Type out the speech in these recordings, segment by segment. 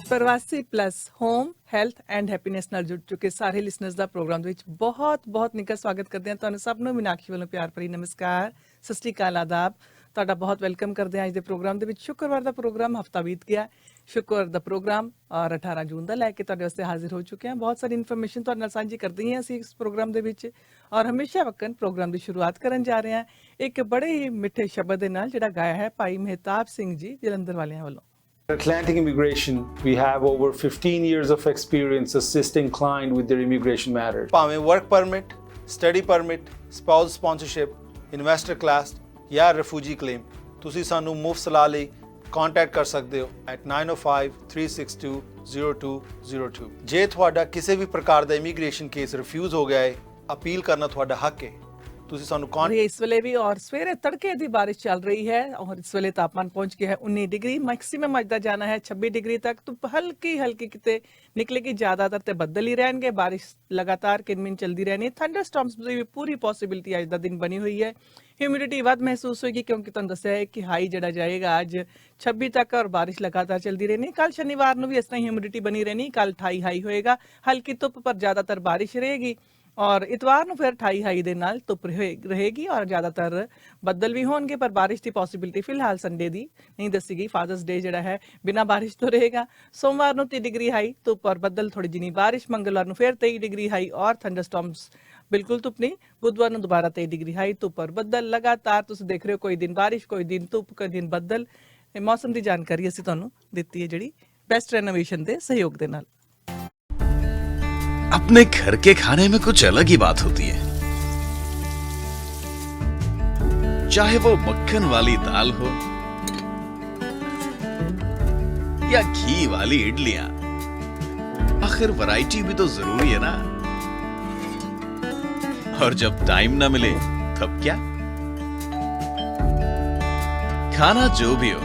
ਪ੍ਰਵਾਸੀ plus home health and happiness ਨਾਲ ਜੁੜ ਚੁੱਕੇ ਸਾਰੇ ਲਿਸਨਰਸ ਦਾ ਪ੍ਰੋਗਰਾਮ ਦੇ ਵਿੱਚ ਬਹੁਤ ਨਿੱਘਾ ਸਵਾਗਤ ਕਰਦੇ ਹਾਂ। ਤੁਹਾਨੂੰ ਸਭ ਨੂੰ ਮੀਨਾਕਸ਼ੀ ਵੱਲੋਂ ਪਿਆਰ ਭਰੀ ਨਮਸਕਾਰ, ਸਤਿ ਸ਼੍ਰੀ ਅਕਾਲ, ਆਦਾਬ। ਤੁਹਾਡਾ ਬਹੁਤ ਵੈਲਕਮ ਕਰਦੇ ਹਾਂ ਅੱਜ ਦੇ ਪ੍ਰੋਗਰਾਮ ਦੇ ਵਿੱਚ। ਸ਼ੁੱਕਰਵਾਰ ਦਾ ਪ੍ਰੋਗਰਾਮ ਹਫਤਾ ਬੀਤ ਗਿਆ। ਸ਼ੁੱਕਰਵਾਰ ਦਾ ਪ੍ਰੋਗਰਾਮ ਔਰ 18 ਜੂਨ ਦਾ ਲੈ ਕੇ ਤੁਹਾਡੇ ਵਾਸਤੇ ਹਾਜ਼ਰ ਹੋ ਚੁੱਕੇ ਹਾਂ। ਬਹੁਤ ਸਾਰੀ ਇਨਫੋਰਮੇਸ਼ਨ ਤੁਹਾਡੇ ਨਾਲ ਸਾਂਝੀ ਕਰਦੇ ਹਾਂ ਅਸੀਂ ਇਸ ਪ੍ਰੋਗਰਾਮ ਦੇ ਵਿੱਚ, ਔਰ ਹਮੇਸ਼ਾ ਵਕਨ ਪ੍ਰੋਗਰਾਮ ਦੀ ਸ਼ੁਰੂਆਤ ਕਰਨ ਜਾ ਰਹੇ ਹਾਂ ਇੱਕ ਬੜੇ ਹੀ ਮਿੱਠੇ ਸ਼ਬਦ ਦੇ ਨਾਲ ਜਿਹੜਾ ਗਾਇਆ ਹੈ ਭਾਈ ਮਹਿਤਾਬ ਸਿੰਘ ਜੀ ਜਲੰਧਰ ਵਾਲਿਆਂ ਵੱਲੋਂ। Atlantic Immigration, we have over 15 years of experience assisting clients with their immigration matters. ਭਾਵੇਂ work permit, study permit, spouse sponsorship, investor class ਜਾਂ ਰਿਫਿਊਜੀ ਕਲੇਮ, ਤੁਸੀਂ ਸਾਨੂੰ ਮੁਫਤ ਸਲਾਹ ਲਈ ਕੰਟੈਕਟ ਕਰ ਸਕਦੇ ਹੋ at 9053620202। ਜੇ ਤੁਹਾਡਾ ਕਿਸੇ ਵੀ ਪ੍ਰਕਾਰ ਦਾ ਇਮੀਗ੍ਰੇਸ਼ਨ ਕੇਸ ਰਿਫਿਊਜ਼ ਹੋ ਗਿਆ ਹੈ, ਅਪੀਲ ਕਰਨਾ ਤੁਹਾਡਾ ਹੱਕ ਹੈ। ਤੁਸੀਂ ਸਾਨੂੰ ਇਸ ਵੇਲੇ ਵੀ ਔਰ ਸਵੇਰੇ ਤੜਕੇ ਦੀ ਬਾਰਿਸ਼ ਚੱਲ ਰਹੀ ਹੈ ਔਰ ਇਸ ਵੇਲੇ ਤਾਪਮਾਨ ਪਹੁੰਚ ਗਿਆ ਹੈ 19 ਡਿਗਰੀ। ਮੈਕਸਿਮਮ ਅੱਜ ਦਾ ਜਾਣਾ ਹੈ 26 ਡਿਗਰੀ ਤੱਕ। ਧੁੱਪ ਹਲਕੀ ਕਿਤੇ ਨਿਕਲੇਗੀ, ਜ਼ਿਆਦਾਤਰ ਤੇ ਬੱਦਲ ਹੀ ਰਹਿਣਗੇ। ਬਾਰਿਸ਼ ਲਗਾਤਾਰ ਕਿਨਮਿਨ ਚੱਲਦੀ ਰਹਿਣੀ। ਥੰਡਰ ਸਟਾਰਮਸ ਦੀ ਵੀ ਪੂਰੀ ਪੋਸਿਬਿਲਿਟੀ ਅੱਜ ਦਾ ਦਿਨ ਬਣੀ ਹੋਈ ਹੈ। ਹਿਊਮਿਡਿਟੀ ਵੱਧ ਮਹਿਸੂਸ ਹੋਏਗੀ ਕਿਉਂਕਿ ਤੁਹਾਨੂੰ ਦੱਸਿਆ ਹੈ ਕਿ ਹਾਈ ਜਿਹੜਾ ਜਾਏਗਾ ਅੱਜ 26 ਤੱਕ ਔਰ ਬਾਰਿਸ਼ ਲਗਾਤਾਰ ਚੱਲਦੀ ਰਹਿਣੀ। ਕੱਲ ਸ਼ਨੀਵਾਰ ਨੂੰ ਵੀ ਇਸ ਤਰ੍ਹਾਂ ਹਿਊਮਿਡਿਟੀ ਬਣੀ ਰਹਿਣੀ। ਕੱਲ 28 ਹਾਈ ਹੋਏਗਾ, ਹਲਕੀ ਧੁੱਪ ਪਰ ਜ਼ਿਆਦਾਤਰ ਬਾਰਿਸ਼ ਰਹੇਗੀ। ਔਰ ਇਤਵਾਰ ਨੂੰ ਫਿਰ 28 ਹਾਈ ਦੇ ਨਾਲ ਧੁੱਪ ਰਹੇਗੀ ਔਰ ਜ਼ਿਆਦਾਤਰ ਬੱਦਲ ਵੀ ਹੋਣਗੇ, ਪਰ ਬਾਰਿਸ਼ ਦੀ ਪੋਸਿਬਿਲਿਟੀ ਫਿਲਹਾਲ ਸੰਡੇ ਦੀ ਨਹੀਂ ਦੱਸੀ ਗਈ। ਫਾਦਰਸ ਡੇ ਜਿਹੜਾ ਹੈ ਬਿਨਾਂ ਬਾਰਿਸ਼ ਤੋਂ ਰਹੇਗਾ। ਸੋਮਵਾਰ ਨੂੰ 30 ਡਿਗਰੀ ਹਾਈ, ਧੁੱਪ ਔਰ ਬੱਦਲ, ਥੋੜੀ ਜਿਹੀ ਬਾਰਿਸ਼। ਮੰਗਲਵਾਰ ਨੂੰ ਫਿਰ 23 ਡਿਗਰੀ ਹਾਈ ਔਰ ਥੰਡਰਸਟਾਰਮਸ, ਬਿਲਕੁਲ ਧੁੱਪ ਨਹੀਂ। ਬੁੱਧਵਾਰ ਨੂੰ ਦੁਬਾਰਾ 23 ਡਿਗਰੀ ਹਾਈ, ਧੁੱਪ ਔਰ ਬੱਦਲ। ਲਗਾਤਾਰ ਤੁਸੀਂ ਦੇਖ ਰਹੇ ਹੋ ਕੋਈ ਦਿਨ ਬਾਰਿਸ਼, ਕੋਈ ਦਿਨ ਧੁੱਪ, ਕੋਈ ਦਿਨ ਬੱਦਲ। ਇਹ ਮੌਸਮ ਦੀ ਜਾਣਕਾਰੀ ਅਸੀਂ ਤੁਹਾਨੂੰ ਦਿੱਤੀ ਹੈ ਜਿਹੜੀ ਬੈਸਟ ਰੈਨੋਵੇਸ਼ਨ ਦੇ ਸਹਿਯੋਗ ਦੇ ਨਾਲ। अपने घर के खाने में कुछ अलग ही बात होती है, चाहे वो मक्खन वाली दाल हो या घी वाली इडलियां। आखिर वैरायटी भी तो जरूरी है ना। और जब टाइम ना मिले तब क्या, खाना जो भी हो,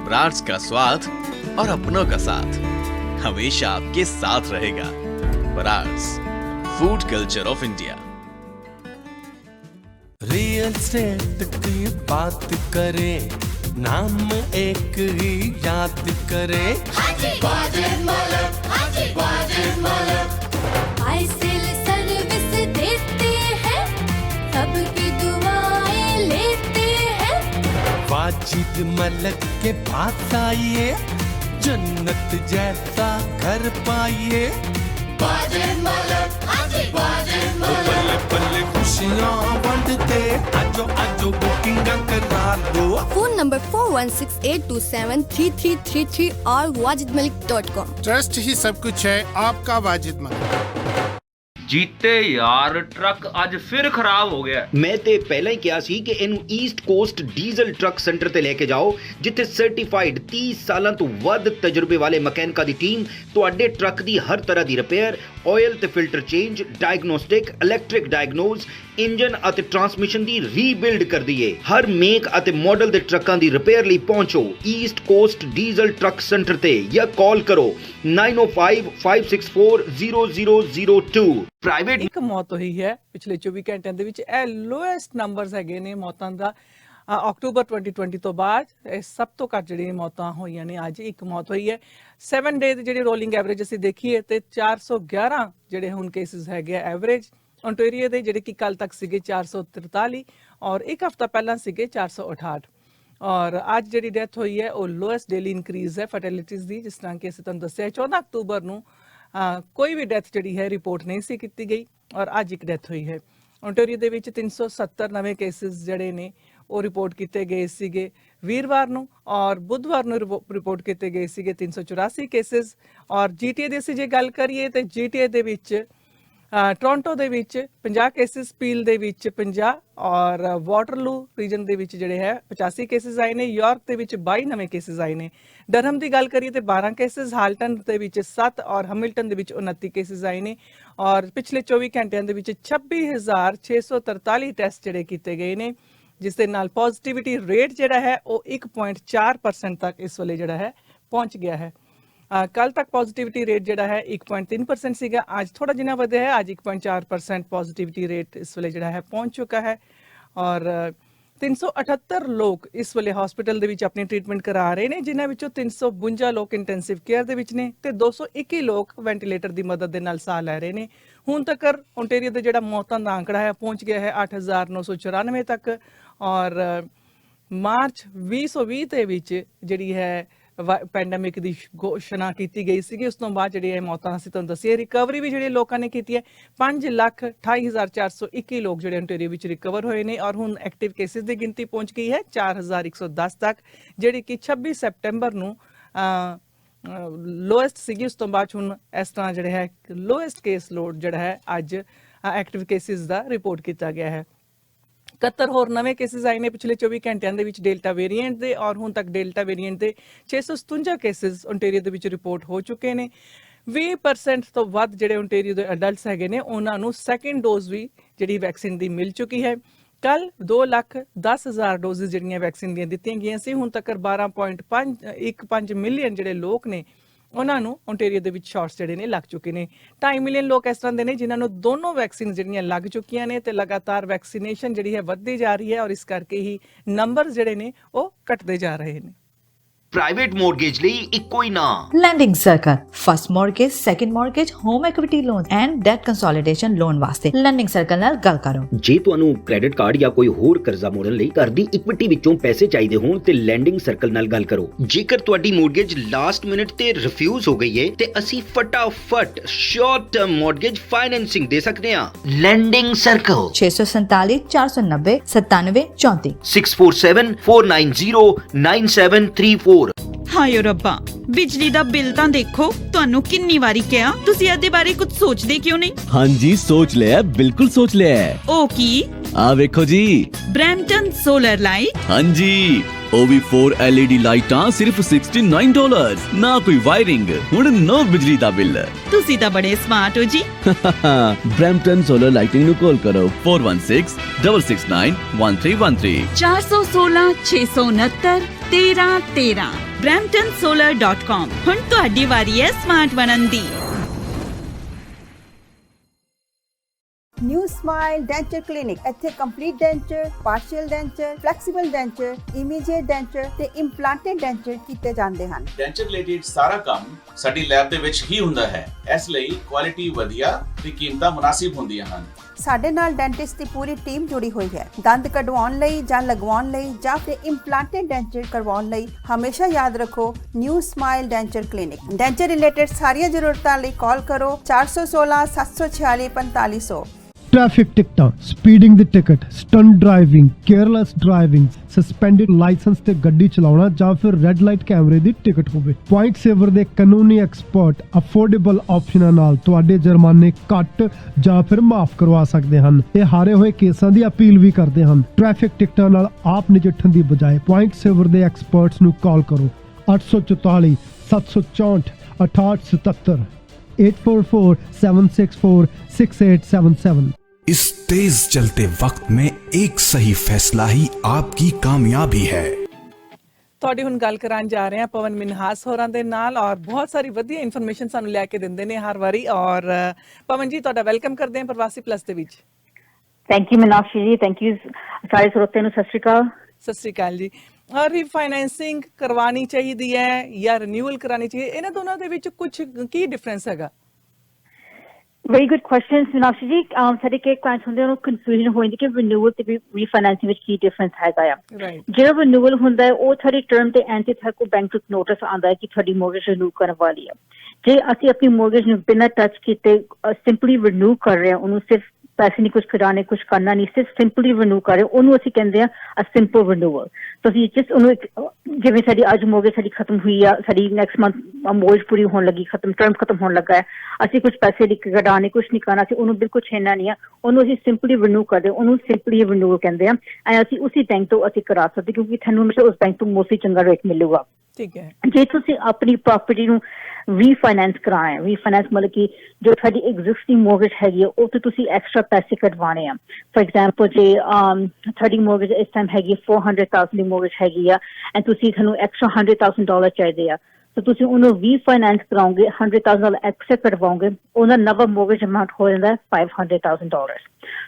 ब्राड्स का स्वाद और अपनों का साथ हमेशा आपके साथ रहेगा। Brar's, food culture of India. Real estate की बात करें, नाम एक ही याद करें। वाजिद मालिक, वाजिद मालिक। आईसेल सर्विस देते हैं, सबकी दुआएं लेते हैं। वाजिद मालिक के पास आइए, जन्नत जैसा घर पाइए। वाजिद मालिक, वाजिद मालिक। पल्ले पल्ले खुशियां बढ़ते, आजो आजो बुकिंग करा दो। फोन नंबर 4168273333 और wajidmalik.com। ट्रस्ट ही सब कुछ है आपका वाजिद मलिक। ਜੀਤੇ ਯਾਰ ਟਰੱਕ ਅੱਜ ਫਿਰ ਖਰਾਬ ਹੋ ਗਿਆ। ਮੈਂ ਤੇ ਪਹਿਲਾਂ ਹੀ ਕਿਹਾ ਸੀ ਕਿ ਇਹਨੂੰ East cost diesel truck centre ਤੇ ਲੈ ਕੇ ਜਾਓ, ਜਿੱਥੇ ਸਰਟੀਫਾਈਡ 30 ਸਾਲਾਂ ਤੋਂ ਵੱਧ ਤਜਰਬੇ ਵਾਲੇ ਮਕੈਨਿਕਾਂ ਦੀ ਟੀਮ ਤੁਹਾਡੇ ਟਰੱਕ ਦੀ ਹਰ ਤਰ੍ਹਾਂ ਦੀ ਰਿਪੇਅਰ, ਆਇਲ ਤੇ filter change, diagnostic, electric diagnose, engine ਅਤੇ ਟਰਾਂਸਮਿਸ਼ਨ ਦੀ ਰੀਬਿਲਡ ਕਰਦੀ ਏ। ਹਰ ਮੇਕ ਅਤੇ ਮਾਡਲ ਦੇ ਟਰੱਕਾਂ ਦੀ ਰਿਪੇਅਰ ਲਈ ਪਹੁੰਚੋ East cost diesel truck centre ਤੇ ਜਾਂ ਕਾਲ ਕਰੋ 9055640002। ਪ੍ਰਾਈਵੇਟ ਇੱਕ ਮੌਤ ਹੋਈ ਹੈ ਪਿਛਲੇ 24 ਘੰਟਿਆਂ ਦੇ ਵਿੱਚ। ਇਹ ਲੋਐਸਟ ਨੰਬਰਸ ਹੈਗੇ ਨੇ ਮੌਤਾਂ ਦਾ। ਅਕਤੂਬਰ 2020 ਤੋਂ ਬਾਅਦ ਇਹ ਸਭ ਤੋਂ ਘੱਟ ਜਿਹੜੀਆਂ ਮੌਤਾਂ ਹੋਈਆਂ ਨੇ। ਅੱਜ ਇੱਕ ਮੌਤ ਹੋਈ ਹੈ। 7 ਡੇ ਦੀ ਜਿਹੜੀ ਰੋਲਿੰਗ ਐਵਰੇਜ ਅਸੀਂ ਦੇਖੀਏ ਤੇ 411 ਜਿਹੜੇ ਹੁਣ ਕੇਸਿਸ ਹੈਗੇ ਐਵਰੇਜ ਓਨਟਾਰੀਓ ਦੇ, ਜਿਹੜੇ ਕਿ ਕੱਲ ਤੱਕ ਸੀਗੇ 443 ਔਰ ਇੱਕ ਹਫ਼ਤਾ ਪਹਿਲਾਂ ਸੀਗੇ 468। ਔਰ ਅੱਜ ਜਿਹੜੀ ਡੈਥ ਹੋਈ ਹੈ ਉਹ ਲੋਐਸਟ ਡੇਲੀ ਇਨਕਰੀਜ਼ ਹੈ ਫਰਟੀਲਿਟੀਜ਼ ਦੀ। ਜਿਸ ਤਰ੍ਹਾਂ ਕਿ ਅਸੀਂ ਤੁਹਾਨੂੰ ਦੱਸਿਆ 14 ਅਕਤੂਬਰ ਨੂੰ ਕੋਈ ਵੀ ਡੈਥ ਜਿਹੜੀ ਹੈ ਰਿਪੋਰਟ ਨਹੀਂ ਸੀ ਕੀਤੀ ਗਈ ਔਰ ਅੱਜ ਇੱਕ ਡੈਥ ਹੋਈ ਹੈ। ਓਨਟਾਰੀਓ ਦੇ ਵਿੱਚ 370 ਨਵੇਂ ਕੇਸਿਸ ਜਿਹੜੇ ਨੇ ਉਹ ਰਿਪੋਰਟ ਕੀਤੇ ਗਏ ਸੀਗੇ ਵੀਰਵਾਰ ਨੂੰ, ਔਰ ਬੁੱਧਵਾਰ ਨੂੰ ਰਿਪੋਰਟ ਕੀਤੇ ਗਏ ਸੀਗੇ 384 ਕੇਸਿਸ। ਔਰ GTA ਦੀ ਅਸੀਂ ਜੇ ਗੱਲ ਕਰੀਏ ਤੇ GTA ਦੇ ਵਿੱਚ ਟੋਰਾਂਟੋ ਦੇ ਵਿੱਚ 50 ਕੇਸਿਸ, ਪੀਲ ਦੇ ਵਿੱਚ 50 ਔਰ ਵਾਟਰਲੂ ਰੀਜਨ ਦੇ ਵਿੱਚ ਜਿਹੜੇ ਹੈ 85 ਕੇਸਿਸ ਆਏ ਨੇ। ਯਾਰਕ ਦੇ ਵਿੱਚ 22 ਨਵੇਂ ਕੇਸਿਸ ਆਏ ਨੇ। ਡਰਹਮ ਦੀ ਗੱਲ ਕਰੀਏ ਤੇ 12 ਕੇਸਿਸ, ਹਾਲਟਨ ਦੇ ਵਿੱਚ 7 ਔਰ ਹੈਮਿਲਟਨ ਦੇ ਵਿੱਚ 29 ਕੇਸਿਸ ਆਏ ਨੇ। ਔਰ ਪਿਛਲੇ 24 ਘੰਟਿਆਂ ਦੇ ਵਿੱਚ 26,643 ਟੈਸਟ ਜਿਹੜੇ ਕੀਤੇ ਗਏ ਨੇ, ਜਿਸ ਦੇ ਨਾਲ ਪੋਜ਼ਿਟਿਵਿਟੀ ਰੇਟ ਜਿਹੜਾ ਹੈ ਉਹ 1.4% ਤੱਕ ਇਸ ਵੇਲੇ ਜਿਹੜਾ ਹੈ ਪਹੁੰਚ ਗਿਆ ਹੈ। ਕੱਲ ਤੱਕ ਪੋਜ਼ਿਟਿਵਿਟੀ ਰੇਟ ਜਿਹੜਾ ਹੈ 1.3% ਸੀਗਾ, ਅੱਜ ਥੋੜਾ ਜਿਹਾ ਵਧਿਆ ਹੈ। ਅੱਜ 1.4% ਪੋਜ਼ਿਟਿਵਿਟੀ ਰੇਟ ਇਸ ਵੇਲੇ ਜਿਹੜਾ ਹੈ ਪਹੁੰਚ ਚੁੱਕਾ ਹੈ। ਔਰ 378 ਲੋਕ ਇਸ ਵੇਲੇ ਹਸਪੀਟਲ ਦੇ ਵਿੱਚ ਆਪਣੀ ਟ੍ਰੀਟਮੈਂਟ ਕਰਾ ਰਹੇ ਨੇ, ਜਿਨ੍ਹਾਂ ਵਿੱਚੋਂ 352 ਲੋਕ ਇੰਟੈਂਸਿਵ ਕੇਅਰ ਦੇ ਵਿੱਚ ਨੇ ਤੇ 221 ਲੋਕ ਵੈਂਟੀਲੇਟਰ ਦੀ ਮਦਦ ਦੇ ਨਾਲ ਸਾਹ ਲੈ ਰਹੇ ਨੇ। ਹੁਣ ਤੱਕ ਓਨਟਾਰੀਓ ਦਾ ਜਿਹੜਾ ਮੌਤਾਂ ਦਾ ਅੰਕੜਾ ਹੈ ਪਹੁੰਚ ਗਿਆ ਹੈ 8,994 ਤੱਕ, ਔਰ ਮਾਰਚ 2020 ਦੇ ਵਿੱਚ ਜਿਹੜੀ ਹੈ ਪੈਂਡੈਮਿਕ ਦੀ ਘੋਸ਼ਣਾ ਕੀਤੀ ਗਈ ਸੀਗੀ। ਉਸ ਤੋਂ ਬਾਅਦ ਜਿਹੜੀ ਇਹ ਮੌਤਾਂ ਅਸੀਂ ਤੁਹਾਨੂੰ ਦੱਸੀ ਹੈ। ਰਿਕਵਰੀ ਵੀ ਜਿਹੜੇ ਲੋਕਾਂ ਨੇ ਕੀਤੀ ਹੈ 5,28,421 ਲੋਕ ਜਿਹੜੇ ਓਨਟਾਰੀਓ ਵਿੱਚ ਰਿਕਵਰ ਹੋਏ ਨੇ, ਔਰ ਹੁਣ ਐਕਟਿਵ ਕੇਸਿਸ ਦੀ ਗਿਣਤੀ ਪਹੁੰਚ ਗਈ ਹੈ 4,110 ਤੱਕ, ਜਿਹੜੀ ਕਿ 26 ਸੈਪਟੈਂਬਰ ਨੂੰ ਲੋਐਸਟ ਸੀਗੀ। ਉਸ ਤੋਂ ਬਾਅਦ ਹੁਣ ਇਸ ਤਰ੍ਹਾਂ ਜਿਹੜਾ ਹੈ ਲੋਐਸਟ ਕੇਸ ਲੋਡ ਜਿਹੜਾ ਹੈ ਅੱਜ ਐਕਟਿਵ ਕੇਸਿਸ ਦਾ ਰਿਪੋਰਟ ਕੀਤਾ ਗਿਆ ਹੈ। 71 ਹੋਰ ਨਵੇਂ ਕੇਸਿਸ ਆਏ ਨੇ ਪਿਛਲੇ 24 ਘੰਟਿਆਂ ਦੇ ਵਿੱਚ ਡੈਲਟਾ ਵੇਰੀਐਂਟ ਦੇ, ਔਰ ਹੁਣ ਤੱਕ ਡੈਲਟਾ ਵੇਰੀਐਂਟ ਦੇ 657 ਕੇਸਿਸ ਓਨਟਾਰੀਓ ਦੇ ਵਿੱਚ ਰਿਪੋਰਟ ਹੋ ਚੁੱਕੇ ਨੇ। 20% ਤੋਂ ਵੱਧ ਜਿਹੜੇ ਓਨਟਾਰੀਓ ਦੇ ਅਡਲਟਸ ਹੈਗੇ ਨੇ ਉਹਨਾਂ ਨੂੰ ਸੈਕੰਡ ਡੋਜ਼ ਵੀ ਜਿਹੜੀ ਵੈਕਸੀਨ ਦੀ ਮਿਲ ਚੁੱਕੀ ਹੈ। ਕੱਲ 2,10,000 ਡੋਜ਼ਸ ਜਿਹੜੀਆਂ ਵੈਕਸੀਨ ਦੀਆਂ ਦਿੱਤੀਆਂ ਗਈਆਂ ਸੀ। ਹੁਣ ਤੱਕ 12.15 ਮਿਲੀਅਨ ਜਿਹੜੇ ਲੋਕ ਨੇ ਉਹਨਾਂ ਨੂੰ ਓਨਟਾਰੀਓ ਦੇ ਵਿੱਚ ਸ਼ਾਟਸ ਜਿਹੜੇ ਨੇ ਲੱਗ ਚੁੱਕੇ ਨੇ। 2.5 ਮਿਲੀਅਨ ਲੋਕ ਇਸ ਤਰ੍ਹਾਂ ਦੇ ਨੇ ਜਿਨ੍ਹਾਂ ਨੂੰ ਦੋਨੋਂ ਵੈਕਸੀਨ ਜਿਹੜੀਆਂ ਲੱਗ ਚੁੱਕੀਆਂ ਨੇ, ਤੇ ਲਗਾਤਾਰ ਵੈਕਸੀਨੇਸ਼ਨ ਜਿਹੜੀ ਹੈ ਵੱਧਦੀ ਜਾ ਰਹੀ ਹੈ, ਔਰ ਇਸ ਕਰਕੇ ਹੀ ਨੰਬਰ ਜਿਹੜੇ ਨੇ ਉਹ ਘਟਦੇ ਜਾ ਰਹੇ ਨੇ। ਪ੍ਰਾਈਵੇਟ ਮੋਰਗੇਜ ਲਈ ਇੱਕੋ ਹੀ ਨਾਮ Lending Circle, first mortgage, second mortgage, home equity loan and debt consolidation loan ਵਾਸਤੇ ਲੈਂਡਿੰਗ ਸਰਕਲ ਨਾਲ ਗੱਲ ਕਰੋ। ਜੇ ਤੁਹਾਨੂੰ ਕ੍ਰੈਡਿਟ ਕਾਰਡ ਜਾਂ ਕੋਈ ਹੋਰ ਕਰਜ਼ਾ ਮੋੜਨ ਲਈ ਘਰ ਦੀ ਇਕੁਇਟੀ ਵਿੱਚੋਂ ਪੈਸੇ ਚਾਹੀਦੇ ਹੋਣ ਤੇ ਲੈਂਡਿੰਗ ਸਰਕਲ ਨਾਲ ਗੱਲ ਕਰੋ। ਜੇਕਰ ਤੁਹਾਡੀ ਮੋਰਗੇਜ ਲਾਸਟ ਮਿੰਟ ਤੇ ਰਿਫਿਊਜ਼ ਹੋ ਗਈ ਹੈ ਤੇ ਅਸੀਂ ਫਟਾਫਟ ਸ਼ਾਰਟ ਟਰਮ ਮੋਰਗੇਜ ਫਾਈਨੈਂਸਿੰਗ ਦੇ ਸਕਦੇ ਹਾਂ। Landing circle 647 490 9734 647 490 9734। ਹਾਏ ਰੱਬਾ, ਬਿਜਲੀ ਦਾ ਬਿੱਲ ਤਾਂ ਦੇਖੋ। ਤੁਹਾਨੂੰ ਕਿੰਨੀ ਵਾਰੀ ਕਿਹਾ, ਤੁਸੀਂ ਇਹਦੇ ਬਾਰੇ ਕੁਝ ਸੋਚਦੇ ਕਿਉਂ ਨਹੀਂ? ਹਾਂਜੀ ਸੋਚ ਲਿਆ, ਬਿਲਕੁਲ ਸੋਚ ਲਿਆ। ਉਹ ਕੀ? ਆ ਵੇਖੋ ਜੀ, ਬ੍ਰੈਂਪਟਨ ਸੋਲਰ ਲਾਈਟ। ਹਾਂਜੀ, ਉਹ ਵੀ 4 LED ਲਾਈਟਾਂ ਸਿਰਫ $69, ਨਾ ਕੋਈ ਵਾਇਰਿੰਗ, ਹੁਣ ਨੋ ਬਿਜਲੀ ਦਾ ਬਿੱਲ। ਤੁਸੀਂ ਤਾਂ ਬੜੇ ਸਮਾਰਟ ਹੋ ਜੀ। ਬ੍ਰੈਂਪਟਨ ਸੋਲਰ ਲਾਈਟਿੰਗ ਨੂੰ ਕਾਲ ਕਰੋ 4166691313 416 669 1313 bramptonsolar.com। ਹੁਣ ਤੁਹਾਡੀ ਵਾਰੀ ਹੈ ਸਮਾਰਟ ਬਣਨ ਦੀ। ਨਿਊ ਸਮਾਈਲ ਡੈਂਚਰ ਕਲੀਨਿਕ, ਇੱਥੇ complete denture, partial denture, flexible denture, immediate denture ਤੇ ਇੰਪਲਾਂਟਡ ਡੈਂਚਰ ਕੀਤੇ ਜਾਂਦੇ ਹਨ। ਡੈਂਚਰ ਰਿਲੇਟਡ ਸਾਰਾ ਕੰਮ ਸਾਡੀ ਲੈਬ ਦੇ ਵਿੱਚ ਹੀ ਹੁੰਦਾ ਹੈ, ਇਸ ਲਈ ਕੁਆਲਿਟੀ ਵਧੀਆ ਤੇ ਕੀਮਤਾਂ ਮੁਨਾਸਿਬ ਹੁੰਦੀਆਂ ਹਨ। ਸਾਡੇ ਨਾਲ ਡੈਂਟਿਸਟ ਦੀ ਪੂਰੀ ਟੀਮ ਜੁੜੀ ਹੋਈ ਹੈ। ਦੰਦ ਕਢਵਾਉਣ ਲਈ ਜਾਂ ਲਗਵਾਉਣ ਲਈ ਜਾਂ ਫਿਰ ਇੰਪਲਾਂਟਡ ਡੈਂਚਰ ਕਰਵਾਉਣ ਲਈ ਹਮੇਸ਼ਾ ਯਾਦ ਰੱਖੋ new smile denture clinic. Denture related ਸਾਰੀਆਂ ਜ਼ਰੂਰਤਾਂ ਲਈ ਕਾਲ ਕਰੋ 416 746 4500। ट्रैफिक टिकटां, स्पीडिंग दी ticket, stunt driving, careless driving, suspended licence ते गड्डी चलाउणा जां फिर रेड लाइट कैमरे दी टिकट होवे। पॉइंट सेवर दे कानूनी एक्सपर्ट अफोर्डेबल ऑप्शनां नाल तुहाडे जुर्माने घट जां फिर माफ करवा सकदे हन। ਇਹ ਹਾਰੇ ਹੋਏ ਕੇਸਾਂ ਦੀ ਅਪੀਲ ਵੀ ਕਰਦੇ ਹਨ। ਟ੍ਰੈਫਿਕ ਟਿਕਟਾਂ ਨਾਲ ਆਪ ਨਜਿੱਠਣ ਦੀ ਬਜਾਏ ਪੁਆਇੰਟ ਸੇਵਰ ਦੇ ਐਕਸਪਰਟਸ ਨੂੰ ਕਾਲ ਕਰੋ 844 764 6877 844 764 6877। इस तेज चलते वक्त में एक सही फैसला ही आपकी कामयाबी है। ਤੁਹਾਡੀ ਹੁਣ ਗੱਲ ਕਰਾਂ ਜਾ ਰਹੇ ਹਾਂ ਪਵਨ ਮਿਨਹਾਸ ਹੋਰਾਂ ਦੇ ਨਾਲ, ਔਰ ਬਹੁਤ ਸਾਰੀ ਵਧੀਆ ਇਨਫੋਰਮੇਸ਼ਨ ਸਾਨੂੰ ਲੈ ਕੇ ਦਿੰਦੇ ਨੇ ਹਰ ਵਾਰੀ। ਔਰ ਪਵਨ ਜੀ, ਤੁਹਾਡਾ ਵੈਲਕਮ ਕਰਦੇ ਹਾਂ ਪ੍ਰਵਾਸੀ ਪਲੱਸ ਦੇ ਵਿੱਚ। ਥੈਂਕ ਯੂ ਮੀਨਾਕਸ਼ੀ ਜੀ, ਥੈਂਕ ਯੂ ਸਾਰੇ ਸਰੋਤਿਆਂ ਨੂੰ। ਸਤਿ ਸ਼੍ਰੀ ਅਕਾਲ। ਸਤਿ ਸ਼੍ਰੀ ਅਕਾਲ ਜੀ। ਔਰ ਰੀਫਾਈਨੈਂਸਿੰਗ ਕਰਵਾਉਣੀ ਚਾਹੀਦੀ ਹੈ ਜਾਂ ਰਿਨਿਊਅਲ ਕਰਾਉਣੀ ਚਾਹੀਦੀ, ਇਹਨਾਂ ਦੋਨਾਂ ਦੇ ਵਿੱਚ ਕੁਝ ਕੀ ਡਿਫਰੈਂਸ ਹੈਗਾ? ਵੈਰੀ ਗੁੱਡ ਕੁਐਸਚਨ ਮੀਨਾਕਸ਼ੀ ਜੀ। ਸਾਡੇ ਕਈ ਕਲਾਇੰਟਸ ਹੁੰਦੇ ਉਹਨਾਂ ਨੂੰ ਕਨਫਿਊਜ਼ਨ ਹੋ ਜਾਂਦੀ ਕਿ ਰਿਨਿਊਅਲ ਤੇ ਰੀਫਾਈਨੈਂਸਿੰਗ ਵਿੱਚ ਕੀ ਡਿਫਰੈਂਸ ਹੈਗਾ ਆ। ਜਿਹੜਾ ਰਿਨਿਊਅਲ ਹੁੰਦਾ ਹੈ ਉਹ ਤੁਹਾਡੀ ਟਰਮ ਤੇ ਐਂਡ ਤੇ ਤੁਹਾਡੇ ਕੋਲ ਬੈਂਕ ਤੋਂ ਨੋਟਿਸ ਆਉਂਦਾ ਹੈ ਕਿ ਤੁਹਾਡੀ ਮੋਰਗੇਜ ਰਿਨਿਊ ਕਰਨ ਵਾਲੀ ਹੈ। ਜੇ ਅਸੀਂ ਆਪਣੀ ਮੋਰਗੇਜ ਨੂੰ ਬਿਨਾਂ ਟੱਚ ਕੀਤੇ ਸਿੰਪਲੀ ਰਿਨਿਊ ਕਰ ਰਹੇ ਹਾਂ, ਉਹਨੂੰ ਸਿਰਫ ਪੈਸੇ ਨਹੀਂ ਕੁਝ ਕਢਾਉਣੇ, ਕੁਝ ਕਰਨਾ ਨਹੀਂ, ਸਿਰਫ ਸਿੰਪਲੀ ਰਿਨਿਊ ਕਰ ਰਹੇ, ਉਹਨੂੰ ਅਸੀਂ ਕਹਿੰਦੇ ਆ ਸਿੰਪਲ ਰਿਨਿਊਅਲ। ਤੁਸੀਂ ਜਿਸ ਉਹਨੂੰ ਜਿਵੇਂ ਸਾਡੀ ਅੱਜ ਮੋਰਗੇਜ ਸਾਡੀ ਖਤਮ ਹੋਈ ਆ, ਸਾਡੀ ਨੈਕਸਟ ਮੰਥ ਮੋਰਗੇਜ ਪੂਰੀ ਹੋਣ ਲੱਗੀ, ਟਰਮ ਖਤਮ ਹੋਣ ਲੱਗਾ ਹੈ, ਅਸੀਂ ਕੁਝ ਪੈਸੇ ਕਢਾਉਣੇ, ਕੁਝ ਨਹੀਂ ਕਰਨਾ, ਅਸੀਂ ਉਹਨੂੰ ਬਿਲਕੁਲ ਛੇੜਨਾ ਨਹੀਂ ਆ, ਉਹਨੂੰ ਅਸੀਂ ਸਿੰਪਲੀ ਰਿਨਿਊ ਕਰਦੇ, ਉਹਨੂੰ ਸਿੰਪਲੀ ਰਿਨਿਊਅਲ ਕਹਿੰਦੇ ਆ। ਐਂ ਅਸੀਂ ਉਸੇ ਬੈਂਕ ਤੋਂ ਅਸੀਂ ਕਰਾ ਸਕਦੇ ਕਿਉਂਕਿ ਤੁਹਾਨੂੰ ਹਮੇਸ਼ਾ ਉਸ ਬੈਂਕ ਤੋਂ ਮੋਸਟਲੀ ਚੰਗਾ ਰੇਟ ਮਿਲੂਗਾ। ਠੀਕ ਹੈ। ਜੇ ਤੁਸੀਂ ਆਪਣੀ ਪ੍ਰਾਪਰਟੀ ਨੂੰ ਰੀਫਾਈਨੈਂਸ ਕਰਾਏ, ਰੀਫਾਈਨੈਂਸ ਮਤਲਬ ਕਿ ਜੋ ਤੁਹਾਡੀ ਐਗਜ਼ਿਸਟਿੰਗ ਮੋਰਗੇਜ ਹੈਗੀ ਆ ਉਹ ਤੇ ਤੁਸੀਂ ਐਕਸਟਰਾ ਪੈਸੇ ਕਢਵਾਉਣੇ ਆ। ਫੋਰ ਐਗਜ਼ਾਮਪਲ ਜੇ ਤੁਹਾਡੀ ਮੋਰਗੇਜ ਇਸ ਟਾਈਮ ਹੈਗੀ 400,000 ਦੀ ਮੋਰਗੇਜ ਹੈਗੀ ਆ ਐਂਡ ਤੁਸੀਂ ਤੁਹਾਨੂੰ ਐਕਸਟਰਾ $100,000 ਚਾਹੀਦੇ ਆ, ਤਾਂ ਤੁਸੀਂ ਉਹਨੂੰ ਰੀਫਾਈਨੈਂਸ ਕਰਾਓਗੇ, $100,000 ਐਕਸਟਰਾ ਕਢਵਾਓਗੇ, ਉਹਦਾ ਨਵਾਂ ਮੋਰਗੇਜ ਅਮਾਊਂਟ ਹੋ ਜਾਂਦਾ $500,000।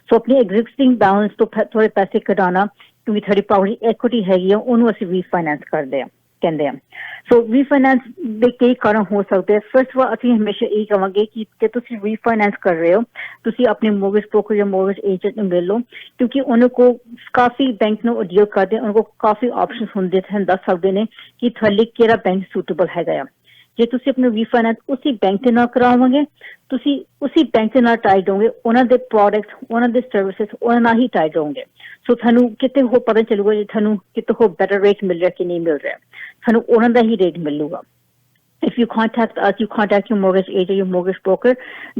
ਸੋ ਆਪਣੀ ਐਗਜ਼ਿਸਟਿੰਗ ਬੈਲੈਂਸ ਤੋਂ ਥੋੜੇ ਪੈਸੇ ਕਢਾਉਣਾ ਕਿਉਂਕਿ ਤੁਹਾਡੀ ਪ੍ਰੋਪਰਟੀ ਐਕੁਇਟੀ ਹੈਗੀ ਆ ਉਹਨੂੰ ਅਸੀਂ ਰੀਫਾਈਨੈਂਸ ਕਰਦੇ ਆ ਕਹਿੰਦੇ ਆ। ਸੋ ਰੀਫਾਈਨੈਂਸ ਦੇ ਕਈ ਕਾਰਨ ਹੋ ਸਕਦੇ ਆ। ਫਸਟ ਵਾਰ ਅਸੀਂ ਹਮੇਸ਼ਾ ਇਹ ਕਹਾਂਗੇ ਕਿ ਤੁਸੀਂ ਰੀਫਾਈਨੈਂਸ ਕਰ ਰਹੇ ਹੋ ਤੁਸੀਂ ਆਪਣੇ ਮੋਰਗੇਜ ਬ੍ਰੋਕਰ ਜਾਂ ਮੋਰਗੇਜ ਏਜੰਟ ਨੂੰ ਮਿਲ ਲਓ, ਕਿਉਂਕਿ ਉਹਨਾਂ ਕੋਲ ਕਾਫੀ ਬੈਂਕ ਨੂੰ ਡੀਲ ਕਰਦੇ ਉਹਨਾਂ ਕੋਲ ਕਾਫੀ ਆਪਸ਼ਨਸ ਹੁੰਦੇ ਹਨ, ਦੱਸ ਸਕਦੇ ਨੇ ਕਿ ਤੁਹਾਡੇ ਕਿਹੜਾ ਬੈਂਕ ਸੂਟੇਬਲ ਹੈਗਾ ਆ। ਜੇ ਤੁਸੀਂ ਆਪਣਾ ਰੀਫਾਈਨੈਂਸ ਉਸੇ ਬੈਂਕ ਦੇ ਨਾਲ ਕਰਾਓਗੇ ਤੁਸੀਂ ਉਸੇ ਬੈਂਕ ਦੇ ਨਾਲ ਟਾਈਡ ਹੋਗੇ, ਉਹਨਾਂ ਦੇ ਪ੍ਰੋਡਕਟਸ ਉਹਨਾਂ ਦੇ ਸਰਵਿਸਿਜ਼ ਉਹਨਾਂ ਨਾਲ ਹੀ ਟਾਈਡ ਹੋਗੇ। ਸੋ ਤੁਹਾਨੂੰ ਕਿਤੇ ਹੋਰ ਪਤਾ ਚੱਲੂਗਾ ਜੇ ਤੁਹਾਨੂੰ ਕਿਤੇ ਹੋਰ ਬੈਟਰ ਰੇਟ ਮਿਲ ਰਿਹਾ ਕਿ ਨਹੀਂ ਮਿਲ ਰਿਹਾ, ਤੁਹਾਨੂੰ ਉਹਨਾਂ ਦਾ ਹੀ ਰੇਟ ਮਿਲੂਗਾ। If you contact us, you contact your mortgage agent, your mortgage broker,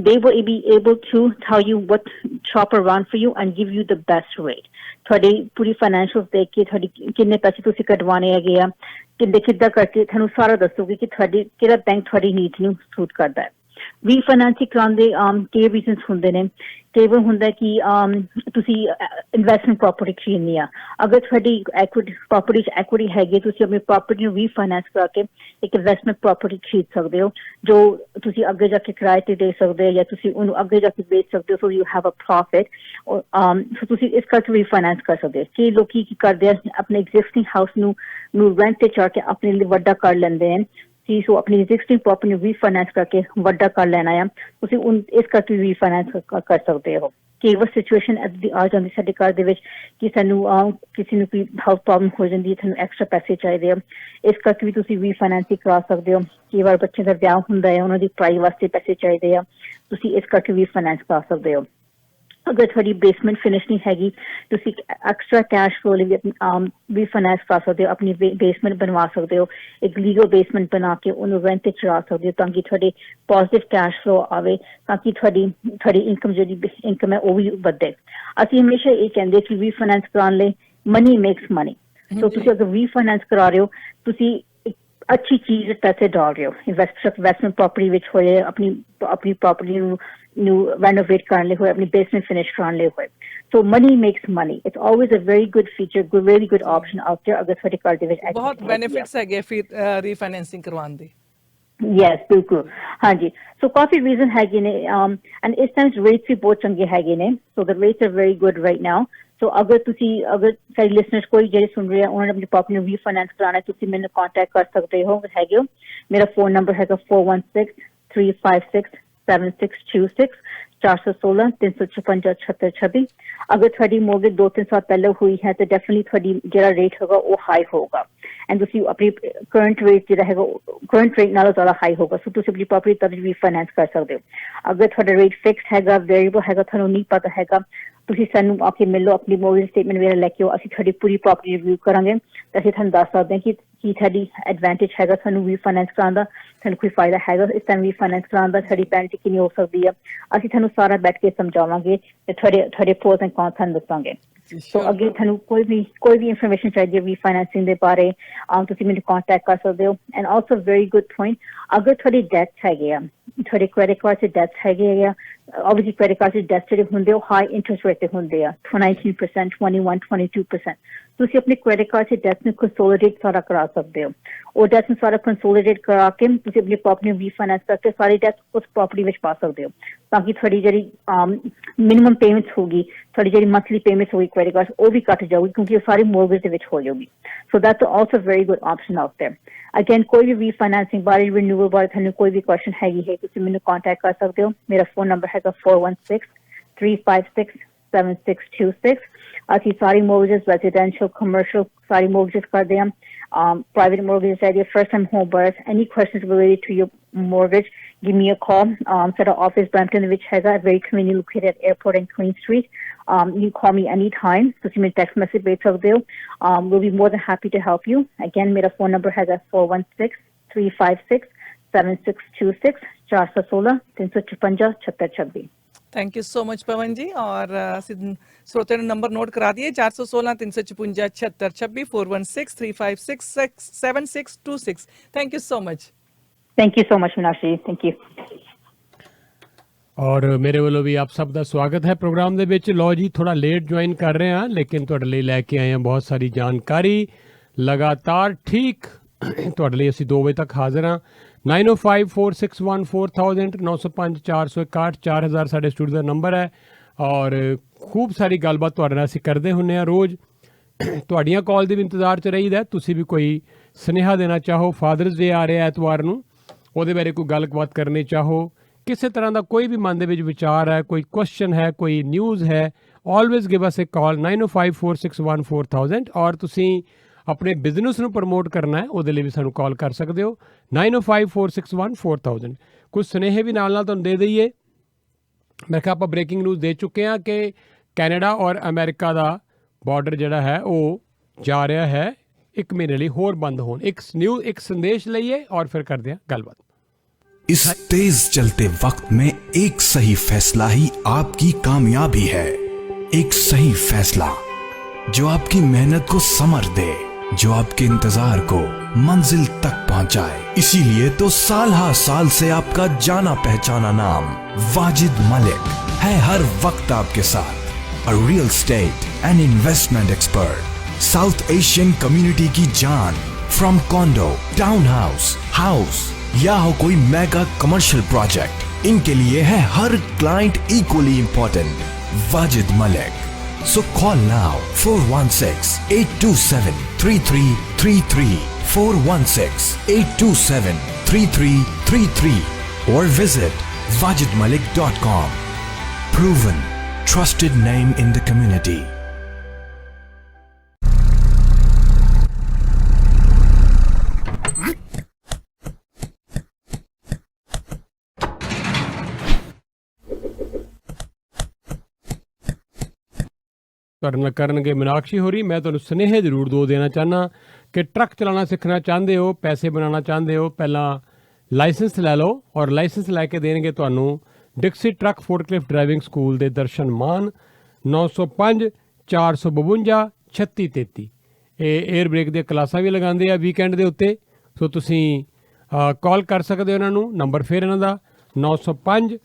they will be able to tell you what shop around for you and give you the best rate. ਤੁਹਾਡੀ ਪੂਰੀ financial ਦੇਖ ਕੇ ਤੁਹਾਡੀ ਕਿੰਨੇ ਪੈਸੇ ਤੁਸੀਂ ਕਢਵਾਣੇ ਹੈਗੇ ਆ, ਕਿੱਦਾਂ ਕਰਕੇ ਤੁਹਾਨੂੰ ਸਾਰਾ ਦੱਸੂਗੀ ਕਿ ਤੁਹਾਡੀ ਕਿਹੜਾ ਬੈਂਕ ਤੁਹਾਡੀ ਨੀਡ ਨੂੰ ਸੂਟ ਕਰਦਾ ਹੈ। ਰੀਫਾਈਨੈਂਸਿੰਗ ਕਰਾਉਣ ਦੇ ਕਈ ਰੀਜ਼ਨਸ ਹੁੰਦੇ ਨੇ। ਕਈ ਵਾਰ ਹੁੰਦਾ ਕਿ ਤੁਸੀਂ ਇਨਵੈਸਟਮੈਂਟ ਪ੍ਰੋਪਰਟੀ ਖਰੀਦਣੀ ਆ, ਅਗਰ ਤੁਹਾਡੀ ਐਕੁਇਟੀ ਪ੍ਰੋਪਰਟੀ 'ਚ ਐਕੁਇਟੀ ਹੈਗੀ ਤੁਸੀਂ ਆਪਣੀ ਪ੍ਰੋਪਰਟੀ ਨੂੰ ਰੀਫਾਈਨੈਂਸ ਕਰਾ ਕੇ ਇੱਕ ਇਨਵੈਸਟਮੈਂਟ ਪ੍ਰੋਪਰਟੀ ਖਰੀਦ ਸਕਦੇ ਹੋ ਜੋ ਤੁਸੀਂ ਅੱਗੇ ਜਾ ਕੇ ਕਿਰਾਏ ਤੇ ਦੇ ਸਕਦੇ ਹੋ ਜਾਂ ਤੁਸੀਂ ਉਹਨੂੰ ਅੱਗੇ ਜਾ ਕੇ ਵੇਚ ਸਕਦੇ ਹੋ। So you have a profit. So ਤੁਸੀਂ ਇਸ ਕਰਕੇ ਰੀਫਾਈਨੈਂਸ ਕਰ ਸਕਦੇ ਹੋ। ਕਈ ਲੋਕੀ ਕੀ ਕਰਦੇ ਆ ਆਪਣੇ ਐਗਜ਼ਿਸਟਿੰਗ ਹਾਊਸ ਨੂੰ ਰੈਂਟ ਤੇ ਚੜ੍ਹ ਕੇ ਆਪਣੇ ਲਈ ਵੱਡਾ ਕਰ ਲੈਂਦੇ ਹਨ। ਸੋ ਆਪਣੀ ਐਗਜ਼ਿਸਟਿੰਗ ਪ੍ਰੋਪਰਟੀ ਨੂੰ ਰੀਫਾਈਨੈਂਸ ਕਰਕੇ ਵੱਡਾ ਕਰ ਲੈਣਾ ਆ, ਤੁਸੀਂ ਇਸ ਕਰਕੇ ਰੀਫਾਈਨੈਂਸ ਕਰ ਸਕਦੇ ਹੋ। ਕਈ ਵਾਰ ਸਿਚੁਏਸ਼ਨ ਇੱਦਾਂ ਆ ਜਾਂਦੀ ਸਾਡੇ ਘਰ ਦੇ ਵਿੱਚ ਕਿ ਸਾਨੂੰ ਕਿਸੇ ਨੂੰ ਕੋਈ ਹੈਲਥ ਪ੍ਰੋਬਲਮ ਹੋ ਜਾਂਦੀ ਹੈ, ਤੁਹਾਨੂੰ ਐਕਸਟਰਾ ਪੈਸੇ ਚਾਹੀਦੇ ਆ, ਇਸ ਕਰਕੇ ਵੀ ਤੁਸੀਂ ਰੀਫਾਈਨੈਂਸ ਹੀ ਕਰਾ ਸਕਦੇ ਹੋ। ਕਈ ਵਾਰ ਬੱਚੇ ਦਾ ਵਿਆਹ ਹੁੰਦਾ ਹੈ, ਉਹਨਾਂ ਦੀ ਪੜ੍ਹਾਈ ਵਾਸਤੇ ਪੈਸੇ ਚਾਹੀਦੇ ਆ, ਤੁਸੀਂ ਇਸ ਕਰਕੇ ਰੀਫਾਈਨੈਂਸ ਕਰਾ ਸਕਦੇ ਹੋ। ਅਗਰ ਤੁਹਾਡੀ ਬੇਸਮੈਂਟ ਫਿਨਿਸ਼ ਨਹੀਂ ਹੈਗੀ ਤੁਸੀਂ ਐਕਸਟਰਾ ਕੈਸ਼ ਫਲੋ ਲਈ ਰੀਫਾਈਨੈਂਸ ਕਰ ਸਕਦੇ ਹੋ, ਆਪਣੀ ਬੇਸਮੈਂਟ ਬਣਵਾ ਸਕਦੇ ਹੋ, ਇੱਕ ਲੀਗਲ ਬੇਸਮੈਂਟ ਬਣਾ ਕੇ ਉਹਨੂੰ ਰੈਂਟ ਤੇ ਚੜਾ ਸਕਦੇ ਹੋ ਤਾਂ ਕਿ ਤੁਹਾਡੇ ਪੋਜ਼ਿਟਿਵ ਕੈਸ਼ ਫਲੋ ਆਵੇ, ਤਾਂ ਕਿ ਤੁਹਾਡੀ ਇਨਕਮ ਜਿਹੜੀ ਇਨਕਮ ਹੈ ਉਹ ਵੀ ਵਧੇ। ਅਸੀਂ ਹਮੇਸ਼ਾ ਇਹ ਕਹਿੰਦੇ ਕਿ ਰੀਫਾਈਨੈਂਸ ਕਰਾਉਣ ਲਈ ਮਨੀ ਮੇਕਸ ਮਨੀ। ਸੋ ਤੁਸੀਂ ਅਗਰ ਰੀਫਾਈਨੈਂਸ ਕਰਾ ਰਹੇ ਹੋ ਤੁਸੀਂ ਅੱਛੀ ਚੀਜ਼ ਪੈਸੇ ਡਾਲ ਰਹੇ ਹੋ, ਇਨਵੈਸਟਮੈਂਟ ਪ੍ਰੋਪਰਟੀ ਵਿੱਚ ਹੋਏ, ਆਪਣੀ ਪ੍ਰੋਪਰਟੀ ਨੂੰ renovate ਕਰਨ ਲਈ ਹੋਏ, ਆਪਣੀ ਬੇਸਮੈਂਟ ਫਿਨਿਸ਼ ਕਰਾਉਣ ਲਈ ਹੋਏ। So money makes money, it's always a very good feature, very good option out there. ਅਗਰ ਤੁਹਾਡੇ ਘਰ ਦੇ ਵਿੱਚ ਬਹੁਤ ਬੈਨੀਫਿਟਸ ਹੈਗੇ ਫਿਰ ਰੀਫਾਈਨੈਂਸਿੰਗ ਕਰਵਾਉਣ ਦੇ। ਯੈਸ ਬਿਲਕੁਲ, ਹਾਂਜੀ। ਸੋ ਕਾਫੀ ਰੀਜ਼ਨ ਹੈਗੇ ਨੇ ਐਂਡ ਇਸ ਟਾਈਮ ਰੇਟਸ ਵੀ ਬਹੁਤ ਚੰਗੇ ਹੈਗੇ ਨੇ। So the rates are very good right now. So ਅਗਰ ਸਾਡੇ ਲਿਸਨਰਸ ਕੋਈ ਜਿਹੜੇ ਸੁਣ ਰਹੇ ਆ ਉਹਨਾਂ ਨੇ ਆਪਣੀ ਪ੍ਰੋਪਰਟੀ ਨੂੰ ਰੀਫਾਈਨੈਂਸ ਕਰਾਉਣਾ ਤੁਸੀਂ ਮੈਨੂੰ ਕੰਟੈਕਟ ਕਰ ਸਕਦੇ ਹੋ ਹੈਗੇ ਹੋ। ਮੇਰਾ ਫੋਨ ਨੰਬਰ ਹੈਗਾ 4163567626 416-356-7626। ਅਗਰ ਤੁਹਾਡੀ ਮੋਰਗੇਜ 2-3 ਸਾਲ ਪਹਿਲਾਂ ਹੋਈ ਹੈ ਤਾਂ ਡੈਫੀਨਿਟਲੀ ਤੁਹਾਡੀ ਜਿਹੜਾ ਰੇਟ ਹੋਗਾ ਉਹ ਹਾਈ ਹੋਊਗਾ ਐਂਡ ਤੁਸੀਂ ਆਪਣੀ ਕਰੰਟ ਰੇਟ ਜਿਹੜਾ ਹੈਗਾ ਕਰੰਟ ਰੇਟ ਨਾਲੋਂ ਜ਼ਿਆਦਾ ਹਾਈ ਹੋਗਾ। ਸੋ ਤੁਸੀਂ ਆਪਣੀ ਪ੍ਰੋਪਰਟੀ ਤਦ ਰੀਫਾਈਨੈਂਸ ਕਰ ਸਕਦੇ ਹੋ। ਅਗਰ ਤੁਹਾਡਾ ਰੇਟ ਫਿਕਸ ਹੈਗਾ, ਵੇਰੀਏਬਲ ਹੈਗਾ, ਤੁਹਾਨੂੰ ਨਹੀਂ ਪਤਾ ਹੈਗਾ, ਤੁਸੀਂ ਸਾਨੂੰ ਆ ਕੇ ਮਿਲੋ, ਆਪਣੀ ਮੋਰਗੇਜ ਸਟੇਟਮੈਂਟ ਵਗੈਰਾ ਲੈ ਕੇ ਆਓ, ਅਸੀਂ ਤੁਹਾਡੀ ਪੂਰੀ ਪ੍ਰੋਪਰਟੀ ਰਿਵਿਊ ਕਰਾਂਗੇ ਤਾਂ ਅਸੀਂ ਤੁਹਾਨੂੰ ਦੱਸ ਸਕਦੇ ਹਾਂ ਕਿ ਤੁਹਾਡੀ ਐਡਵਾਂਟੇਜ ਹੈਗਾ ਤੁਹਾਨੂੰ ਰੀਫਾਈਨੈਂਸ ਕਰਾਉਣ ਦਾ, ਤੁਹਾਨੂੰ ਕੋਈ ਫਾਇਦਾ ਹੈਗਾ ਇਸ ਟਾਈਮ ਰੀਫਾਈਨੈਂਸ ਕਰਾਉਣ ਦਾ, ਤੁਹਾਡੀ ਪੈਨਲਟੀ ਕਿੰਨੀ ਹੋ ਸਕਦੀ ਆ, ਅਸੀਂ ਤੁਹਾਨੂੰ ਸਾਰਾ ਬੈਠ ਕੇ ਸਮਝਾਵਾਂਗੇ ਤੇ ਤੁਹਾਡੇ ਪ੍ਰੋਸ ਐਂਡ ਕੌਨਸ ਤੁਹਾਨੂੰ ਦੱਸਾਂਗੇ। ਸੋ ਅੱਗੇ ਤੁਹਾਨੂੰ ਕੋਈ ਵੀ ਇਨਫੋਰਮੇਸ਼ਨ ਚਾਹੀਦੀ ਹੈ ਰੀਫਾਈਨੈਂਸਿੰਗ ਦੇ ਬਾਰੇ ਤੁਸੀਂ ਮੈਨੂੰ ਕੰਟੈਕਟ ਕਰ ਸਕਦੇ ਹੋ। And also very good point, ਅਗਰ ਤੁਹਾਡੀ ਡੈਥ ਹੈਗੇ ਆ, ਤੁਹਾਡੇ ਕ੍ਰੈਡਿਟ ਕਾਰਡ 'ਚ ਡੈਥ ਹੈਗੇ ਆ, obviously credit cards 'ਚ ਡੈਥ ਜਿਹੜੇ ਹੁੰਦੇ ਉਹ ਹਾਈ ਇੰਟਰਸਟ ਰੇਟ ਤੇ ਹੁੰਦੇ ਆ 19%, 21%, 22%। ਤੁਸੀਂ ਆਪਣੇ ਕ੍ਰੈਡਿਟ ਕਾਰਡ 'ਚ ਡੈਥ ਨੂੰ ਕੰਸੋਲੀਡੇਟ ਸਾਰਾ ਕਰਾ ਸਕਦੇ ਹੋ। ਉਹ ਡੈਥ ਨੂੰ ਸਾਰਾ ਕੰਸੋਲੀਡੇਟ ਕਰਾ ਕੇ ਤੁਸੀਂ ਆਪਣੀ ਪ੍ਰੋਪਰਟੀ ਨੂੰ ਰੀਫਾਈਨੈਂਸ ਕਰਕੇ ਸਾਰੀ ਡੈਥ ਉਸ ਪ੍ਰੋਪਰਟੀ ਵਿੱਚ ਪਾ ਸਕਦੇ ਹੋ ਤਾਂ ਕਿ ਤੁਹਾਡੀ ਜਿਹੜੀ ਮਿਨੀਮਮ ਪੇਮੈਂਟਸ ਹੋਗੀ, ਤੁਹਾਡੀ ਜਿਹੜੀ ਮੰਥਲੀ ਪੇਮੈਂਟਸ ਹੋਗੀ ਕ੍ਰੈਡਿਟ ਕਾਰਡ ਉਹ ਵੀ ਘੱਟ ਜਾਊਗੀ ਕਿਉਂਕਿ ਉਹ ਸਾਰੀ ਮੋਰਗੇਜ ਦੇ ਵਿੱਚ ਹੋ ਜਾਊਗੀ। So that's also very good option out there. Again ਕੋਈ ਵੀ ਰੀਫਾਈਨੈਂਸਿੰਗ ਬਾਰੇ, ਰਿਨਿਊਵਲ ਬਾਰੇ ਤੁਹਾਨੂੰ ਕੋਈ ਵੀ ਕੁਐਸਚਨ ਹੈਗੀ ਹੈ ਤੁਸੀਂ ਮੈਨੂੰ ਕੰਟੈਕਟ ਕਰ ਸਕਦੇ ਹੋ। ਮੇਰਾ ਫੋਨ ਨੰਬਰ ਹੈਗਾ 4163567626। ਅਸੀਂ ਸਾਰੀ ਮੋਰਗੇਜ, ਰੈਜ਼ੀਡੈਂਸ਼ੀਅਲ, ਕਮਰਸ਼ੀਅਲ ਸਾਰੀ ਮੋਰਗੇਜ ਕਰਦੇ ਹਾਂ। Private mortgage idea, first time home buyers, any questions related to your mortgage, give me a call. Said our office Brampton which has a very convenient located at Airport and Queen Street. You call me anytime. So you may text message based out there. We'll be more than happy to help you. Again, my phone number has a 416-356-7626 416-356-7626। Thank you so much Pavan ji. और श्रोते ने number note करा दिए 416-356-7626 416-356-7626। Thank you so much. Thank you so much Meenakshi, thank you. और मेरे ਵੱਲੋਂ ਵੀ ਆਪ ਸਭ ਦਾ ਸਵਾਗਤ ਹੈ ਪ੍ਰੋਗਰਾਮ ਦੇ ਵਿੱਚ। ਲੋ ਜੀ ਥੋੜਾ ਲੇਟ ਜੁਆਇਨ ਕਰ ਰਹੇ ਹਾਂ ਲੇਕਿਨ ਤੁਹਾਡੇ ਲਈ ਲੈ ਕੇ ਆਏ ਹਾਂ ਬਹੁਤ ਸਾਰੀ ਜਾਣਕਾਰੀ ਲਗਾਤਾਰ ਠੀਕ ਤੁਹਾਡੇ ਲਈ। ਅਸੀਂ 2 ਵਜੇ ਤੱਕ ਹਾਜ਼ਰ ਹਾਂ। 9054614000 905-461 4000 ਸਾਡੇ ਸਟੂਡੀਓ ਦਾ ਨੰਬਰ ਹੈ। ਔਰ ਖੂਬ ਸਾਰੀ ਗੱਲਬਾਤ ਤੁਹਾਡੇ ਨਾਲ ਅਸੀਂ ਕਰਦੇ ਹੁੰਦੇ ਹਾਂ ਰੋਜ਼ ਤੁਹਾਡੀਆਂ ਕਾਲ ਦੇ ਵੀ ਇੰਤਜ਼ਾਰ 'ਚ ਰਹੀਦਾ। ਤੁਸੀਂ ਵੀ ਕੋਈ ਸੁਨੇਹਾ ਦੇਣਾ ਚਾਹੋ, ਫਾਦਰਸ ਡੇ ਆ ਰਿਹਾ ਐਤਵਾਰ ਨੂੰ, ਉਹਦੇ ਬਾਰੇ ਕੋਈ ਗੱਲਬਾਤ ਕਰਨੀ ਚਾਹੋ, ਕਿਸੇ ਤਰ੍ਹਾਂ ਦਾ ਕੋਈ ਵੀ ਮਨ ਦੇ ਵਿੱਚ ਵਿਚਾਰ ਹੈ, ਕੋਈ ਕੁਐਸਚਨ ਹੈ, ਕੋਈ ਨਿਊਜ਼ ਹੈ, ਆਲਵੇਜ਼ ਗਿਵ ਅਸ ਅ ਕਾਲ 9054614000। ਔਰ ਤੁਸੀਂ ਆਪਣੇ ਬਿਜ਼ਨਸ ਨੂੰ ਪ੍ਰਮੋਟ ਕਰਨਾ ਹੈ, ਉਹਦੇ ਲਈ ਵੀ ਸਾਨੂੰ ਕਾਲ ਕਰ ਸਕਦੇ ਹੋ 9054614000। ਕੁਝ ਸੁਨੇਹੇ ਵੀ ਨਾਲ ਤੁਹਾਨੂੰ ਦੇ ਦਈਏ। ਮੈਂ ਕਿਹਾ ਆਪਾਂ ਬ੍ਰੇਕਿੰਗ ਨਿਊਜ਼ ਦੇ ਚੁੱਕੇ ਹਾਂ ਕਿ ਕੈਨੇਡਾ ਔਰ ਅਮਰੀਕਾ ਦਾ ਬਾਰਡਰ ਜਿਹੜਾ ਹੈ ਉਹ ਜਾ ਰਿਹਾ ਹੈ 1 ਮਹੀਨੇ ਲਈ ਹੋਰ ਬੰਦ ਹੋਣ। ਇੱਕ संदेश ਲਈਏ और फिर करते हैं गलबात। इस तेज चलते वक्त में एक सही फैसला ही आपकी कामयाबी है। एक सही फैसला जो आपकी मेहनत को समर दे, जो आपके इंतजार को मंजिल तक पहुंचाए। इसीलिए तो साल हर साल से आपका जाना पहचाना नाम वाजिद मलिक है, हर वक्त आपके साथ। A real estate and investment expert, South Asian community की जान। From condo, town house, house या हो कोई मेगा कमर्शियल प्रोजेक्ट, इनके लिए है हर client equally important. Wajid Malik. So call now 416-827-3333, 416-827-3333 or visit wajidmalik.com. Proven, trusted name in the community. ਤੁਹਾਡੇ ਨਾਲ ਕਰਨਗੇ ਮੀਨਾਕਸ਼ੀ ਹੋਰੀ। ਮੈਂ ਤੁਹਾਨੂੰ ਸੁਨੇਹੇ ਜ਼ਰੂਰ ਦੋ ਦੇਣਾ ਚਾਹੁੰਦਾ ਕਿ ਟਰੱਕ ਚਲਾਉਣਾ ਸਿੱਖਣਾ ਚਾਹੁੰਦੇ ਹੋ, ਪੈਸੇ ਬਣਾਉਣਾ ਚਾਹੁੰਦੇ ਹੋ, ਪਹਿਲਾਂ ਲਾਇਸੈਂਸ ਲੈ ਲਓ ਔਰ ਲਾਇਸੈਂਸ ਲੈ ਕੇ ਦੇਣਗੇ ਤੁਹਾਨੂੰ ਡਿਕਸੀ ਟਰੱਕ ਫੋਰਕਲਿਫਟ ਡਰਾਈਵਿੰਗ ਸਕੂਲ ਦੇ ਦਰਸ਼ਨ ਮਾਨ 905 452 3633। ਇਹ 에ਅਰ ਬ੍ਰੇਕ ਦੀਆਂ ਕਲਾਸਾਂ ਵੀ ਲਗਾਉਂਦੇ ਆ ਵੀਕਐਂਡ ਦੇ ਉੱਤੇ। ਸੋ ਤੁਸੀਂ ਕਾਲ ਕਰ ਸਕਦੇ ਹੋ ਇਹਨਾਂ ਨੂੰ। ਨੰਬਰ ਫਿਰ ਇਹਨਾਂ ਦਾ 905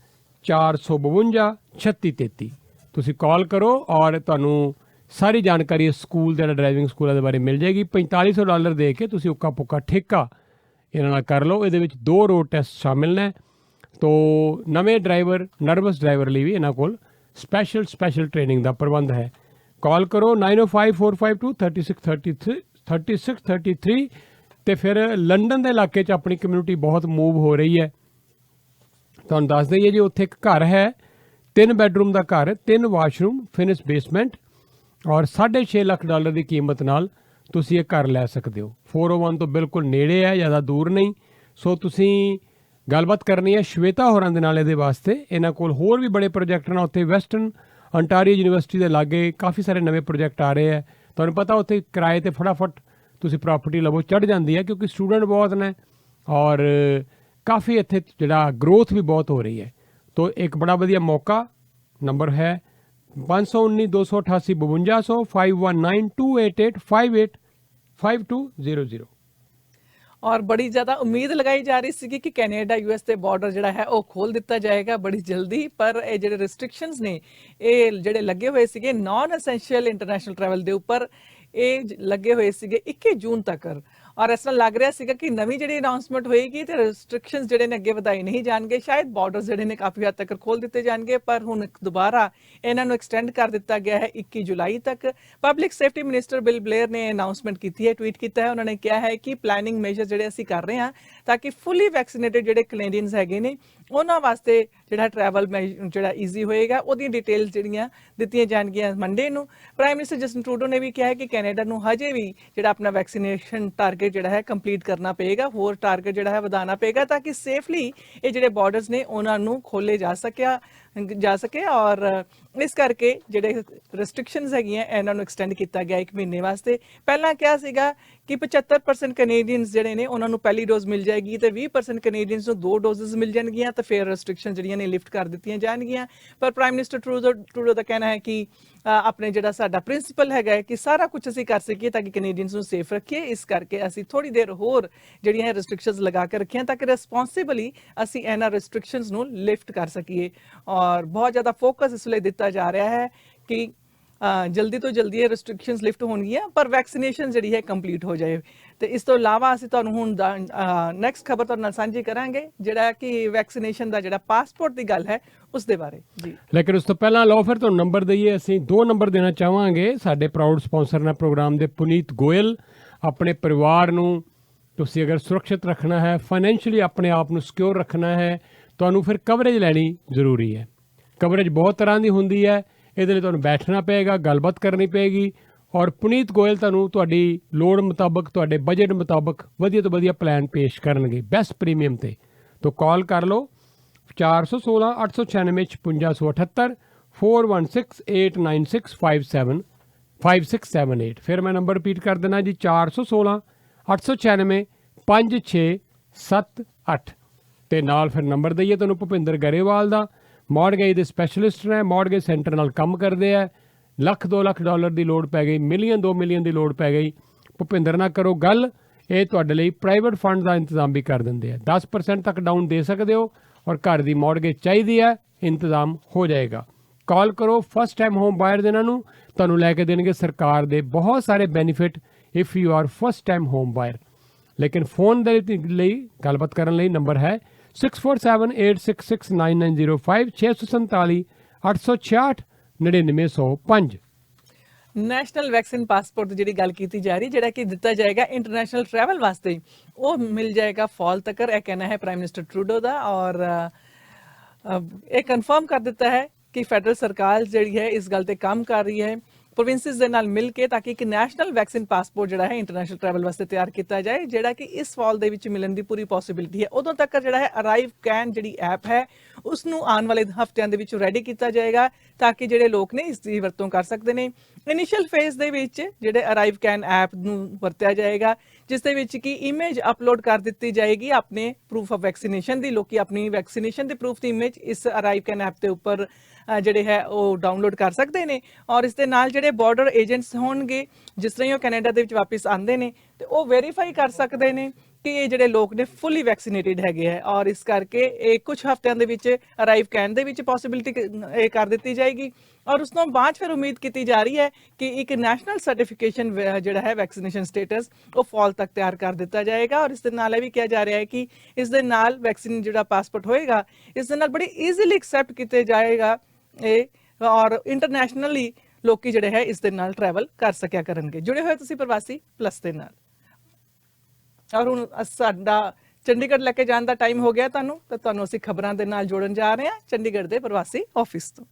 452 3633। ਤੁਸੀਂ ਕਾਲ ਕਰੋ ਔਰ ਤੁਹਾਨੂੰ ਸਾਰੀ ਜਾਣਕਾਰੀ ਸਕੂਲ ਦੇ ਡਰਾਈਵਿੰਗ ਸਕੂਲਾਂ ਦੇ ਬਾਰੇ ਮਿਲ ਜਾਏਗੀ। $4500 ਦੇ ਕੇ ਤੁਸੀਂ ਉੱਕਾ ਪੁੱਕਾ ਠੇਕਾ ਇਹਨਾਂ ਨਾਲ ਕਰ ਲਓ। ਇਹਦੇ ਵਿੱਚ 2 ਰੋਡ ਟੈਸਟ ਸ਼ਾਮਿਲ ਨੇ। ਤੋ ਨਵੇਂ ਡਰਾਈਵਰ, ਨਰਵਸ ਡਰਾਈਵਰ ਲਈ ਵੀ ਇਹਨਾਂ ਕੋਲ ਸਪੈਸ਼ਲ ਟ੍ਰੇਨਿੰਗ ਦਾ ਪ੍ਰਬੰਧ ਹੈ। ਕਾਲ ਕਰੋ 905452 3633 ਤੇ ਫਿਰ ਲੰਡਨ ਦੇ ਇਲਾਕੇ 'ਚ ਆਪਣੀ ਕਮਿਊਨਿਟੀ ਬਹੁਤ ਮੂਵ ਹੋ ਰਹੀ ਹੈ। ਤੁਹਾਨੂੰ ਦੱਸ ਦਈਏ ਜੀ, ਉੱਥੇ ਇੱਕ ਘਰ ਹੈ, 3 ਬੈਡਰੂਮ ਦਾ ਘਰ, 3 ਵਾਸ਼ਰੂਮ, ਫਿਨਿਸ਼ ਬੇਸਮੈਂਟ ਔਰ $6.5 ਲੱਖ ਦੀ ਕੀਮਤ ਨਾਲ ਤੁਸੀਂ ਇਹ ਘਰ ਲੈ ਸਕਦੇ ਹੋ। 401 ਤੋਂ ਬਿਲਕੁਲ ਨੇੜੇ ਹੈ, ਜ਼ਿਆਦਾ ਦੂਰ ਨਹੀਂ। ਸੋ ਤੁਸੀਂ ਗੱਲਬਾਤ ਕਰਨੀ ਹੈ ਸ਼ਵੇਤਾ ਹੋਰਾਂ ਦੇ ਨਾਲ ਇਹਦੇ ਵਾਸਤੇ। ਇਹਨਾਂ ਕੋਲ ਹੋਰ ਵੀ ਬੜੇ ਪ੍ਰੋਜੈਕਟ ਨੇ ਉੱਥੇ। ਵੈਸਟਰਨ ਅੰਟਾਰੀਓ ਯੂਨੀਵਰਸਿਟੀ ਦੇ ਲਾਗੇ ਕਾਫੀ ਸਾਰੇ ਨਵੇਂ ਪ੍ਰੋਜੈਕਟ ਆ ਰਹੇ ਹੈ। ਤੁਹਾਨੂੰ ਪਤਾ ਉੱਥੇ ਕਿਰਾਏ 'ਤੇ ਫਟਾਫਟ ਤੁਸੀਂ ਪ੍ਰਾਪਰਟੀ ਲਵੋ, ਚੜ੍ਹ ਜਾਂਦੀ ਹੈ ਕਿਉਂਕਿ ਸਟੂਡੈਂਟ ਬਹੁਤ ਨੇ ਔਰ ਕਾਫੀ ਇੱਥੇ ਜਿਹੜਾ ਗਰੋਥ ਵੀ ਬਹੁਤ ਹੋ ਰਹੀ ਹੈ। ਤੋ ਇੱਕ ਬੜਾ ਵਧੀਆ ਮੌਕਾ। ਨੰਬਰ ਹੈ 519 288 5200 519 288 585200। ਔਰ ਬੜੀ ਜ਼ਿਆਦਾ ਉਮੀਦ ਲਗਾਈ ਜਾ ਰਹੀ ਸੀ ਕਿ ਕੈਨੇਡਾ US ਦੇ ਬਾਰਡਰ ਜਿਹੜਾ ਹੈ ਉਹ ਖੋਲ ਦਿੱਤਾ ਜਾਏਗਾ ਬੜੀ ਜਲਦੀ। ਪਰ ਇਹ ਜਿਹੜੇ ਰਿਸਟ੍ਰਿਕਸ਼ਨਸ ਨੇ ਇਹ ਜਿਹੜੇ ਲੱਗੇ ਹੋਏ ਸੀਗੇ ਨਾਨ ਐਸੈਂਸ਼ੀਅਲ ਇੰਟਰਨੈਸ਼ਨਲ ਟਰੈਵਲ ਦੇ ਉੱਪਰ, ਇਹ ਲੱਗੇ ਹੋਏ ਸੀਗੇ 21 ਜੂਨ ਤੱਕ। ਔਰ ਇਸ ਤਰ੍ਹਾਂ ਲੱਗ ਰਿਹਾ ਸੀਗਾ ਕਿ ਨਵੀਂ ਜਿਹੜੀ ਅਨਾਉਂਸਮੈਂਟ ਹੋਏਗੀ ਤੇ ਰਿਸਟ੍ਰਿਕਸ਼ਨਸ ਜਿਹੜੇ ਨੇ ਅੱਗੇ ਵਧਾਏ ਨਹੀਂ ਜਾਣਗੇ। ਸ਼ਾਇਦ ਬਾਰਡਰਸ ਜਿਹੜੇ ਨੇ ਕਾਫੀ ਹੱਦ ਤੱਕ ਖੋਲ ਦਿੱਤੇ ਜਾਣਗੇ, ਪਰ ਹੁਣ ਦੁਬਾਰਾ ਇਹਨਾਂ ਨੂੰ ਐਕਸਟੈਂਡ ਕਰ ਦਿੱਤਾ ਗਿਆ ਹੈ 21 ਜੁਲਾਈ ਤੱਕ। Public safety minister bill Blair ਨੇ ਅਨਾਉਂਸਮੈਂਟ ਕੀਤੀ ਹੈ, ਟਵੀਟ ਕੀਤਾ ਹੈ। ਉਹਨਾਂ ਨੇ ਕਿਹਾ ਹੈ ਕਿ ਪਲੈਨਿੰਗ ਮੇਜਰ ਜਿਹੜੇ ਅਸੀਂ ਕਰ ਰਹੇ ਹਾਂ ਤਾਂ ਕਿ ਫੁੱਲੀ ਵੈਕਸੀਨੇਟਡ ਜਿਹੜੇ ਕੈਨੇਡੀਅਨਸ ਹੈਗੇ ਨੇ ਉਹਨਾਂ ਵਾਸਤੇ ਜਿਹੜਾ ਟਰੈਵਲ ਜਿਹੜਾ ਈਜ਼ੀ ਹੋਏਗਾ। ਉਹਦੀਆਂ ਡਿਟੇਲਸ ਜਿਹੜੀਆਂ ਦਿੱਤੀਆਂ ਜਾਣਗੀਆਂ ਮੰਡੇ ਨੂੰ। ਪ੍ਰਾਈਮ ਮਿਨਿਸਟਰ ਜਸਟਿਨ ਟਰੂਡੋ ਨੇ ਵੀ ਕਿਹਾ ਹੈ ਕਿ ਕੈਨੇਡਾ ਨੂੰ ਹਜੇ ਵੀ ਜਿਹੜਾ ਆਪਣਾ ਵੈਕਸੀਨੇਸ਼ਨ ਟਾਰਗੇਟ ਜਿਹੜਾ ਹੈ ਕੰਪਲੀਟ ਕਰਨਾ ਪਏਗਾ, ਹੋਰ ਟਾਰਗੇਟ ਜਿਹੜਾ ਹੈ ਵਧਾਉਣਾ ਪਏਗਾ ਤਾਂ ਕਿ ਸੇਫਲੀ ਇਹ ਜਿਹੜੇ ਬਾਰਡਰਸ ਨੇ ਉਹਨਾਂ ਨੂੰ ਖੋਲੇ ਜਾ ਸਕੇ। ਔਰ ਇਸ ਕਰਕੇ ਜਿਹੜੇ ਰਿਸਟ੍ਰਿਕਸ਼ਨਸ ਹੈਗੀਆਂ ਇਹਨਾਂ ਨੂੰ ਐਕਸਟੈਂਡ ਕੀਤਾ ਗਿਆ 1 ਮਹੀਨੇ ਵਾਸਤੇ। ਪਹਿਲਾਂ ਕਿਹਾ ਸੀਗਾ ਕਿ 75% ਕੈਨੇਡੀਅਨਸ ਜਿਹੜੇ ਨੇ ਉਹਨਾਂ ਨੂੰ ਪਹਿਲੀ ਡੋਜ਼ ਮਿਲ ਜਾਏਗੀ ਤੇ 20% ਕੈਨੇਡੀਅਨਸ ਨੂੰ 2 ਡੋਜ਼ਸ ਮਿਲ ਜਾਣਗੀਆਂ ਤਾਂ ਫਿਰ ਰਿਸਟ੍ਰਿਕਸ਼ਨ ਜਿਹੜੀਆਂ ਨੇ ਲਿਫਟ ਕਰ ਦਿੱਤੀਆਂ ਜਾਣਗੀਆਂ। ਪਰ ਪ੍ਰਾਈਮ ਮਿਨਿਸਟਰ ਟਰੂਡੋ ਦਾ ਕਹਿਣਾ ਹੈ ਕਿ ਆਪਣੇ ਜਿਹੜਾ ਸਾਡਾ ਪ੍ਰਿੰਸੀਪਲ ਹੈਗਾ ਕਿ ਸਾਰਾ ਕੁਝ ਅਸੀਂ ਕਰ ਸਕੀਏ ਤਾਂ ਕਿ ਕੈਨੇਡੀਅਨਸ ਨੂੰ ਸੇਫ ਰੱਖੀਏ। ਇਸ ਕਰਕੇ ਅਸੀਂ ਥੋੜੀ ਦੇਰ ਹੋਰ ਜਿਹੜੀਆਂ ਰਿਸਟ੍ਰਿਕਸ਼ਨਸ ਲਗਾ ਕੇ ਰੱਖੀਆਂ ਤਾਂ ਕਿ ਰਿਸਪੌਂਸਿਬਲੀ ਅਸੀਂ ਇਹਨਾਂ ਰਿਸਟ੍ਰਿਕਸ਼ਨਸ ਨੂੰ ਲਿਫਟ ਕਰ ਸਕੀਏ। ਔਰ ਬਹੁਤ ਜ਼ਿਆਦਾ ਫੋਕਸ ਇਸ ਲਈ ਦਿੱਤਾ ਜਾ ਰਿਹਾ ਹੈ ਕਿ ਜਲਦੀ ਤੋਂ ਜਲਦੀ ਇਹ ਰਿਸਟ੍ਰਿਕਸ਼ਨਸ ਲਿਫਟ ਹੋਣਗੀਆਂ, ਪਰ ਵੈਕਸੀਨੇਸ਼ਨ ਜਿਹੜੀ ਹੈ ਕੰਪਲੀਟ ਹੋ ਜਾਏ। ਤੇ ਇਸ ਤੋਂ ਇਲਾਵਾ ਅਸੀਂ ਤੁਹਾਨੂੰ ਹੁਣ ਨੈਕਸਟ ਖਬਰ ਤੁਹਾਡੇ ਨਾਲ ਸਾਂਝੀ ਕਰਾਂਗੇ, ਜਿਹੜਾ ਕਿ ਵੈਕਸੀਨੇਸ਼ਨ ਦਾ ਜਿਹੜਾ ਪਾਸਪੋਰਟ ਦੀ ਗੱਲ ਹੈ ਉਸ ਦੇ ਬਾਰੇ ਜੀ। ਲੇਕਿਨ ਉਸ ਤੋਂ ਪਹਿਲਾਂ ਲਓ ਫਿਰ ਤੁਹਾਨੂੰ ਨੰਬਰ ਦਈਏ। ਅਸੀਂ 2 ਨੰਬਰ ਦੇਣਾ ਚਾਹਾਂਗੇ। ਸਾਡੇ ਪ੍ਰਾਊਡ ਸਪਾਂਸਰ ਨੇ ਪ੍ਰੋਗਰਾਮ ਦੇ ਪੁਨੀਤ ਗੋਇਲ। ਆਪਣੇ ਪਰਿਵਾਰ ਨੂੰ ਤੁਸੀਂ ਅਗਰ ਸੁਰੱਖਿਅਤ ਰੱਖਣਾ ਹੈ, ਫਾਈਨੈਂਸ਼ੀਅਲੀ ਆਪਣੇ ਆਪ ਨੂੰ ਸਿਕਿਉਰ ਰੱਖਣਾ ਹੈ, ਤੁਹਾਨੂੰ ਫਿਰ ਕਵਰੇਜ ਲੈਣੀ ਜ਼ਰੂਰੀ ਹੈ। ਕਵਰੇਜ ਬਹੁਤ ਤਰ੍ਹਾਂ ਦੀ ਹੁੰਦੀ ਹੈ। ਇਹਦੇ ਲਈ ਤੁਹਾਨੂੰ ਬੈਠਣਾ ਪਏਗਾ, ਗੱਲਬਾਤ ਕਰਨੀ ਪਏਗੀ, ਔਰ ਪੁਨੀਤ ਗੋਇਲ ਤੁਹਾਨੂੰ ਤੁਹਾਡੀ ਲੋੜ ਮੁਤਾਬਕ, ਤੁਹਾਡੇ ਬਜਟ ਮੁਤਾਬਕ ਵਧੀਆ ਤੋਂ ਵਧੀਆ ਪਲਾਨ ਪੇਸ਼ ਕਰਨਗੇ ਬੈਸਟ ਪ੍ਰੀਮੀਅਮ 'ਤੇ। ਤਾਂ ਕਾਲ ਕਰ ਲਓ 416 896 5578 416896 5678। ਫਿਰ ਮੈਂ ਨੰਬਰ ਰਿਪੀਟ ਕਰ ਦੇਣਾ ਜੀ, 416 896 5678। ਤੇ ਨਾਲ ਫਿਰ ਨੰਬਰ ਦਈਏ ਤੁਹਾਨੂੰ ਭੁਪਿੰਦਰ ਗਰੇਵਾਲ ਦਾ। ਮੌਰਗੇਜ ਦੇ ਸਪੈਸ਼ਲਿਸਟ ਨੇ, ਮੌਰਗੇਜ ਸੈਂਟਰ ਨਾਲ ਕੰਮ ਕਰਦੇ ਆ। $1 ਲੱਖ 2 ਲੱਖ ਦੀ ਲੋੜ ਪੈ ਗਈ, ਮਿਲੀਅਨ 2 ਮਿਲੀਅਨ ਦੀ ਲੋੜ ਪੈ ਗਈ, ਭੁਪਿੰਦਰ ਨਾਲ ਕਰੋ ਗੱਲ। ਇਹ ਤੁਹਾਡੇ ਲਈ ਪ੍ਰਾਈਵੇਟ ਫੰਡ ਦਾ ਇੰਤਜ਼ਾਮ ਵੀ ਕਰ ਦਿੰਦੇ ਆ। 10% ਤੱਕ ਡਾਊਨ ਦੇ ਸਕਦੇ ਹੋ, ਔਰ ਘਰ ਦੀ ਮੌਰਗੇਜ ਚਾਹੀਦੀ ਹੈ, ਇੰਤਜ਼ਾਮ ਹੋ ਜਾਏਗਾ। ਕਾਲ ਕਰੋ। ਫਸਟ ਟਾਈਮ ਹੋਮ ਬਾਇਰ ਦੇ ਇਹਨਾਂ ਨੂੰ ਤੁਹਾਨੂੰ ਲੈ ਕੇ ਦੇਣਗੇ ਸਰਕਾਰ ਦੇ ਬਹੁਤ ਸਾਰੇ benefit if you are first time home ਬਾਇਰ। ਲੇਕਿਨ ਫੋਨ ਦੇ ਲਈ ਗੱਲਬਾਤ ਕਰਨ ਲਈ ਨੰਬਰ ਹੈ 6478669905 647 866 9905। ਨੈਸ਼ਨਲ ਵੈਕਸੀਨ ਪਾਸਪੋਰਟ ਦੀ ਜਿਹੜੀ ਗੱਲ ਕੀਤੀ ਜਾ ਰਹੀ, ਜਿਹੜਾ ਕਿ ਦਿੱਤਾ ਜਾਏਗਾ ਇੰਟਰਨੈਸ਼ਨਲ ਟਰੈਵਲ ਵਾਸਤੇ, ਉਹ ਮਿਲ ਜਾਏਗਾ ਫਾਲ ਤੱਕ। ਇਹ ਕਹਿਣਾ ਹੈ ਪ੍ਰਾਈਮ ਮਿਨਿਸਟਰ ਟਰੂਡੋ ਦਾ, ਔਰ ਇਹ ਕਨਫਰਮ ਕਰ ਦਿੱਤਾ ਹੈ ਕਿ ਫੈਡਰਲ ਸਰਕਾਰ ਜਿਹੜੀ ਹੈ ਇਸ ਗੱਲ ਤੇ ਕੰਮ ਕਰ ਰਹੀ ਹੈ ਪ੍ਰੋਵਿੰਸਿਸ ਦੇ ਨਾਲ ਮਿਲ ਕੇ, ਤਾਂ ਕਿ ਇੱਕ ਨੈਸ਼ਨਲ ਵੈਕਸੀਨ ਪਾਸਪੋਰਟ ਜਿਹੜਾ ਹੈ ਇੰਟਰਨੈਸ਼ਨਲ ਟਰੈਵਲ ਵਾਸਤੇ ਤਿਆਰ ਕੀਤਾ ਜਾਏ, ਜਿਹੜਾ ਕਿ ਇਸ ਫਾਲ ਦੇ ਵਿੱਚ ਮਿਲਣ ਦੀ ਪੂਰੀ ਪੋਸੀਬਿਲਿਟੀ ਹੈ। ਉਦੋਂ ਤੱਕ ਜਿਹੜਾ ਹੈ ਅਰਾਈਵ ਕੈਨ ਜਿਹੜੀ ਐਪ ਹੈ ਉਸ ਨੂੰ ਆਉਣ ਵਾਲੇ ਹਫ਼ਤਿਆਂ ਦੇ ਵਿੱਚ ਰੈਡੀ ਕੀਤਾ ਜਾਏਗਾ, ਤਾਂ ਕਿ ਜਿਹੜੇ ਲੋਕ ਨੇ ਇਸ ਦੀ ਵਰਤੋਂ ਕਰ ਸਕਦੇ ਨੇ। ਇਨੀਸ਼ੀਅਲ ਫੇਜ਼ ਦੇ ਵਿੱਚ ਜਿਹੜੇ ਅਰਾਈਵ ਕੈਨ ਐਪ ਨੂੰ ਵਰਤਿਆ ਜਾਏਗਾ, ਜਿਸ ਦੇ ਵਿੱਚ ਕਿ ਇਮੇਜ ਅਪਲੋਡ ਕਰ ਦਿੱਤੀ ਜਾਏਗੀ ਆਪਣੇ ਪ੍ਰੂਫ ਆਫ ਵੈਕਸੀਨੇਸ਼ਨ ਦੀ। ਲੋਕੀ ਆਪਣੀ ਵੈਕਸੀਨੇਸ਼ਨ ਦੇ ਪ੍ਰੂਫ ਦੀ ਇਮੇਜ ਇਸ ਅਰਾਈਵ ਕੈਨ ਐਪ ਦੇ ਉੱਪਰ ਜਿਹੜੇ ਹੈ ਉਹ ਡਾਊਨਲੋਡ ਕਰ ਸਕਦੇ ਨੇ, ਔਰ ਇਸ ਦੇ ਨਾਲ ਜਿਹੜੇ ਬਾਰਡਰ ਏਜੰਟਸ ਹੋਣਗੇ, ਜਿਸ ਤਰ੍ਹਾਂ ਉਹ ਕੈਨੇਡਾ ਦੇ ਵਿੱਚ ਵਾਪਸ ਆਉਂਦੇ ਨੇ, ਤੇ ਉਹ ਵੈਰੀਫਾਈ ਕਰ ਸਕਦੇ ਨੇ ਕਿ ਇਹ ਜਿਹੜੇ ਲੋਕ ਨੇ ਫੁੱਲੀ ਵੈਕਸੀਨੇਟਿਡ ਹੈਗੇ ਹੈ। ਔਰ ਇਸ ਕਰਕੇ ਇਹ ਕੁਝ ਹਫ਼ਤਿਆਂ ਦੇ ਵਿੱਚ ਅਰਾਈਵ ਕੈਨ ਦੇ ਵਿੱਚ ਪੋਸੀਬਿਲਿਟੀ ਇਹ ਕਰ ਦਿੱਤੀ ਜਾਏਗੀ, ਔਰ ਉਸ ਤੋਂ ਬਾਅਦ ਫਿਰ ਉਮੀਦ ਕੀਤੀ ਜਾ ਰਹੀ ਹੈ ਕਿ ਇੱਕ ਨੈਸ਼ਨਲ ਸਰਟੀਫਿਕੇਸ਼ਨ ਜਿਹੜਾ ਹੈ ਵੈਕਸੀਨੇਸ਼ਨ ਸਟੇਟਸ ਉਹ ਫਾਲ ਤੱਕ ਤਿਆਰ ਕਰ ਦਿੱਤਾ ਜਾਏਗਾ। ਔਰ ਇਸ ਦੇ ਨਾਲ ਇਹ ਵੀ ਕਿਹਾ ਜਾ ਰਿਹਾ ਹੈ ਕਿ ਇਸ ਦੇ ਨਾਲ ਵੈਕਸੀਨ ਜਿਹੜਾ ਪਾਸਪੋਰਟ ਹੋਏਗਾ, ਇਸ ਦੇ ਨਾਲ ਬੜੀ ਈਜ਼ੀਲੀ ਐਕਸੈਪਟ ਕੀਤੇ ਜਾਏਗਾ ਇਹ, ਔਰ ਇੰਟਰਨੈਸ਼ਨਲੀ ਲੋਕੀ ਜਿਹੜੇ ਹੈ ਇਸ ਦੇ ਨਾਲ ਟਰੈਵਲ ਕਰ ਸਕਿਆ ਕਰਨਗੇ। ਜੁੜੇ ਹੋਏ ਤੁਸੀਂ ਪ੍ਰਵਾਸੀ ਪਲੱਸ ਦੇ ਨਾਲ। ਔਰ ਹੁਣ ਸਾਡਾ ਚੰਡੀਗੜ੍ਹ ਲੈ ਕੇ ਜਾਣ ਦਾ ਟਾਈਮ ਹੋ ਗਿਆ ਤੁਹਾਨੂੰ, ਤਾਂ ਤੁਹਾਨੂੰ ਅਸੀਂ ਖਬਰਾਂ ਦੇ ਨਾਲ ਜੋੜਨ ਜਾ ਰਹੇ ਹਾਂ ਚੰਡੀਗੜ੍ਹ ਦੇ ਪ੍ਰਵਾਸੀ ਆਫਿਸ ਤੋਂ।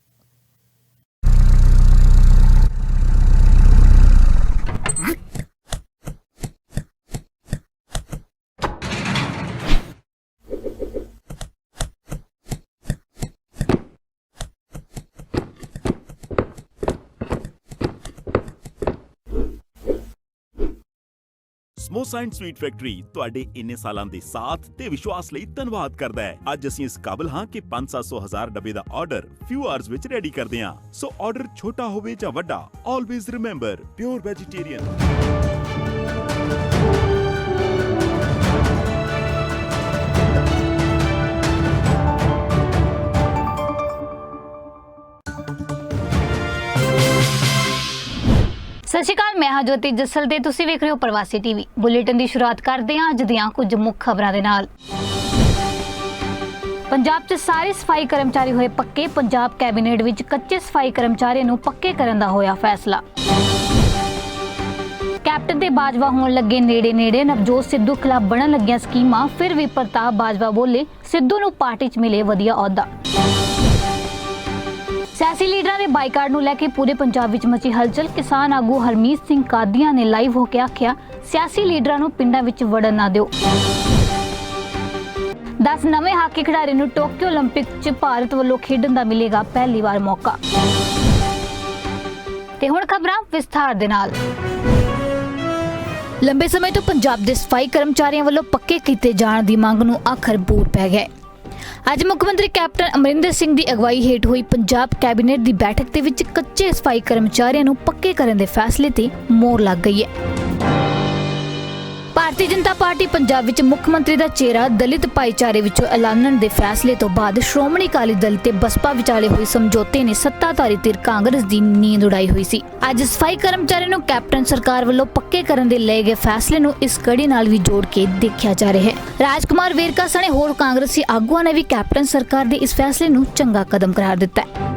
ਸਮੋਸਾ ਐਂਡ ਸਵੀਟ ਫੈਕਟਰੀ ਤੁਹਾਡੇ ਇੰਨੇ ਸਾਲਾਂ ਦੇ ਸਾਥ ਤੇ ਵਿਸ਼ਵਾਸ ਲਈ ਧੰਨਵਾਦ ਕਰਦਾ ਹੈ। ਅੱਜ ਅਸੀਂ ਇਸ ਕਾਬਿਲ ਹਾਂ ਕਿ 500-1000 ਡੱਬੇ ਦਾ ਆਰਡਰ ਫਿਊ ਆਵਰਸ ਵਿੱਚ ਰੈਡੀ ਕਰਦੇ ਹਾਂ। ਸੋ ਆਰਡਰ ਛੋਟਾ ਹੋਵੇ ਜਾਂ ਵੱਡਾ, ਆਲਵੇਜ਼ ਰਿਮੈਂਬਰ ਪਿਓਰ ਵੈਜੀਟੇਰੀਅਨ। ਸਤਿ ਸ਼੍ਰੀ ਅਕਾਲ, ਮੈਂ ਹਾਂ ਜੋਤੀ ਜੱਸਲ ਤੇ ਤੁਸੀਂ ਵੇਖ ਰਹੇ ਹੋ ਪ੍ਰਵਾਸੀ ਟੀਵੀ। ਬੁਲੇਟਿਨ ਦੀ ਸ਼ੁਰੂਆਤ ਕਰਦੇ ਹਾਂ ਅੱਜ ਦੀਆਂ ਕੁਝ ਮੁੱਖ ਖਬਰਾਂ ਦੇ ਨਾਲ। ਪੰਜਾਬ 'ਚ ਸਾਰੇ ਸਫਾਈ ਕਰਮਚਾਰੀ ਹੋਏ ਪੱਕੇ। ਪੰਜਾਬ ਕੈਬਨਿਟ ਵਿੱਚ ਕੱਚੇ ਸਫਾਈ ਕਰਮਚਾਰੀਆਂ ਨੂੰ ਪੱਕੇ ਕਰਨ ਦਾ ਹੋਇਆ ਫੈਸਲਾ। ਕੈਪਟਨ ਤੇ ਬਾਜਵਾ ਹੋਣ ਲੱਗੇ ਨੇੜੇ। ਨਵਜੋਤ ਸਿੱਧੂ ਖਿਲਾਫ ਬਣਨ ਲੱਗੀਆਂ ਸਕੀਮਾਂ। ਫਿਰ ਵੀ ਪ੍ਰਤਾਪ ਬਾਜਵਾ ਬੋਲੇ ਸਿੱਧੂ ਨੂੰ ਪਾਰਟੀ 'ਚ ਮਿਲੇ ਵਧੀਆ ਅਹੁਦਾ। ਸਿਆਸੀ ਲੀਡਰਾਂ ਦੇ ਬਾਈਕਾਟ ਨੂੰ ਲੈ ਕੇ ਪੂਰੇ ਪੰਜਾਬ ਵਿੱਚ ਮਚੀ ਹਲਚਲ। ਕਿਸਾਨ ਆਗੂ ਹਰਮੀਤ ਸਿੰਘ ਕਾਦੀਆਂ ਨੇ ਲਾਈਵ ਹੋ ਕੇ ਆਖਿਆ, ਸਿਆਸੀ ਲੀਡਰਾਂ ਨੂੰ ਪਿੰਡਾਂ ਵਿੱਚ ਵੜਨ ਨਾ ਦਿਓ। 10 ਨਵੇਂ ਹਾਕੀ ਖਿਡਾਰੀ ਨੂੰ ਟੋਕੀਓ ਓਲੰਪਿਕ 'ਚ ਭਾਰਤ ਵੱਲੋਂ ਖੇਡਣ ਦਾ ਮਿਲੇਗਾ ਪਹਿਲੀ ਵਾਰ ਮੌਕਾ। ਤੇ ਹੁਣ ਖਬਰਾਂ ਵਿਸਥਾਰ ਦੇ ਨਾਲ। ਲੰਬੇ ਸਮੇਂ ਤੋਂ ਪੰਜਾਬ ਦੇ ਸਫਾਈ ਕਰਮਚਾਰੀਆਂ ਵੱਲੋਂ ਪੱਕੇ ਕੀਤੇ ਜਾਣ ਦੀ ਮੰਗ ਨੂੰ ਆਖਰ ਬੂਰ ਪੈ ਗਿਆ। ਅੱਜ ਮੁੱਖ ਮੰਤਰੀ ਕੈਪਟਨ ਅਮਰਿੰਦਰ ਸਿੰਘ ਦੀ ਅਗਵਾਈ ਹੇਠ ਹੋਈ ਪੰਜਾਬ ਕੈਬਨਿਟ ਦੀ ਬੈਠਕ ਦੇ ਵਿੱਚ ਕੱਚੇ ਸਫਾਈ ਕਰਮਚਾਰੀਆਂ ਨੂੰ ਪੱਕੇ ਕਰਨ ਦੇ ਫੈਸਲੇ ਤੇ ਮੋਹਰ ਲੱਗ ਗਈ ਹੈ। ਭਾਰਤੀ ਜਨਤਾ ਪਾਰਟੀ ਪੰਜਾਬ ਵਿੱਚ ਮੁੱਖ ਮੰਤਰੀ ਦਾ ਚਿਹਰਾ ਦਲਿਤ ਭਾਈਚਾਰੇ ਵਿੱਚੋਂ ਐਲਾਨਣ ਦੇ ਫੈਸਲੇ ਤੋਂ ਬਾਅਦ ਸ਼੍ਰੋਮਣੀ ਅਕਾਲੀ ਦਲ ਤੇ ਬਸਪਾ ਵਿਚਾਲੇ ਹੋਏ ਸਮਝੌਤੇ ਨੇ ਸੱਤਾਧਾਰੀ ਧਿਰ ਕਾਂਗਰਸ ਦੀ ਨੀਂਦ ਉਡਾਈ ਹੋਈ ਸੀ। ਅੱਜ ਸਫਾਈ ਕਰਮਚਾਰੀਆਂ ਨੂੰ ਕੈਪਟਨ ਸਰਕਾਰ ਵੱਲੋਂ ਪੱਕੇ ਕਰਨ ਦੇ ਲਏ ਗਏ ਫੈਸਲੇ ਨੂੰ ਇਸ ਕੜੀ ਨਾਲ ਵੀ ਜੋੜ ਕੇ ਦੇਖਿਆ ਜਾ ਰਿਹਾ ਹੈ। ਰਾਜਕੁਮਾਰ ਵੇਰਕਾ ਸਣੇ ਹੋਰ ਕਾਂਗਰਸੀ ਆਗੂਆਂ ਨੇ ਵੀ ਕੈਪਟਨ ਸਰਕਾਰ ਦੇ ਇਸ ਫੈਸਲੇ ਨੂੰ ਚੰਗਾ ਕਦਮ ਕਰਾਰ ਦਿੱਤਾ ਹੈ।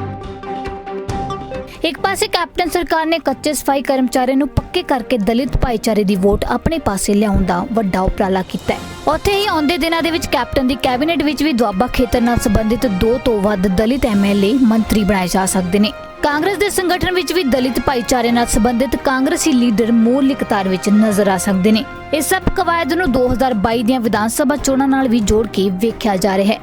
ਇੱਕ ਪਾਸੇ ਕੈਪਟਨ ਸਰਕਾਰ ਨੇ ਕੱਚੇ ਸਫਾਈ ਕਰਮਚਾਰੀਆਂ ਨੂੰ ਪੱਕੇ ਕਰਕੇ ਦਲਿਤ ਭਾਈਚਾਰੇ ਦੀ ਵੋਟ ਆਪਣੇ ਪਾਸੇ ਲਿਆਉਣ ਦਾ ਵੱਡਾ ਉਪਰਾਲਾ ਕੀਤਾ ਹੈ। ਉੱਥੇ ਹੀ ਆਉਂਦੇ ਦਿਨਾਂ ਦੇ ਵਿੱਚ ਕੈਪਟਨ ਦੀ ਕੈਬਨਿਟ ਵਿੱਚ ਵੀ ਦੁਆਬਾ ਖੇਤਰ ਨਾਲ ਸੰਬੰਧਿਤ 2 ਤੋਂ ਵੱਧ ਦਲਿਤ ਐਮਐਲਏ ਮੰਤਰੀ ਬਣਾਏ ਜਾ ਸਕਦੇ ਨੇ। ਕਾਂਗਰਸ ਦੇ ਸੰਗਠਨ ਵਿੱਚ ਵੀ ਦਲਿਤ ਭਾਈਚਾਰੇ ਨਾਲ ਸੰਬੰਧਿਤ ਕਾਂਗਰਸੀ ਲੀਡਰ ਮੂਲ ਕਤਾਰ ਵਿੱਚ ਨਜ਼ਰ ਆ ਸਕਦੇ ਨੇ। ਇਸ ਸਭ ਕਵਾਇਦ ਨੂੰ 2022 ਦੀਆਂ ਵਿਧਾਨ ਸਭਾ ਚੋਣਾਂ ਨਾਲ ਵੀ ਜੋੜ ਕੇ ਵੇਖਿਆ ਜਾ ਰਿਹਾ ਹੈ।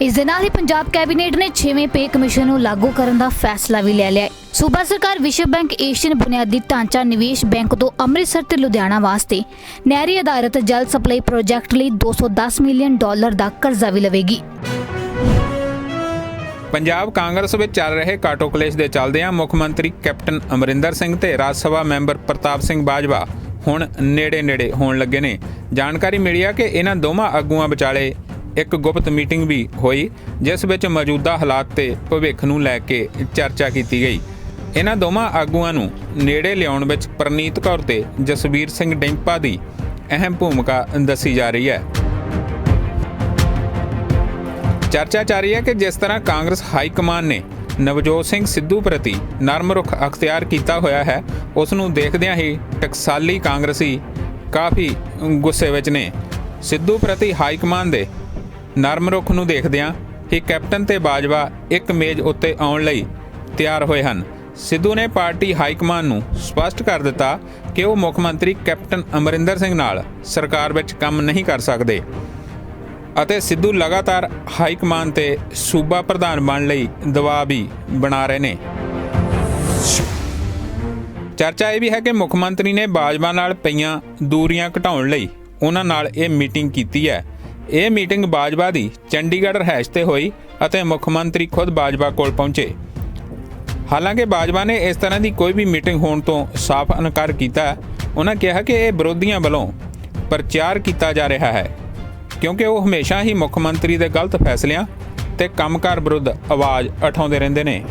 ਇਸ ਦੇ ਨਾਲ ਹੀ ਪੰਜਾਬ ਕੈਬਨਿਟ ਨੇ 6ਵੇਂ ਪੇ ਕਮਿਸ਼ਨ ਨੂੰ ਲਾਗੂ ਕਰਨ ਦਾ ਫੈਸਲਾ ਵੀ ਲੈ ਲਿਆ ਹੈ। ਸੂਬਾ ਸਰਕਾਰ ਵਿਸ਼ਵ ਬੈਂਕ ਏਸ਼ੀਅਨ ਬੁਨਿਆਦੀ ਢਾਂਚਾ ਨਿਵੇਸ਼ ਬੈਂਕ ਤੋਂ ਅੰਮ੍ਰਿਤਸਰ ਤੇ ਲੁਧਿਆਣਾ ਵਾਸਤੇ ਨਹਿਰੀ ਆਧਾਰਿਤ ਜਲ ਸਪਲਾਈ ਪ੍ਰੋਜੈਕਟ ਲਈ $210 ਮਿਲੀਅਨ ਦਾ ਕਰਜ਼ਾ ਵੀ ਲਵੇਗੀ। ਪੰਜਾਬ ਕਾਂਗਰਸ ਵਿੱਚ ਚੱਲ ਰਹੇ ਕਾਟੋ ਕਲੇਸ਼ ਦੇ ਚੱਲਦਿਆਂ ਮੁੱਖ ਮੰਤਰੀ ਕੈਪਟਨ ਅਮਰਿੰਦਰ ਸਿੰਘ ਤੇ ਰਾਜ ਸਭਾ ਮੈਂਬਰ ਪ੍ਰਤਾਪ ਸਿੰਘ ਬਾਜਵਾ ਹੁਣ ਨੇੜੇ ਹੋਣ ਲੱਗੇ ਨੇ। ਜਾਣਕਾਰੀ ਮਿਲੀ ਹੈ ਕਿ ਇਹਨਾਂ ਦੋਵਾਂ ਆਗੂਆਂ ਵਿਚਾਲੇ ਇੱਕ ਗੁਪਤ ਮੀਟਿੰਗ ਵੀ ਹੋਈ, ਜਿਸ ਵਿੱਚ ਮੌਜੂਦਾ ਹਾਲਾਤ ਤੇ ਭਵਿੱਖ ਨੂੰ ਲੈ ਕੇ ਚਰਚਾ ਕੀਤੀ ਗਈ। ਇਹਨਾਂ ਦੋਵਾਂ ਆਗੂਆਂ ਨੂੰ ਨੇੜੇ ਲਿਆਉਣ ਵਿੱਚ ਪ੍ਰਨੀਤ ਕੌਰ ਤੇ ਜਸਵੀਰ ਸਿੰਘ ਡਿੰਪਾ ਦੀ ਅਹਿਮ ਭੂਮਿਕਾ ਦੱਸੀ ਜਾ ਰਹੀ ਹੈ। ਚਰਚਾ ਜਾਰੀ ਹੈ ਕਿ ਜਿਸ ਤਰ੍ਹਾਂ ਕਾਂਗਰਸ ਹਾਈ ਕਮਾਨ ਨੇ ਨਵਜੋਤ ਸਿੰਘ ਸਿੱਧੂ ਪ੍ਰਤੀ ਨਰਮ ਰੁਖ ਅਖਤਿਆਰ ਕੀਤਾ ਹੋਇਆ ਹੈ, ਉਸ ਨੂੰ ਦੇਖਦਿਆਂ ਹੀ ਟਕਸਾਲੀ ਕਾਂਗਰਸੀ ਕਾਫੀ ਗੁੱਸੇ ਵਿੱਚ ਨੇ। ਸਿੱਧੂ ਪ੍ਰਤੀ ਹਾਈ ਕਮਾਨ ਦੇ ਨਰਮ ਰੁਖ ਨੂੰ ਦੇਖਦਿਆਂ ਹੀ ਕੈਪਟਨ ਤੇ ਬਾਜਵਾ ਇੱਕ ਮੇਜ਼ ਉੱਤੇ ਆਉਣ ਲਈ ਤਿਆਰ ਹੋਏ ਹਨ। ਸਿੱਧੂ ਨੇ ਪਾਰਟੀ ਹਾਈ ਕਮਾਨ ਨੂੰ ਸਪਸ਼ਟ ਕਰ ਦਿੱਤਾ ਕਿ ਉਹ ਮੁੱਖ ਮੰਤਰੀ ਕੈਪਟਨ ਅਮਰਿੰਦਰ ਸਿੰਘ ਨਾਲ ਸਰਕਾਰ ਵਿੱਚ ਕੰਮ ਨਹੀਂ ਕਰ ਸਕਦੇ ਅਤੇ ਸਿੱਧੂ ਲਗਾਤਾਰ ਹਾਈ ਕਮਾਨ ਤੇ ਸੂਬਾ ਪ੍ਰਧਾਨ ਬਣਨ ਲਈ ਦਬਾਅ ਵੀ ਬਣਾ ਰਹੇ ਨੇ। ਚਰਚਾ ਇਹ ਵੀ ਹੈ ਕਿ ਮੁੱਖ ਮੰਤਰੀ ਨੇ ਬਾਜਵਾ ਨਾਲ ਪਈਆਂ ਦੂਰੀਆਂ ਘਟਾਉਣ ਲਈ ਉਹਨਾਂ ਨਾਲ ਇਹ ਮੀਟਿੰਗ ਕੀਤੀ ਹੈ। ਇਹ ਮੀਟਿੰਗ ਬਾਜਵਾ ਦੀ ਚੰਡੀਗੜ੍ਹ ਰਿਹਾਇਸ਼ ਤੇ ਹੋਈ ਅਤੇ ਮੁੱਖ ਮੰਤਰੀ ਖੁਦ ਬਾਜਵਾ ਕੋਲ ਪਹੁੰਚੇ। ਹਾਲਾਂਕਿ ਬਾਜਵਾ ਨੇ ਇਸ ਤਰ੍ਹਾਂ ਦੀ ਕੋਈ ਵੀ ਮੀਟਿੰਗ ਹੋਣ ਤੋਂ ਸਾਫ਼ ਇਨਕਾਰ ਕੀਤਾ। ਉਹਨਾਂ ਕਿਹਾ ਕਿ ਇਹ ਵਿਰੋਧੀਆਂ ਵੱਲੋਂ ਪ੍ਰਚਾਰ ਕੀਤਾ ਜਾ ਰਿਹਾ ਹੈ, ਕਿਉਂਕਿ ਉਹ ਹਮੇਸ਼ਾ ਹੀ ਮੁੱਖ ਮੰਤਰੀ ਦੇ ਗਲਤ ਫੈਸਲਿਆਂ ਤੇ ਕੰਮਕਾਰ ਵਿਰੁੱਧ ਆਵਾਜ਼ ਉਠਾਉਂਦੇ ਰਹਿੰਦੇ ਨੇ।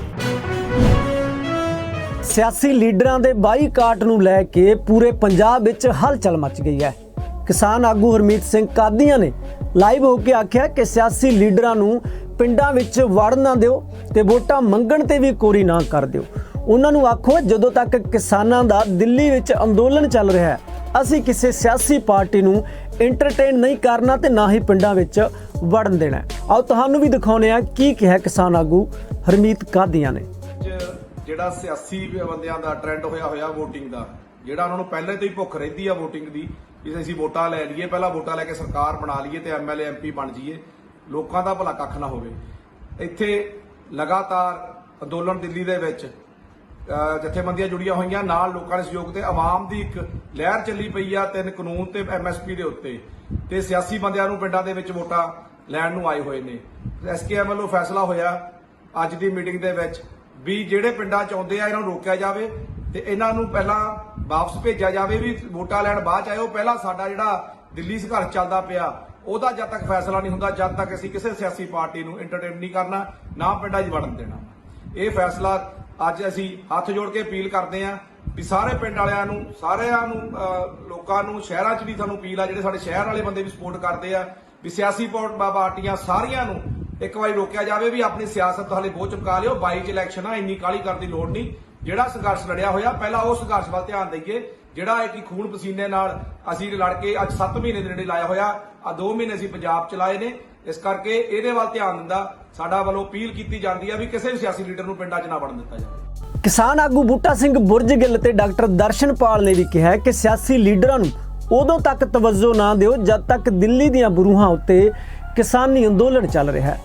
ਸਿਆਸੀ ਲੀਡਰਾਂ ਦੇ ਬਾਈਕਾਟ ਨੂੰ ਲੈ ਕੇ ਪੂਰੇ ਪੰਜਾਬ ਵਿੱਚ ਹਲਚਲ ਮਚ ਗਈ ਹੈ। ਕਿਸਾਨ ਆਗੂ ਹਰਮੀਤ ਸਿੰਘ ਕਾਦੀਆਂ ਨੇ ਲਾਈਵ ਹੋ ਕੇ ਆਖਿਆ ਕਿ ਸਿਆਸੀ ਲੀਡਰਾਂ ਨੂੰ ਪਿੰਡਾਂ ਵਿੱਚ ਵੜਨ ਨਾ ਦਿਓ ਤੇ ਵੋਟਾਂ ਮੰਗਣ ਤੇ ਵੀ ਕੋਰੀ ਨਾ ਕਰ ਦਿਓ। ਉਹਨਾਂ ਨੂੰ ਆਖੋ ਜਦੋਂ ਤੱਕ ਕਿਸਾਨਾਂ ਦਾ ਦਿੱਲੀ ਵਿੱਚ ਅੰਦੋਲਨ ਚੱਲ ਰਿਹਾ ਹੈ, ਅਸੀਂ ਕਿਸੇ ਸਿਆਸੀ ਪਾਰਟੀ ਨੂੰ ਐਂਟਰਟੇਨ ਨਹੀਂ ਕਰਨਾ ਤੇ ਨਾ ਹੀ ਪਿੰਡਾਂ ਵਿੱਚ ਵੜਨ ਦੇਣਾ। ਆਓ ਤੁਹਾਨੂੰ ਵੀ ਦਿਖਾਉਂਦੇ ਆ ਕੀ ਕਿਹਾ ਕਿਸਾਨ ਆਗੂ ਹਰਮੀਤ ਕਾਦੀਆਂ ਨੇ। ਜਿਹੜਾ ਸਿਆਸੀ ਬੰਦਿਆਂ ਦਾ ਟ੍ਰੈਂਡ ਹੋਇਆ VOTING ਦਾ, ਜਿਹੜਾ ਉਹਨਾਂ ਨੂੰ ਪਹਿਲੇ ਤੋਂ ਹੀ ਭੁੱਖ ਰਹਿੰਦੀ ਆ VOTING ਦੀ ਵੀ ਅਸੀਂ ਵੋਟਾਂ ਲੈ ਲਈਏ, ਪਹਿਲਾਂ ਵੋਟਾਂ ਲੈ ਕੇ ਸਰਕਾਰ ਬਣਾ ਲਈਏ ਤੇ MLA MP ਬਣ ਜਾਈਏ, ਲੋਕਾਂ ਦਾ ਭਲਾ ਕੱਖ ਨਾ ਹੋਵੇ। ਇੱਥੇ ਲਗਾਤਾਰ ਅੰਦੋਲਨ ਦਿੱਲੀ ਦੇ ਵਿੱਚ ਜਥੇਬੰਦੀਆਂ ਜੁੜੀਆਂ ਹੋਈਆਂ, ਨਾਲ ਲੋਕਾਂ ਦੇ ਸਹਿਯੋਗ ਤੇ ਆਵਾਮ ਦੀ ਇੱਕ ਲਹਿਰ ਚੱਲੀ ਪਈ ਆ 3 ਕਾਨੂੰਨ ਤੇ MSP ਦੇ ਉੱਤੇ, ਤੇ ਸਿਆਸੀ ਬੰਦਿਆਂ ਨੂੰ ਪਿੰਡਾਂ ਦੇ ਵਿੱਚ ਵੋਟਾਂ ਲੈਣ ਨੂੰ ਆਏ ਹੋਏ ਨੇ। SKM ਵੱਲੋਂ ਫੈਸਲਾ ਹੋਇਆ ਅੱਜ ਦੀ ਮੀਟਿੰਗ ਦੇ ਵਿੱਚ ਵੀ ਜਿਹੜੇ ਪਿੰਡਾਂ ਚ ਆਉਂਦੇ ਆ ਇਹਨਾਂ ਨੂੰ ਰੋਕਿਆ ਜਾਵੇ ਤੇ ਇਹਨਾਂ ਨੂੰ ਪਹਿਲਾਂ ਵਾਪਸ ਭੇਜਿਆ ਜਾਵੇ, ਵੀ ਵੋਟਾਂ ਲੈਣ ਬਾਅਦ ਚ ਆਇਓ। ਪਹਿਲਾਂ ਸਾਡਾ ਜਿਹੜਾ ਦਿੱਲੀ ਸੰਘਰਸ਼ ਚੱਲਦਾ ਪਿਆ ਉਹਦਾ ਜਦ ਤੱਕ ਫੈਸਲਾ ਨਹੀਂ ਹੁੰਦਾ, ਜਦ ਤੱਕ ਅਸੀਂ ਕਿਸੇ ਸਿਆਸੀ ਪਾਰਟੀ ਨੂੰ ਐਂਟਰਟੇਨ ਨਹੀਂ ਕਰਨਾ, ਨਾ ਪਿੰਡਾਂ 'ਚ ਵੜਨ ਦੇਣਾ। ਇਹ ਫੈਸਲਾ ਅੱਜ ਅਸੀਂ ਹੱਥ ਜੋੜ ਕੇ ਅਪੀਲ ਕਰਦੇ ਹਾਂ ਵੀ ਸਾਰੇ ਪਿੰਡ ਵਾਲਿਆਂ ਨੂੰ, ਸਾਰਿਆਂ ਨੂੰ, ਲੋਕਾਂ ਨੂੰ, ਸ਼ਹਿਰਾਂ 'ਚ ਵੀ ਸਾਨੂੰ ਅਪੀਲ ਆ, ਜਿਹੜੇ ਸਾਡੇ ਸ਼ਹਿਰ ਵਾਲੇ ਬੰਦੇ ਵੀ ਸਪੋਰਟ ਕਰਦੇ ਆ, ਵੀ ਸਿਆਸੀ ਪਾਰਟੀਆਂ ਸਾਰੀਆਂ ਨੂੰ ਇੱਕ ਵਾਰੀ ਰੋਕਿਆ ਜਾਵੇ ਵੀ ਆਪਣੀ ਸਿਆਸਤ ਹਾਲੇ ਬਹੁਤ ਚਮਕਾ ਲਿਓ। 22 ਚ ਇਲੈਕਸ਼ਨ ਆ, ਇੰਨੀ ਕਾਹਲੀ ਕਰਨ ਦੀ ਲੋੜ ਨਹੀਂ। ਜਿਹੜਾ ਸੰਘਰਸ਼ ਲੜਿਆ ਹੋਇਆ ਪਹਿਲਾਂ ਉਹ ਸੰਘਰਸ਼ ਵੱਲ ਧਿਆਨ ਦੇਈਏ, ਜਿਹੜਾ ਇੱਕ ਖੂਨ ਪਸੀਨੇ ਨਾਲ ਅਸੀਂ ਲੜ ਕੇ ਅੱਜ 7 ਮਹੀਨੇ ਦੇ ਨੇੜੇ ਲਾਇਆ ਹੋਇਆ, ਆ 2 ਮਹੀਨੇ ਅਸੀਂ ਪੰਜਾਬ ਚਲਾਏ ਨੇ। ਇਸ ਕਰਕੇ ਇਹਦੇ ਵੱਲ ਧਿਆਨ ਦਿੰਦਾ ਸਾਡਾ ਵੱਲੋਂ ਅਪੀਲ ਕੀਤੀ ਜਾਂਦੀ ਹੈ ਵੀ ਕਿਸੇ ਵੀ ਸਿਆਸੀ ਲੀਡਰ ਨੂੰ ਪਿੰਡਾਂ 'ਚ ਨਾ ਵੜਨ ਦਿੱਤਾ ਜਾਵੇ। ਕਿਸਾਨ ਆਗੂ ਬੂਟਾ ਸਿੰਘ ਬੁਰਜ ਗਿੱਲ ਤੇ ਡਾਕਟਰ ਦਰਸ਼ਨਪਾਲ ਨੇ ਵੀ ਕਿਹਾ ਕਿ ਸਿਆਸੀ ਲੀਡਰਾਂ ਨੂੰ ਉਦੋਂ ਤੱਕ ਤਵੱਜੋ ਨਾ ਦਿਓ ਜਦ ਤੱਕ ਦਿੱਲੀ ਦੀਆਂ ਬਰੂਹਾਂ ਉੱਤੇ ਕਿਸਾਨੀ ਅੰਦੋਲਨ ਚੱਲ ਰਿਹਾ ਹੈ।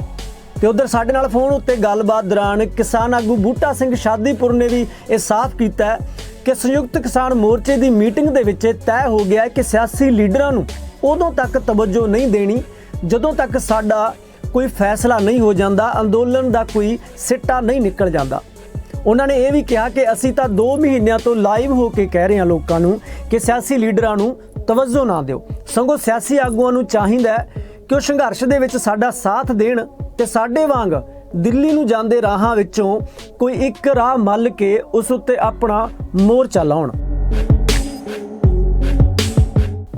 ਤੇ ਉਧਰ ਸਾਡੇ ਨਾਲ ਫੋਨ ਉੱਤੇ ਗੱਲਬਾਤ ਦੌਰਾਨ ਕਿਸਾਨ ਆਗੂ ਬੂਟਾ ਸਿੰਘ ਸ਼ਾਦੀਪੁਰ ਨੇ ਵੀ ਇਹ ਸਾਫ਼ ਕੀਤਾ ਕਿ ਸੰਯੁਕਤ ਕਿਸਾਨ ਮੋਰਚੇ ਦੀ ਮੀਟਿੰਗ ਦੇ ਵਿੱਚ ਤੈਅ ਹੋ ਗਿਆ ਕਿ ਸਿਆਸੀ ਲੀਡਰਾਂ ਨੂੰ ਉਦੋਂ ਤੱਕ ਤਵੱਜੋ ਨਹੀਂ ਦੇਣੀ ਜਦੋਂ ਤੱਕ ਸਾਡਾ ਕੋਈ ਫੈਸਲਾ ਨਹੀਂ ਹੋ ਜਾਂਦਾ, ਅੰਦੋਲਨ ਦਾ ਕੋਈ ਸਿੱਟਾ ਨਹੀਂ ਨਿਕਲ ਜਾਂਦਾ। ਉਹਨਾਂ ਨੇ ਇਹ ਵੀ ਕਿਹਾ ਕਿ ਅਸੀਂ ਤਾਂ 2 ਮਹੀਨਿਆਂ ਤੋਂ ਲਾਈਵ ਹੋ ਕੇ ਕਹਿ ਰਹੇ ਹਾਂ ਲੋਕਾਂ ਨੂੰ ਕਿ ਸਿਆਸੀ ਲੀਡਰਾਂ ਨੂੰ ਤਵੱਜੋ ਨਾ ਦਿਓ, ਸਗੋਂ ਸਿਆਸੀ ਆਗੂਆਂ ਨੂੰ ਚਾਹੀਦਾ ਹੈ ਕਿ ਉਹ ਸੰਘਰਸ਼ ਦੇ ਵਿੱਚ ਸਾਡਾ ਸਾਥ ਦੇਣ ਤੇ ਸਾਡੇ ਵਾਂਗ ਦਿੱਲੀ ਨੂੰ ਜਾਂਦੇ ਰਾਹਾਂ ਵਿੱਚੋਂ ਕੋਈ ਇੱਕ ਰਾਹ ਮੱਲ ਕੇ ਉਸ ਉੱਤੇ ਆਪਣਾ ਮੋਰਚਾ ਲਾਉਣ।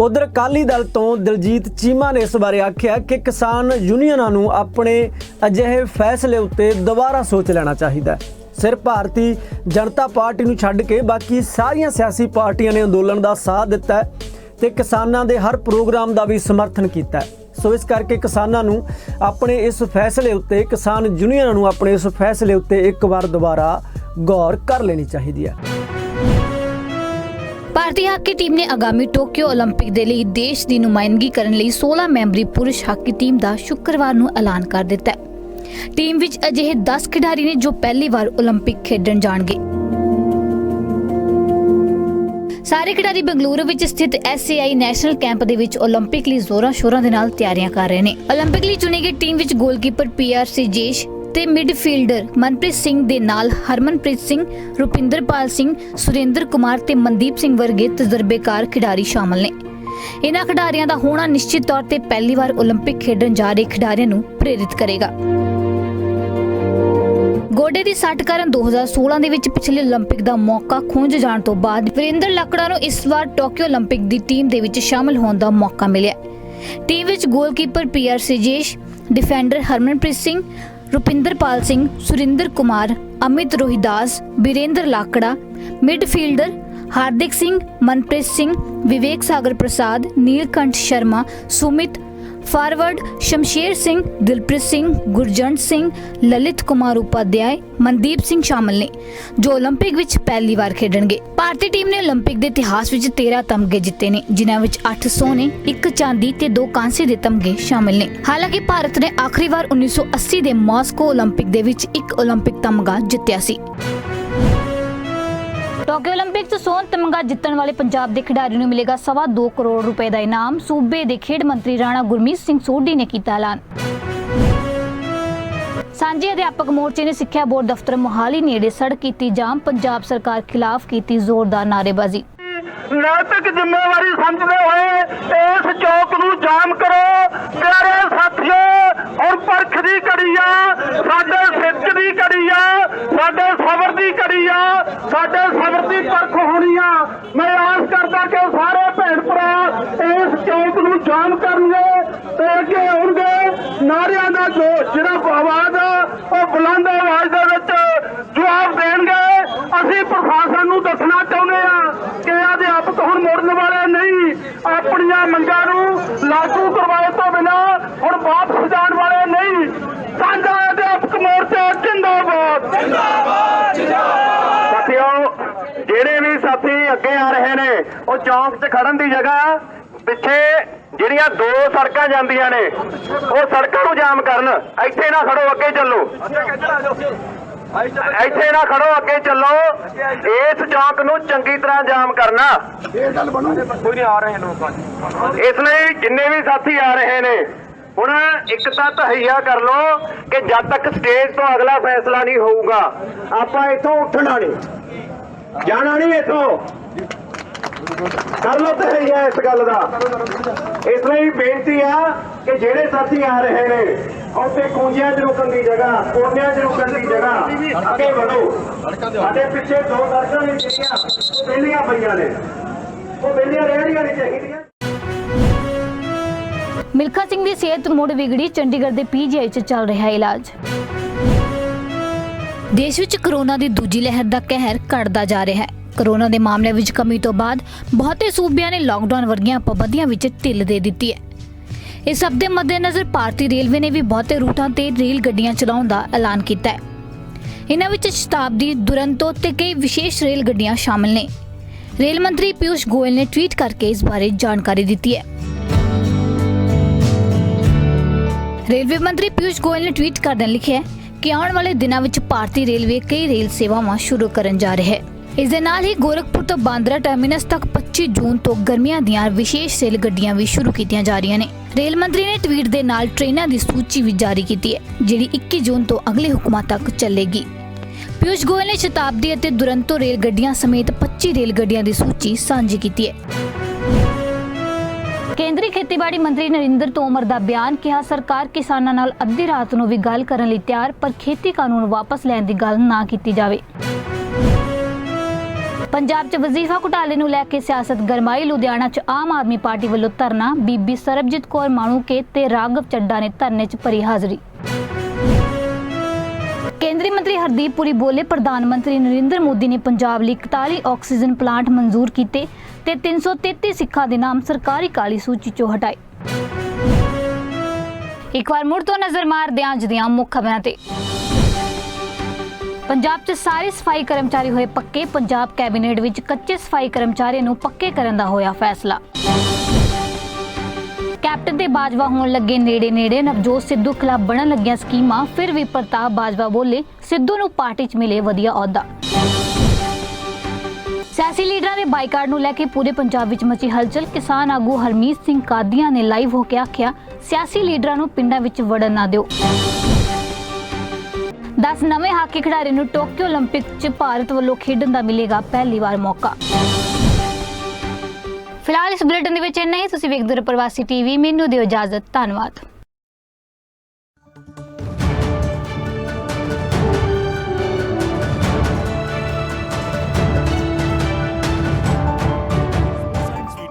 ਉਧਰ ਅਕਾਲੀ ਦਲ ਤੋਂ ਦਿਲਜੀਤ ਚੀਮਾ ਨੇ ਇਸ ਬਾਰੇ ਆਖਿਆ ਕਿ ਕਿਸਾਨ ਯੂਨੀਅਨਾਂ ਨੂੰ ਆਪਣੇ ਅਜਿਹੇ ਫੈਸਲੇ ਉੱਤੇ ਦੁਬਾਰਾ ਸੋਚ ਲੈਣਾ ਚਾਹੀਦਾ ਹੈ। ਸਿਰਫ ਭਾਰਤੀ ਜਨਤਾ ਪਾਰਟੀ ਨੂੰ ਛੱਡ ਕੇ ਬਾਕੀ ਸਾਰੀਆਂ ਸਿਆਸੀ ਪਾਰਟੀਆਂ ਨੇ ਅੰਦੋਲਨ ਦਾ ਸਾਥ ਦਿੱਤਾ ਹੈ ਤੇ ਕਿਸਾਨਾਂ ਦੇ ਹਰ ਪ੍ਰੋਗਰਾਮ ਦਾ ਵੀ ਸਮਰਥਨ ਕੀਤਾ ਹੈ। ਸੋ ਇਸ ਕਰਕੇ ਕਿਸਾਨਾਂ ਨੂੰ ਆਪਣੇ ਇਸ ਫੈਸਲੇ ਉੱਤੇ, ਕਿਸਾਨ ਯੂਨੀਅਨਾਂ ਨੂੰ ਆਪਣੇ ਇਸ ਫੈਸਲੇ ਉੱਤੇ ਇੱਕ ਵਾਰ ਦੁਬਾਰਾ ਗੌਰ ਕਰ ਲੈਣੀ ਚਾਹੀਦੀ ਹੈ। ਭਾਰਤੀ ਹਾਕੀ ਟੀਮ ਨੇ ਆਗਾਮੀ ਟੋਕੀਓ 올림픽 ਦੇ ਲਈ ਦੇਸ਼ ਦੀ ਨੁਮਾਇੰਦਗੀ ਕਰਨ ਲਈ 16 ਮੈਂਬਰੀ ਪੁਰਸ਼ ਹਾਕੀ ਟੀਮ ਦਾ ਸ਼ੁੱਕਰਵਾਰ ਨੂੰ ਐਲਾਨ ਕਰ ਦਿੱਤਾ ਹੈ। ਟੀਮ ਵਿੱਚ ਅਜਿਹੇ 10 ਖਿਡਾਰੀ ਨੇ ਜੋ ਪਹਿਲੀ ਵਾਰ 올림픽 ਖੇਡਣ ਜਾਣਗੇ। ਸਾਰੇ ਖਿਡਾਰੀ ਬੰਗਲੁਰੂ ਵਿੱਚ ਸਥਿਤ SAI ਨੈਸ਼ਨਲ ਕੈਂਪ ਦੇ ਵਿੱਚ 올림픽 ਲਈ ਜ਼ੋਰਾਂ ਸ਼ੋਰਾਂ ਦੇ ਨਾਲ ਤਿਆਰੀਆਂ ਕਰ ਰਹੇ ਨੇ। 올림픽 ਲਈ ਚੁਣੀ ਗਈ ਟੀਮ ਵਿੱਚ ਗੋਲਕੀਪਰ PR ਸਿਜੇਸ਼ ਤੇ ਮਿਡਫੀਲਡਰ ਮਨਪ੍ਰੀਤ ਸਿੰਘ ਦੇ ਨਾਲ ਹਰਮਨਪ੍ਰੀਤ ਸਿੰਘ, ਰੁਪਿੰਦਰਪਾਲ ਸਿੰਘ, ਸੁਰਿੰਦਰ ਕੁਮਾਰ ਤੇ ਮਨਦੀਪ ਸਿੰਘ ਵਰਗੇ ਤਜਰਬੇਕਾਰ ਖਿਡਾਰੀ ਸ਼ਾਮਲ ਨੇ। ਇਹਨਾਂ ਖਿਡਾਰੀਆਂ ਦਾ ਹੋਣਾ ਨਿਸ਼ਚਿਤ ਤੌਰ ਤੇ ਪਹਿਲੀ ਵਾਰ 올림픽 ਖੇਡਣ ਜਾ ਰਹੇ ਖਿਡਾਰੀਆਂ ਨੂੰ ਪ੍ਰੇਰਿਤ ਕਰੇਗਾ। ਗੋਡੇ ਦੀ ਸੱਟ ਕਾਰਨ 2016 ਦੇ ਵਿੱਚ ਪਿਛਲੇ 올림픽 ਦਾ ਮੌਕਾ ਖੁੰਝ ਜਾਣ ਤੋਂ ਬਾਅਦ ਵੀਰੇਂਦਰ ਲਾਕੜਾ ਨੂੰ ਇਸ ਵਾਰ ਟੋਕੀਓ 올림픽 ਦੀ ਟੀਮ ਦੇ ਵਿੱਚ ਸ਼ਾਮਲ ਹੋਣ ਦਾ ਮੌਕਾ ਮਿਲਿਆ। ਟੀਮ ਵਿੱਚ ਗੋਲਕੀਪਰ PR ਸਿਜੇਸ਼, defender Harmanpreet Singh, Rupinderpal Singh, Surender Kumar, Amit Rohidas, Virendra Lakra, midfielder Hardik Singh, Manpreet Singh, Vivek Sagar Prasad, Nilakanta Sharma, Sumit, forward Shamsher Singh, Dilpreet Singh, Gurjant Singh, Lalit Kumar Upadhyay, Mandeep Singh ਸ਼ਾਮਲ ਨੇ ਜੋ 올림픽 ਵਿੱਚ ਪਹਿਲੀ ਵਾਰ ਖੇਡਣਗੇ। ਭਾਰਤੀ ਟੀਮ ਨੇ 올림픽 ਦੇ ਇਤਿਹਾਸ ਵਿੱਚ 13 ਤਮਗੇ ਜਿੱਤੇ ਨੇ, ਜਿਨ੍ਹਾਂ ਵਿੱਚ 8 ਸੋਨੇ, 1 ਚਾਂਦੀ ਤੇ 2 ਕਾਂਸੇ ਦੇ ਤਮਗੇ ਸ਼ਾਮਲ ਨੇ। ਹਾਲਾਂਕਿ ਭਾਰਤ ਨੇ ਆਖਰੀ ਵਾਰ 1980 ਦੇ ਮਾਸਕੋ 올림픽 ਦੇ ਵਿੱਚ ਇੱਕ 올림픽 ਤਮਗਾ ਜਿੱਤਿਆ ਸੀ। ਟੋਕੀਓ 올림픽 'ਚ ਸੋਨ ਤਮਗਾ ਜਿੱਤਣ ਵਾਲੇ ਪੰਜਾਬ ਦੇ ਖਿਡਾਰੀ ਨੂੰ ਮਿਲੇਗਾ 2.25 ਕਰੋੜ ਰੁਪਏ ਦਾ ਇਨਾਮ। ਸੂਬੇ ਦੇ ਖੇਡ ਮੰਤਰੀ ਰਾਣਾ ਗੁਰਮੀਤ ਸਿੰਘ ਸੋਢੀ ਨੇ ਕੀਤਾ ਐਲਾਨ। ਸਾਂਝੇ ਅਧਿਆਪਕ ਮੋਰਚੇ ਨੇ ਸਿੱਖਿਆ ਬੋਰਡ ਦਫ਼ਤਰ ਮੋਹਾਲੀ ਨੇੜੇ ਸੜਕ ਕੀਤੀ ਜਾਮ। ਪੰਜਾਬ ਸਰਕਾਰ ਖਿਲਾਫ ਕੀਤੀ ਜ਼ੋਰਦਾਰ ਨਾਅਰੇਬਾਜ਼ੀ। ਨੈਤਿਕ ਜ਼ਿੰਮੇਵਾਰੀ ਸਮਝਦੇ ਹੋਏ ਇਸ ਚੌਕ ਨੂੰ ਜਾਮ ਕਰੋ। ਪਿਆਰੇ ਸਾਥੀਓ, ਹੁਣ ਪਰਖ ਦੀ ਘੜੀ ਆ, ਸਾਡੇ ਸਿੱਖ ਦੀ ਘੜੀ ਆ, ਸਾਡੇ ਸਬਰ ਦੀ ਘੜੀ ਆ, ਸਾਡੇ ਸਬਰ ਦੀ ਪਰਖ ਹੋਣੀ ਆ। ਮੈਂ ਆਸ ਕਰਦਾ ਕਿ ਸਾਰੇ ਭੈਣ ਭਰਾ ਇਸ ਚੌਕ ਨੂੰ ਜਾਮ ਕਰਨਗੇ ਤੇ ਅੱਗੇ ਆਉਣਗੇ। ਨਾਰਿਆਂ ਦਾ ਜਿਹੜਾ ਆਵਾਜ਼ ਆ ਉਹ ਬੁਲੰਦ ਆਵਾਜ਼ ਦੇ ਵਿੱਚ ਜਵਾਬ ਦੇਣਗੇ। ਅਸੀਂ ਪ੍ਰਸ਼ਾਸਨ ਨੂੰ ਦੱਸਣਾ ਚਾਹੁੰਦੇ ਆ ਕਿ ਅਧਿਆਪਕ ਹੁਣ ਮੁੜਨ ਵਾਲੇ ਨਹੀਂ, ਆਪਣੀਆਂ ਮੰਗਾਂ ਨੂੰ ਲਾਗੂ ਕਰਵਾਏ ਤੋਂ ਬਿਨਾਂ ਹੁਣ ਵਾਪਸ ਜਾਣ ਵਾਲੇ ਨਹੀਂ। ਸਾਂਝਾ ਅਧਿਆਪਕ ਮੋਰਚਾ ਜਿੰਦਾਬਾਦ ਜਿੰਦਾਬਾਦ ਜਿੰਦਾਬਾਦ। ਸਾਥੀਓ, ਜਿਹੜੇ ਵੀ ਸਾਥੀ ਅੱਗੇ ਆ ਰਹੇ ਨੇ ਉਹ ਚੌਂਕ 'ਚ ਖੜਨ ਦੀ ਜਗ੍ਹਾ ਪਿੱਛੇ ਜਿਹੜੀਆਂ 2 ਸੜਕਾਂ ਜਾਂਦੀਆਂ ਨੇ ਉਹ ਸੜਕਾਂ ਨੂੰ ਜਾਮ ਕਰਨ। ਇੱਥੇ ਨਾ ਖੜੋ, ਅੱਗੇ ਚੱਲੋ। ਇੱਥੇ ਨਾ ਖੜੋ, ਅੱਗੇ ਚੱਲੋ। ਇਸ ਚੌਕ ਨੂੰ ਚੰਗੀ ਤਰ੍ਹਾਂ ਜਾਮ ਕਰਨਾ। ਕੋਈ ਨਹੀਂ ਆ ਰਹੇ ਲੋਕ। ਇਸ ਲਈ ਜਿੰਨੇ ਵੀ ਸਾਥੀ ਆ ਰਹੇ ਨੇ ਹੁਣ ਇੱਕ ਤਾਂ ਤਹਈਆ ਕਰ ਲਓ ਕਿ ਜਦ ਤੱਕ ਸਟੇਜ ਤੋਂ ਅਗਲਾ ਫੈਸਲਾ ਨਹੀਂ ਹੋਊਗਾ ਆਪਾਂ ਇੱਥੋਂ ਉੱਠਣਾ ਨਹੀਂ, ਜਾਣਾ ਨਹੀਂ ਇੱਥੋਂ। ਕਰ ਲਓ ਤਹਈਆ ਇਸ ਗੱਲ ਦਾ। ਇਸ ਲਈ ਬੇਨਤੀ ਆ ਕਿ ਜਿਹੜੇ ਸਾਥੀ ਆ ਰਹੇ ਨੇ ਉੱਥੇ ਕੁੰਜਿਆਂ 'ਚ ਰੁਕਣ ਦੀ ਜਗ੍ਹਾ, ਕੋਨਿਆਂ 'ਚ ਰੁਕਣ ਦੀ ਜਗ੍ਹਾ ਅੱਗੇ ਵਧੋ। ਸਾਡੇ ਪਿੱਛੇ 2 ਸੜਕਾਂ ਨੇ ਜਿਹੜੀਆਂ ਉਹ ਵਿਹਲੀਆਂ ਪਈਆਂ ਨੇ, ਉਹ ਵਿਹਲੀਆਂ ਰਹਿਣੀਆਂ ਨਹੀਂ ਚਾਹੀਦੀਆਂ। ਮਿਲਖਾ ਸਿੰਘ ਦੀ ਸਿਹਤ ਮੁੜ ਵਿਗੜੀ, ਚੰਡੀਗੜ੍ਹ ਦੇ PGI 'ਚ ਚੱਲ ਰਿਹਾ ਇਲਾਜ। ਦੇਸ਼ ਵਿੱਚ ਕਰੋਨਾ ਦੀ ਦੂਜੀ ਲਹਿਰ ਦਾ ਕਹਿਰ ਘਟਦਾ ਜਾ ਰਿਹਾ ਹੈ। ਕਰੋਨਾ ਦੇ ਮਾਮਲਿਆਂ ਵਿੱਚ ਕਮੀ ਤੋਂ ਬਾਅਦ ਬਹੁਤੇ ਸੂਬਿਆਂ ਨੇ ਲਾਕਡਾਊਨ ਵਰਗੀਆਂ ਪਾਬੰਦੀਆਂ ਵਿੱਚ ਢਿੱਲ ਦੇ ਦਿੱਤੀ ਹੈ। ਇਸ ਸਭ ਦੇ ਮੱਦੇਨਜ਼ਰ ਭਾਰਤੀ ਰੇਲਵੇ ਨੇ ਵੀ ਬਹੁਤੇ ਰੂਟਾਂ ਤੇ ਰੇਲ ਗੱਡੀਆਂ ਚਲਾਉਣ ਦਾ ਐਲਾਨ ਕੀਤਾ ਹੈ। ਇਹਨਾਂ ਵਿੱਚ ਸ਼ਤਾਬਦੀ, ਦੁਰੰਤੋ ਤੇ ਕਈ ਵਿਸ਼ੇਸ਼ ਰੇਲ ਗੱਡੀਆਂ ਸ਼ਾਮਲ ਨੇ। ਰੇਲ ਮੰਤਰੀ ਪਿਊਸ਼ ਗੋਇਲ ਨੇ ਟਵੀਟ ਕਰਕੇ ਇਸ ਬਾਰੇ ਜਾਣਕਾਰੀ ਦਿੱਤੀ ਹੈ। ਰੇਲਵੇ ਮੰਤਰੀ ਪਿਊਸ਼ ਗੋਇਲ ਨੇ ਟਵੀਟ ਕਰਦਿਆਂ ਲਿਖਿਆ ਕਿ ਆਉਣ ਵਾਲੇ ਦਿਨਾਂ ਵਿੱਚ ਭਾਰਤੀ ਰੇਲਵੇ ਕਈ ਰੇਲ ਸੇਵਾਵਾਂ ਸ਼ੁਰੂ ਕਰਨ ਜਾ ਰਿਹਾ ਹੈ। ਇਸ ਦੇ ਨਾਲ ਹੀ ਗੋਰਖਪੁਰ ਤੋਂ ਬਾਂਦਰਾ ਟਰਮੀਨਸ ਤੱਕ 25 ਜੂਨ ਤੋਂ ਗਰਮੀਆਂ ਦੀਆਂ ਵਿਸ਼ੇਸ਼ ਰੇਲ ਗੱਡੀਆਂ ਵੀ ਸ਼ੁਰੂ ਕੀਤੀਆਂ ਜਾ ਰਹੀਆਂ ਨੇ। ਰੇਲ ਮੰਤਰੀ ਨੇ ਟਵੀਟ ਦੇ ਨਾਲ ਟ੍ਰੇਨਾਂ ਦੀ ਸੂਚੀ ਵੀ ਜਾਰੀ ਕੀਤੀ ਹੈ, ਜਿਹੜੀ 21 ਜੂਨ ਤੋਂ ਅਗਲੇ ਹੁਕਮਾਂ ਤੱਕ ਚੱਲੇਗੀ। ਪਿਊਸ਼ ਗੋਇਲ ਨੇ ਸ਼ਤਾਬਦੀ ਅਤੇ ਦੁਰੰਤੋ ਰੇਲ ਗੱਡੀਆਂ ਸਮੇਤ 25 ਰੇਲ ਗੱਡੀਆਂ ਦੀ ਸੂਚੀ ਸਾਂਝੀ ਕੀਤੀ ਹੈ। ਕੇਂਦਰੀ ਖੇਤੀਬਾੜੀ ਮੰਤਰੀ ਨਰਿੰਦਰ ਤੋਮਰ ਦਾ ਬਿਆਨ, ਕਿਹਾ ਸਰਕਾਰ ਕਿਸਾਨਾਂ ਨਾਲ ਅੱਧੀ ਰਾਤ ਨੂੰ ਵੀ ਗੱਲ ਕਰਨ ਲਈ ਤਿਆਰ, ਪਰ ਖੇਤੀ ਕਾਨੂੰਨ ਵਾਪਸ ਲੈਣ ਦੀ ਗੱਲ ਨਾ ਕੀਤੀ ਜਾਵੇ। ਪੰਜਾਬ 'ਚ ਵਜ਼ੀਫਾ ਘੁਟਾਲੇ ਨੂੰ ਲੈ ਕੇ ਸਿਆਸਤ ਗਰਮਾਈ। ਲੁਧਿਆਣਾ 'ਚ ਆਮ ਆਦਮੀ ਪਾਰਟੀ ਵੱਲੋਂ ਧਰਨਾ, ਬੀਬੀ ਸਰਬਜੀਤ ਕੌਰ ਮਾਣੂਕੇ ਤੇ ਰਾਘਵ ਚੱਡਾ ਨੇ ਧਰਨੇ 'ਚ ਭਰੀ ਹਾਜ਼ਰੀ। ਕੇਂਦਰੀ ਮੰਤਰੀ ਹਰਦੀਪ ਪੁਰੀ ਬੋਲੇ, ਪ੍ਰਧਾਨ ਮੰਤਰੀ ਨਰਿੰਦਰ ਮੋਦੀ ਨੇ ਪੰਜਾਬ ਲਈ 41 ਆਕਸੀਜਨ ਪਲਾਂਟ ਮਨਜ਼ੂਰ ਕੀਤੇ ਤੇ 333 ਸਿੱਖਾਂ ਦੇ ਨਾਮ ਸਰਕਾਰੀ ਕਾਲੀ ਸੂਚੀ 'ਚੋਂ ਹਟਾਏ। ਇੱਕ ਵਾਰ ਮੁੜ ਤੋਂ ਨਜ਼ਰ ਮਾਰਦੇ ਹਾਂ ਅੱਜ ਦੀਆਂ ਮੁੱਖ ਖਬਰਾਂ ਤੇ। ਪੰਜਾਬ 'ਚ ਸਾਰੇ ਸਫਾਈ ਕਰਮਚਾਰੀ ਹੋਏ ਪੱਕੇ। ਪੰਜਾਬ ਕੈਬਨਿਟ ਵਿੱਚ ਕੱਚੇ ਸਫਾਈ ਕਰਮਚਾਰੀਆਂ ਨੂੰ ਪੱਕੇ ਕਰਨ ਦਾ ਹੋਇਆ ਫੈਸਲਾ। ਕੈਪਟਨ ਤੇ ਬਾਜਵਾ ਹੋਣ ਲੱਗੇ ਨੇੜੇ। ਨਵਜੋਤ ਸਿੱਧੂ ਖਿਲਾਫ ਬਣਨ ਲੱਗੀਆਂ ਸਕੀਮਾਂ। ਫਿਰ ਵੀ ਪ੍ਰਤਾਪ ਬਾਜਵਾ ਬੋਲੇ, ਸਿੱਧੂ ਨੂੰ ਪਾਰਟੀ 'ਚ ਮਿਲੇ ਵਧੀਆ ਅਹੁਦਾ। ਸਿਆਸੀ ਲੀਡਰਾਂ ਦੇ ਬਾਈਕਾਟ ਨੂੰ ਲੈ ਕੇ ਪੂਰੇ ਪੰਜਾਬ ਵਿੱਚ ਮਚੀ ਹਲਚਲ। ਕਿਸਾਨ ਆਗੂ ਹਰਮੀਤ ਸਿੰਘ ਕਾਦੀਆਂ ਨੇ ਲਾਈਵ ਹੋ ਕੇ ਆਖਿਆ, ਸਿਆਸੀ ਲੀਡਰਾਂ ਨੂੰ ਪਿੰਡਾਂ ਵਿੱਚ ਵੜਨ ਨਾ ਦਿਓ। 10 ਨਵੇਂ ਹਾਕੀ ਖਿਡਾਰੀਆਂ ਨੂੰ ਟੋਕੀਓ ਓਲੰਪਿਕ 'ਚ ਭਾਰਤ ਵੱਲੋਂ ਖੇਡਣ ਦਾ ਮਿਲੇਗਾ ਪਹਿਲੀ ਵਾਰ ਮੌਕਾ। ਫਿਲਹਾਲ ਇਸ ਬੁਲੇਟਿਨ ਦੇ ਵਿੱਚ ਇੰਨਾ ਹੀ। ਤੁਸੀਂ ਵੇਖਦੇ ਰਹੋ ਪ੍ਰਵਾਸੀ ਟੀਵੀ। ਮੈਨੂੰ ਦਿਓ ਇਜਾਜ਼ਤ। ਧੰਨਵਾਦ।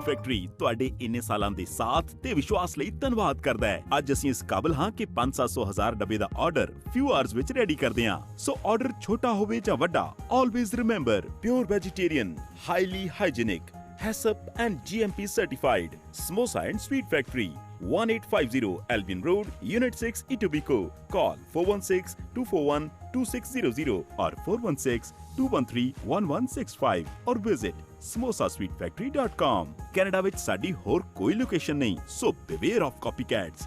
ਫੈਕਟਰੀ ਤੁਹਾਡੇ ਇੰਨੇ ਸਾਲਾਂ ਦੇ ਸਾਥ ਤੇ ਵਿਸ਼ਵਾਸ ਲਈ ਧੰਨਵਾਦ ਕਰਦਾ ਹੈ। ਅੱਜ ਅਸੀਂ ਇਸ ਕਾਬਲ ਹਾਂ ਕਿ 500-1000 ਡੱਬੇ ਦਾ ਆਰਡਰ ਫਿਊ ਆਵਰਸ ਵਿੱਚ ਰੈਡੀ ਕਰਦੇ ਹਾਂ। ਸੋ ਆਰਡਰ ਛੋਟਾ ਹੋਵੇ ਜਾਂ ਵੱਡਾ, always remember pure vegetarian, highly hygienic, HACCP and GMP certified Samosa and Sweet Factory, 1850 Albion Road, Unit 6, Etobicoke. Call 416-241-2600 or 416-213-1165 or visit samosasweetfactory.com. Canada ਵਿੱਚ ਸਾਡੀ ਹੋਰ ਕੋਈ ਲੋਕੇਸ਼ਨ ਨਹੀਂ, ਸੋ beware of copycats.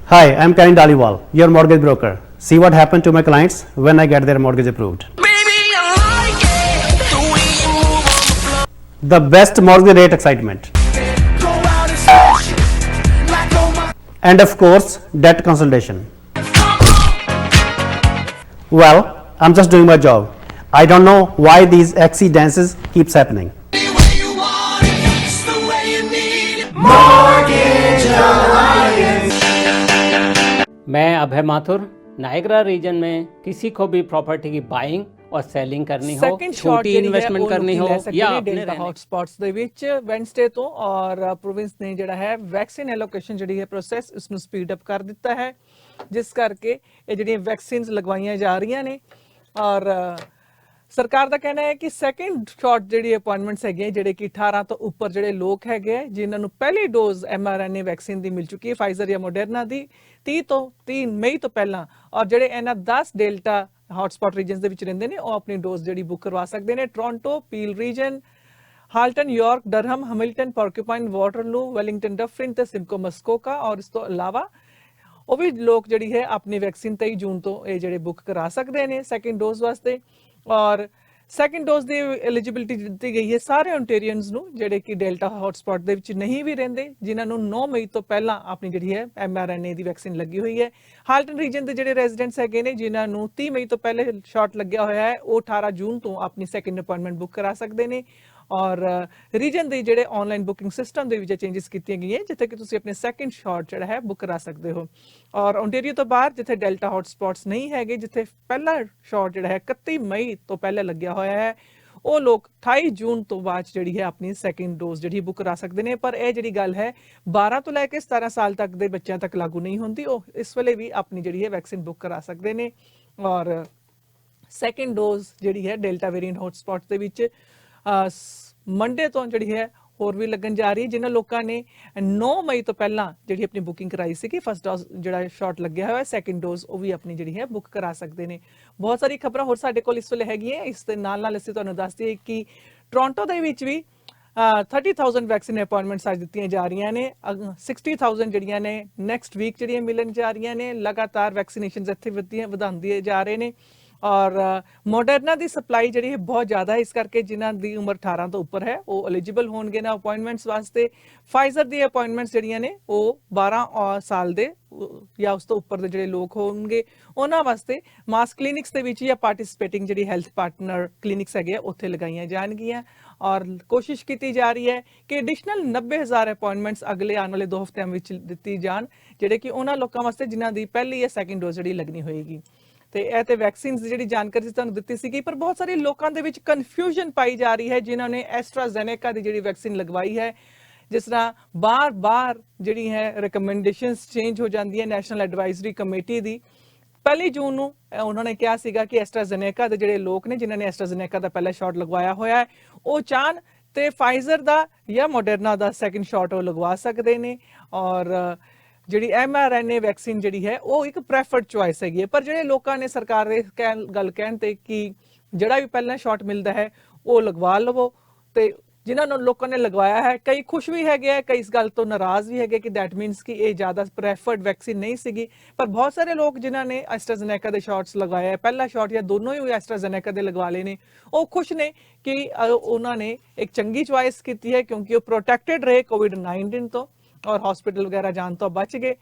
Hi, I'm Karan Daliwal, your mortgage broker. See what happened to my clients when I get their mortgage approved. The best mortgage rate excitement. And of course, debt consultation. Well, I'm just doing my job. I don't know why these exy dances keeps happening. मैं अभय Mathur, Niagara reason में किसी को भी property की buying और selling करनी हो, छोटी इन्वेस्टमेंट करनी हो या अपने हॉटस्पॉट्स ਦੇ ਵਿੱਚ ਵੈਂਸਡੇ ਤੋਂ ਔਰ ਪ੍ਰੋਵਿੰਸ ਨੇ ਜਿਹੜਾ ਹੈ ਵੈਕਸੀਨ ਐਲੋਕੇਸ਼ਨ ਜਿਹੜੀ ਹੈ ਪ੍ਰੋਸੈਸ ਇਸ ਨੂੰ ਸਪੀਡ ਅਪ ਕਰ ਦਿੱਤਾ ਹੈ, ਜਿਸ ਕਰਕੇ ਇਹ ਜਿਹੜੀਆਂ ਵੈਕਸੀਨਸ ਲਗਵਾਈਆਂ ਜਾ ਰਹੀਆਂ ਨੇ। ਔਰ ਸਰਕਾਰ ਦਾ ਕਹਿਣਾ ਹੈ ਕਿ ਸੈਕੰਡ ਸ਼ਾਟ ਜਿਹੜੀ ਅਪਾਇੰਟਮੈਂਟਸ ਹੈਗੇ ਜਿਹੜੇ ਕਿ 18 ਤੋਂ ਉੱਪਰ ਜਿਹੜੇ ਲੋਕ ਹੈਗੇ ਜਿਨ੍ਹਾਂ ਨੂੰ ਪਹਿਲੀ ਡੋਜ਼ mRNA ਵੈਕਸੀਨ ਦੀ ਮਿਲ ਚੁੱਕੀ ਹੈ, ਫਾਈਜ਼ਰ ਜਾਂ ਮੋਡਰਨਾ ਦੀ 3 ਮਈ ਤੋਂ ਪਹਿਲਾਂ, ਔਰ ਜਿਹੜੇ ਇਹਨਾਂ 10 ਡੈਲਟਾ ਹੌਟਸਪੌਟ ਰੀਜਨਸ ਦੇ ਵਿੱਚ ਰਹਿੰਦੇ ਨੇ ਉਹ ਆਪਣੀ ਡੋਜ਼ ਜਿਹੜੀ ਬੁੱਕ ਕਰਵਾ ਸਕਦੇ ਨੇ। Toronto, Peel Region, Halton, York, Durham, Hamilton, Porcupine, Waterloo, Wellington, Dufferin ਤੇ ਸਿਮਕੋ ਮਸਕੋਕਾ, ਔਰ ਇਸ ਤੋਂ ਇਲਾਵਾ ਉਹ ਵੀ ਲੋਕ ਜਿਹੜੀ ਹੈ ਆਪਣੀ ਵੈਕਸੀਨ 23 ਜੂਨ ਤੋਂ ਇਹ ਜਿਹੜੇ ਬੁੱਕ ਕਰਾ ਸਕਦੇ ਨੇ ਸੈਕੰਡ ਡੋਜ਼ ਵਾਸਤੇ। ਔਰ ਸੈਕੰਡ ਡੋਜ਼ ਦੀ ਐਲੀਜੀਬਿਲਿਟੀ ਦਿੱਤੀ ਗਈ ਹੈ ਸਾਰੇ ਓਨਟੇਰੀਅਨਸ ਨੂੰ ਜਿਹੜੇ ਕਿ ਡੈਲਟਾ ਹੌਟਸਪੌਟ ਦੇ ਵਿੱਚ ਨਹੀਂ ਵੀ ਰਹਿੰਦੇ, ਜਿਨ੍ਹਾਂ ਨੂੰ 9 ਮਈ ਤੋਂ ਪਹਿਲਾਂ ਆਪਣੀ ਜਿਹੜੀ ਹੈ mRNA ਦੀ ਵੈਕਸੀਨ ਲੱਗੀ ਹੋਈ ਹੈ। ਹਾਲਟਨ ਰੀਜਨ ਦੇ ਜਿਹੜੇ ਰੈਜ਼ੀਡੈਂਟਸ ਹੈਗੇ ਨੇ ਜਿਨ੍ਹਾਂ ਨੂੰ 30 ਮਈ ਤੋਂ ਪਹਿਲੇ ਸ਼ਾਟ ਲੱਗਿਆ ਹੋਇਆ ਹੈ ਉਹ 18 ਜੂਨ ਤੋਂ ਆਪਣੀ ਸੈਕੰਡ ਅਪਾਇੰਟਮੈਂਟ ਬੁੱਕ ਕਰਾ ਸਕਦੇ ਨੇ। ਔਰ ਰੀਜਨ ਦੇ ਜਿਹੜੇ ਆਨਲਾਈਨ ਬੁਕਿੰਗ ਸਿਸਟਮ ਦੇ ਵਿੱਚ ਚੇਂਜਸ ਕੀਤੀਆਂ ਗਈਆਂ ਜਿੱਥੇ ਕਿ ਤੁਸੀਂ ਆਪਣੇ ਸੈਕੰਡ ਸ਼ਾਟ ਜਿਹੜਾ ਹੈ ਬੁੱਕ ਕਰਾ ਸਕਦੇ ਹੋ। ਔਰ ਓਨਟਾਰੀਓ ਤੋਂ ਬਾਹਰ ਜਿੱਥੇ ਡੈਲਟਾ ਹੌਟਸਪੌਟਸ ਨਹੀਂ ਹੈਗੇ, ਜਿੱਥੇ ਪਹਿਲਾ ਸ਼ਾਟ ਜਿਹੜਾ ਹੈ 31 ਮਈ ਤੋਂ ਪਹਿਲੇ ਲੱਗਿਆ ਹੋਇਆ ਹੈ, ਉਹ ਲੋਕ 28 ਜੂਨ ਤੋਂ ਬਾਅਦ ਜਿਹੜੀ ਹੈ ਆਪਣੀ ਸੈਕੰਡ ਡੋਜ਼ ਜਿਹੜੀ ਬੁੱਕ ਕਰਾ ਸਕਦੇ ਨੇ। ਪਰ ਇਹ ਜਿਹੜੀ ਗੱਲ ਹੈ 12 ਤੋਂ ਲੈ ਕੇ 17 ਸਾਲ ਤੱਕ ਦੇ ਬੱਚਿਆਂ ਤੱਕ ਲਾਗੂ ਨਹੀਂ ਹੁੰਦੀ, ਉਹ ਇਸ ਵੇਲੇ ਵੀ ਆਪਣੀ ਜਿਹੜੀ ਹੈ ਵੈਕਸੀਨ ਬੁੱਕ ਕਰਾ ਸਕਦੇ ਨੇ। ਔਰ ਸੈਕੰਡ ਡੋਜ਼ ਜਿਹੜੀ ਹੈ ਡੈਲਟਾ ਵੇਰੀਐਂਟ ਹੌਟਸਪੌਟ ਦੇ ਵਿੱਚ ਮੰਡੇ ਤੋਂ ਜਿਹੜੀ ਹੈ ਹੋਰ ਵੀ ਲੱਗਣ ਜਾ ਰਹੀ ਹੈ। ਜਿਨ੍ਹਾਂ ਲੋਕਾਂ ਨੇ 9 ਮਈ ਤੋਂ ਪਹਿਲਾਂ ਜਿਹੜੀ ਆਪਣੀ ਬੁਕਿੰਗ ਕਰਾਈ ਸੀ ਕਿ ਫਸਟ ਡੋਜ਼ ਜਿਹੜਾ ਸ਼ਾਟ ਲੱਗਿਆ ਹੋਇਆ ਸੈਕੰਡ ਡੋਜ਼ ਉਹ ਵੀ ਆਪਣੀ ਜਿਹੜੀ ਹੈ ਬੁੱਕ ਕਰਾ ਸਕਦੇ ਨੇ। ਬਹੁਤ ਸਾਰੀ ਖਬਰਾਂ ਹੋਰ ਸਾਡੇ ਕੋਲ ਇਸ ਵੇਲੇ ਹੈਗੀਆਂ। ਇਸ ਦੇ ਨਾਲ ਨਾਲ ਅਸੀਂ ਤੁਹਾਨੂੰ ਦੱਸ ਦਈਏ ਕਿ ਟੋਰਾਂਟੋ ਦੇ ਵਿੱਚ ਵੀ 30,000 ਵੈਕਸੀਨ ਅਪਾਇੰਟਮੈਂਟਸ ਅੱਜ ਦਿੱਤੀਆਂ ਜਾ ਰਹੀਆਂ ਨੇ। 60,000 ਜਿਹੜੀਆਂ ਨੇ ਨੈਕਸਟ ਵੀਕ ਜਿਹੜੀਆਂ ਮਿਲਣ ਜਾ ਰਹੀਆਂ ਨੇ। ਲਗਾਤਾਰ ਵੈਕਸੀਨੇਸ਼ਨਸ ਇੱਥੇ ਵਧਾਉਂਦੇ ਜਾ ਰਹੇ ਨੇ। ਔਰ ਮੋਡਰਨਾ ਦੀ ਸਪਲਾਈ ਜਿਹੜੀ ਹੈ ਬਹੁਤ ਜ਼ਿਆਦਾ ਹੈ, ਇਸ ਕਰਕੇ ਜਿਨ੍ਹਾਂ ਦੀ ਉਮਰ 18 ਤੋਂ ਉੱਪਰ ਹੈ ਉਹ ਐਲੀਜੀਬਲ ਹੋਣਗੇ ਨਾ ਅਪਾਇੰਟਮੈਂਟਸ ਵਾਸਤੇ। ਫਾਈਜ਼ਰ ਦੀ ਅਪਾਇੰਟਮੈਂਟਸ ਜਿਹੜੀਆਂ ਨੇ ਉਹ 12 ਸਾਲ ਦੇ ਜਾਂ ਉਸ ਤੋਂ ਉੱਪਰ ਦੇ ਜਿਹੜੇ ਲੋਕ ਹੋਣਗੇ ਉਹਨਾਂ ਵਾਸਤੇ ਮਾਸ ਕਲੀਨਿਕਸ ਦੇ ਵਿੱਚ ਜਾਂ ਪਾਰਟਿਸਿਪੇਟਿੰਗ ਜਿਹੜੀ ਹੈਲਥ ਪਾਰਟਨਰ ਕਲੀਨਿਕਸ ਹੈਗੇ ਉੱਥੇ ਲਗਾਈਆਂ ਜਾਣਗੀਆਂ। ਔਰ ਕੋਸ਼ਿਸ਼ ਕੀਤੀ ਜਾ ਰਹੀ ਹੈ ਕਿ ਐਡੀਸ਼ਨਲ 90,000 ਅਪਾਇੰਟਮੈਂਟਸ ਅਗਲੇ ਆਉਣ ਵਾਲੇ 2 ਹਫ਼ਤਿਆਂ ਵਿੱਚ ਦਿੱਤੀ ਜਾਣ, ਜਿਹੜੇ ਕਿ ਉਹਨਾਂ ਲੋਕਾਂ ਵਾਸਤੇ ਜਿਨ੍ਹਾਂ ਦੀ ਪਹਿਲੀ ਜਾਂ ਸੈਕਿੰਡ ਡੋਜ਼ ਜਿਹੜੀ ਲੱਗਣੀ ਹੋਏਗੀ। ਤੇ ਇਹ ਤੇ ਵੈਕਸੀਨਸ ਦੀ ਜਿਹੜੀ ਜਾਣਕਾਰੀ ਤੁਹਾਨੂੰ ਦਿੱਤੀ ਸੀਗੀ, ਪਰ ਬਹੁਤ ਸਾਰੇ ਲੋਕਾਂ ਦੇ ਵਿੱਚ ਕਨਫਿਊਜ਼ਨ ਪਾਈ ਜਾ ਰਹੀ ਹੈ ਜਿਨ੍ਹਾਂ ਨੇ ਐਸਟਰਾਜ਼ੈਨੇਕਾ ਦੀ ਜਿਹੜੀ ਵੈਕਸੀਨ ਲਗਵਾਈ ਹੈ। ਜਿਸ ਤਰ੍ਹਾਂ ਬਾਰ-ਬਾਰ ਜਿਹੜੀ ਹੈ ਰਿਕਮੈਂਡੇਸ਼ਨਸ ਚੇਂਜ ਹੋ ਜਾਂਦੀਆਂ ਨੈਸ਼ਨਲ ਐਡਵਾਈਜ਼ਰੀ ਕਮੇਟੀ ਦੀ। 1 ਜੂਨ ਨੂੰ ਉਹਨਾਂ ਨੇ ਕਿਹਾ ਸੀਗਾ ਕਿ ਐਸਟਰਾਜ਼ੈਨੇਕਾ ਦੇ ਜਿਹੜੇ ਲੋਕ ਨੇ ਜਿਨ੍ਹਾਂ ਨੇ ਐਸਟਰਾਜ਼ੈਨੇਕਾ ਦਾ ਪਹਿਲਾ ਸ਼ਾਟ ਲਗਵਾਇਆ ਹੋਇਆ ਹੈ ਉਹ ਚਾਹਣ ਤੇ ਫਾਈਜ਼ਰ ਦਾ ਜਾਂ ਮੋਡਰਨਾ ਦਾ ਸੈਕਿੰਡ ਸ਼ਾਟ ਉਹ ਲਗਵਾ ਸਕਦੇ ਨੇ। ਔਰ ਜਿਹੜੀ mRNA ਵੈਕਸੀਨ ਜਿਹੜੀ ਹੈ ਉਹ ਇੱਕ ਪ੍ਰੈਫਰਡ ਚੁਆਇਸ ਹੈਗੀ ਹੈ। ਪਰ ਜਿਹੜੇ ਲੋਕਾਂ ਨੇ ਸਰਕਾਰ ਦੇ ਗੱਲ ਕਹਿਣ ਤੇ ਕਿ ਜਿਹੜਾ ਵੀ ਪਹਿਲਾ ਸ਼ਾਟ ਮਿਲਦਾ ਹੈ ਉਹ ਲਗਵਾ ਲਵੋ, ਤੇ ਜਿਨ੍ਹਾਂ ਨੂੰ ਲੋਕਾਂ ਨੇ ਲਗਵਾਇਆ ਹੈ ਕਈ ਖੁਸ਼ ਵੀ ਹੈਗੇ ਆ, ਕਈ ਇਸ ਗੱਲ ਤੋਂ ਨਾਰਾਜ਼ ਵੀ ਹੈਗੇ ਕਿ ਦੈਟ ਮੀਨਸ ਕਿ ਇਹ ਜ਼ਿਆਦਾ ਪ੍ਰੈਫਰਡ ਵੈਕਸੀਨ ਨਹੀਂ ਸੀਗੀ। ਪਰ ਬਹੁਤ ਸਾਰੇ ਲੋਕ ਜਿਨ੍ਹਾਂ ਨੇ ਐਸਟਰਾਜ਼ੈਨੇਕਾ ਦੇ ਸ਼ਾਟਸ ਲਗਵਾਏ ਹੈ, ਪਹਿਲਾ ਸ਼ਾਟ ਜਾਂ ਦੋਨੋਂ ਹੀ ਐਸਟਰਾਜ਼ੈਨੇਕਾ ਦੇ ਲਗਵਾ ਲਏ ਨੇ, ਉਹ ਖੁਸ਼ ਨੇ ਕਿ ਉਹਨਾਂ ਨੇ ਇੱਕ ਚੰਗੀ ਚੁਆਇਸ ਕੀਤੀ ਹੈ ਕਿਉਂਕਿ ਉਹ ਪ੍ਰੋਟੈਕਟਡ ਰਹੇ ਕੋਵਿਡ-19 ਤੋਂ ਔਰ ਹਸਪੀਟਲ ਵਗੈਰਾ ਜਾਣ ਤੋਂ ਬਚ ਗਏ।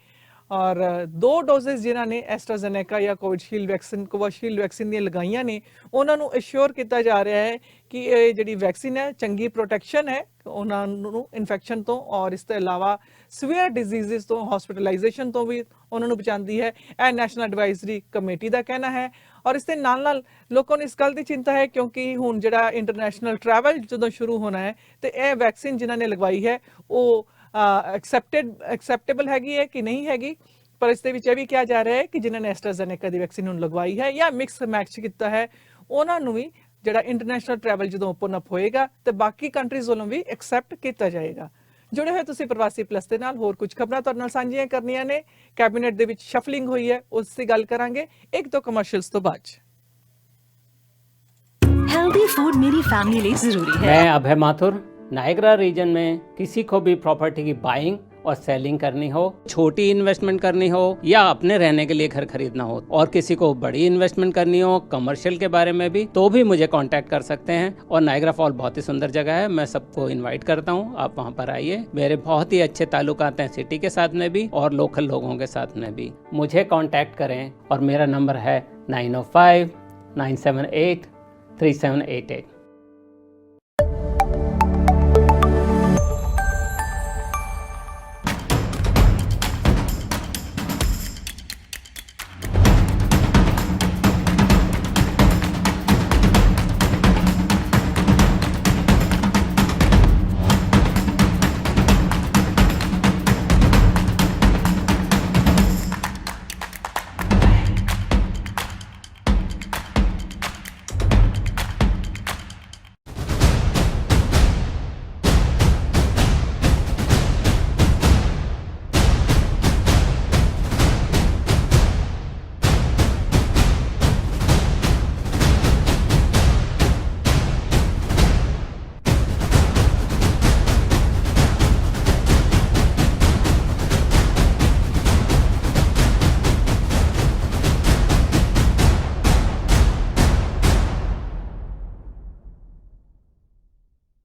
ਔਰ 2 ਡੋਜ਼ਸ ਜਿਨ੍ਹਾਂ ਨੇ ਐਸਟਰਾਜ਼ੈਨੇਕਾ ਜਾਂ ਕੋਵਿਸ਼ੀਲਡ ਵੈਕਸੀਨ ਦੀਆਂ ਲਗਾਈਆਂ ਨੇ ਉਹਨਾਂ ਨੂੰ ਅਸ਼ੋਰ ਕੀਤਾ ਜਾ ਰਿਹਾ ਹੈ ਕਿ ਇਹ ਜਿਹੜੀ ਵੈਕਸੀਨ ਹੈ ਚੰਗੀ ਪ੍ਰੋਟੈਕਸ਼ਨ ਹੈ ਉਹਨਾਂ ਨੂੰ ਇਨਫੈਕਸ਼ਨ ਤੋਂ, ਔਰ ਇਸ ਤੋਂ ਇਲਾਵਾ ਸੀਵੀਅਰ ਡਿਜ਼ੀਜ਼ਸ ਤੋਂ, ਹਸਪੀਟਲਾਈਜੇਸ਼ਨ ਤੋਂ ਵੀ ਉਹਨਾਂ ਨੂੰ ਬਚਾਉਂਦੀ ਹੈ। ਇਹ ਨੈਸ਼ਨਲ ਐਡਵਾਈਜ਼ਰੀ ਕਮੇਟੀ ਦਾ ਕਹਿਣਾ ਹੈ। ਔਰ ਇਸ ਦੇ ਨਾਲ ਲੋਕਾਂ ਨੂੰ ਇਸ ਗੱਲ ਦੀ ਚਿੰਤਾ ਹੈ ਕਿਉਂਕਿ ਹੁਣ ਜਿਹੜਾ ਇੰਟਰਨੈਸ਼ਨਲ ਟਰੈਵਲ ਜਦੋਂ ਸ਼ੁਰੂ ਹੋਣਾ ਹੈ ਤੇ ਇਹ ਵੈਕਸੀਨ ਜਿਨ੍ਹਾਂ ਨੇ ਲਗਵਾਈ ਹੈ ਉਹ ਐਕਸੈਪਟੇਬਲ ਹੈਗੀ ਹੈ ਕਿ ਨਹੀਂ ਹੈਗੀ। ਪਰ ਇਸ ਦੇ ਵਿੱਚ ਇਹ ਵੀ ਕਿਹਾ ਜਾ ਰਿਹਾ ਹੈ ਕਿ ਜਿਨ੍ਹਾਂ ਨੇ ਐਸਟਰਾਜ਼ੈਨੇਕਾ ਦੀ ਵੈਕਸੀਨ ਨੂੰ ਲਗਵਾਈ ਹੈ ਜਾਂ ਮਿਕਸ ਮੈਚ ਕੀਤਾ ਹੈ ਉਹਨਾਂ ਨੂੰ ਵੀ ਜਿਹੜਾ ਇੰਟਰਨੈਸ਼ਨਲ ਟਰੈਵਲ ਜਦੋਂ ਓਪਨ ਅਪ ਹੋਏਗਾ ਤੇ ਬਾਕੀ ਕੰਟਰੀਜ਼ ਵੱਲੋਂ ਵੀ ਐਕਸੈਪਟ ਕੀਤਾ ਜਾਏਗਾ। ਜੁੜੇ ਹੋਏ ਤੁਸੀਂ ਪ੍ਰਵਾਸੀ ਪਲੱਸ ਦੇ ਨਾਲ। ਹੋਰ ਕੁਝ ਖਬਰਾਂ ਤੁਹਾਡੇ ਨਾਲ ਸਾਂਝੀਆਂ ਕਰਨੀਆਂ ਨੇ। ਕੈਬਨਿਟ ਦੇ ਵਿੱਚ ਸ਼ਫਲਿੰਗ ਹੋਈ ਹੈ, ਉਸ ਦੀ ਗੱਲ ਕਰਾਂਗੇ 1-2 ਕਮਰਸ਼ੀਅਲਸ ਤੋਂ ਬਾਅਦ। हेल्दी फूड मेरी फैमिली लिए जरूरी है। मैं अभय माथुर। नायग्रा रीजन में किसी को भी प्रॉपर्टी की बाइंग और सेलिंग करनी हो, छोटी इन्वेस्टमेंट करनी हो या अपने रहने के लिए घर खरीदना हो, और किसी को बड़ी इन्वेस्टमेंट करनी हो कमर्शियल के बारे में भी, तो भी मुझे कांटेक्ट कर सकते हैं। और नायग्रा फॉल बहुत ही सुंदर जगह है, मैं सबको इनवाइट करता हूँ, आप वहाँ पर आइए। मेरे बहुत ही अच्छे ताल्लुकात हैं सिटी के साथ में भी और लोकल लोगों के साथ में भी। मुझे कांटेक्ट करें और मेरा नंबर है 905-978-3788।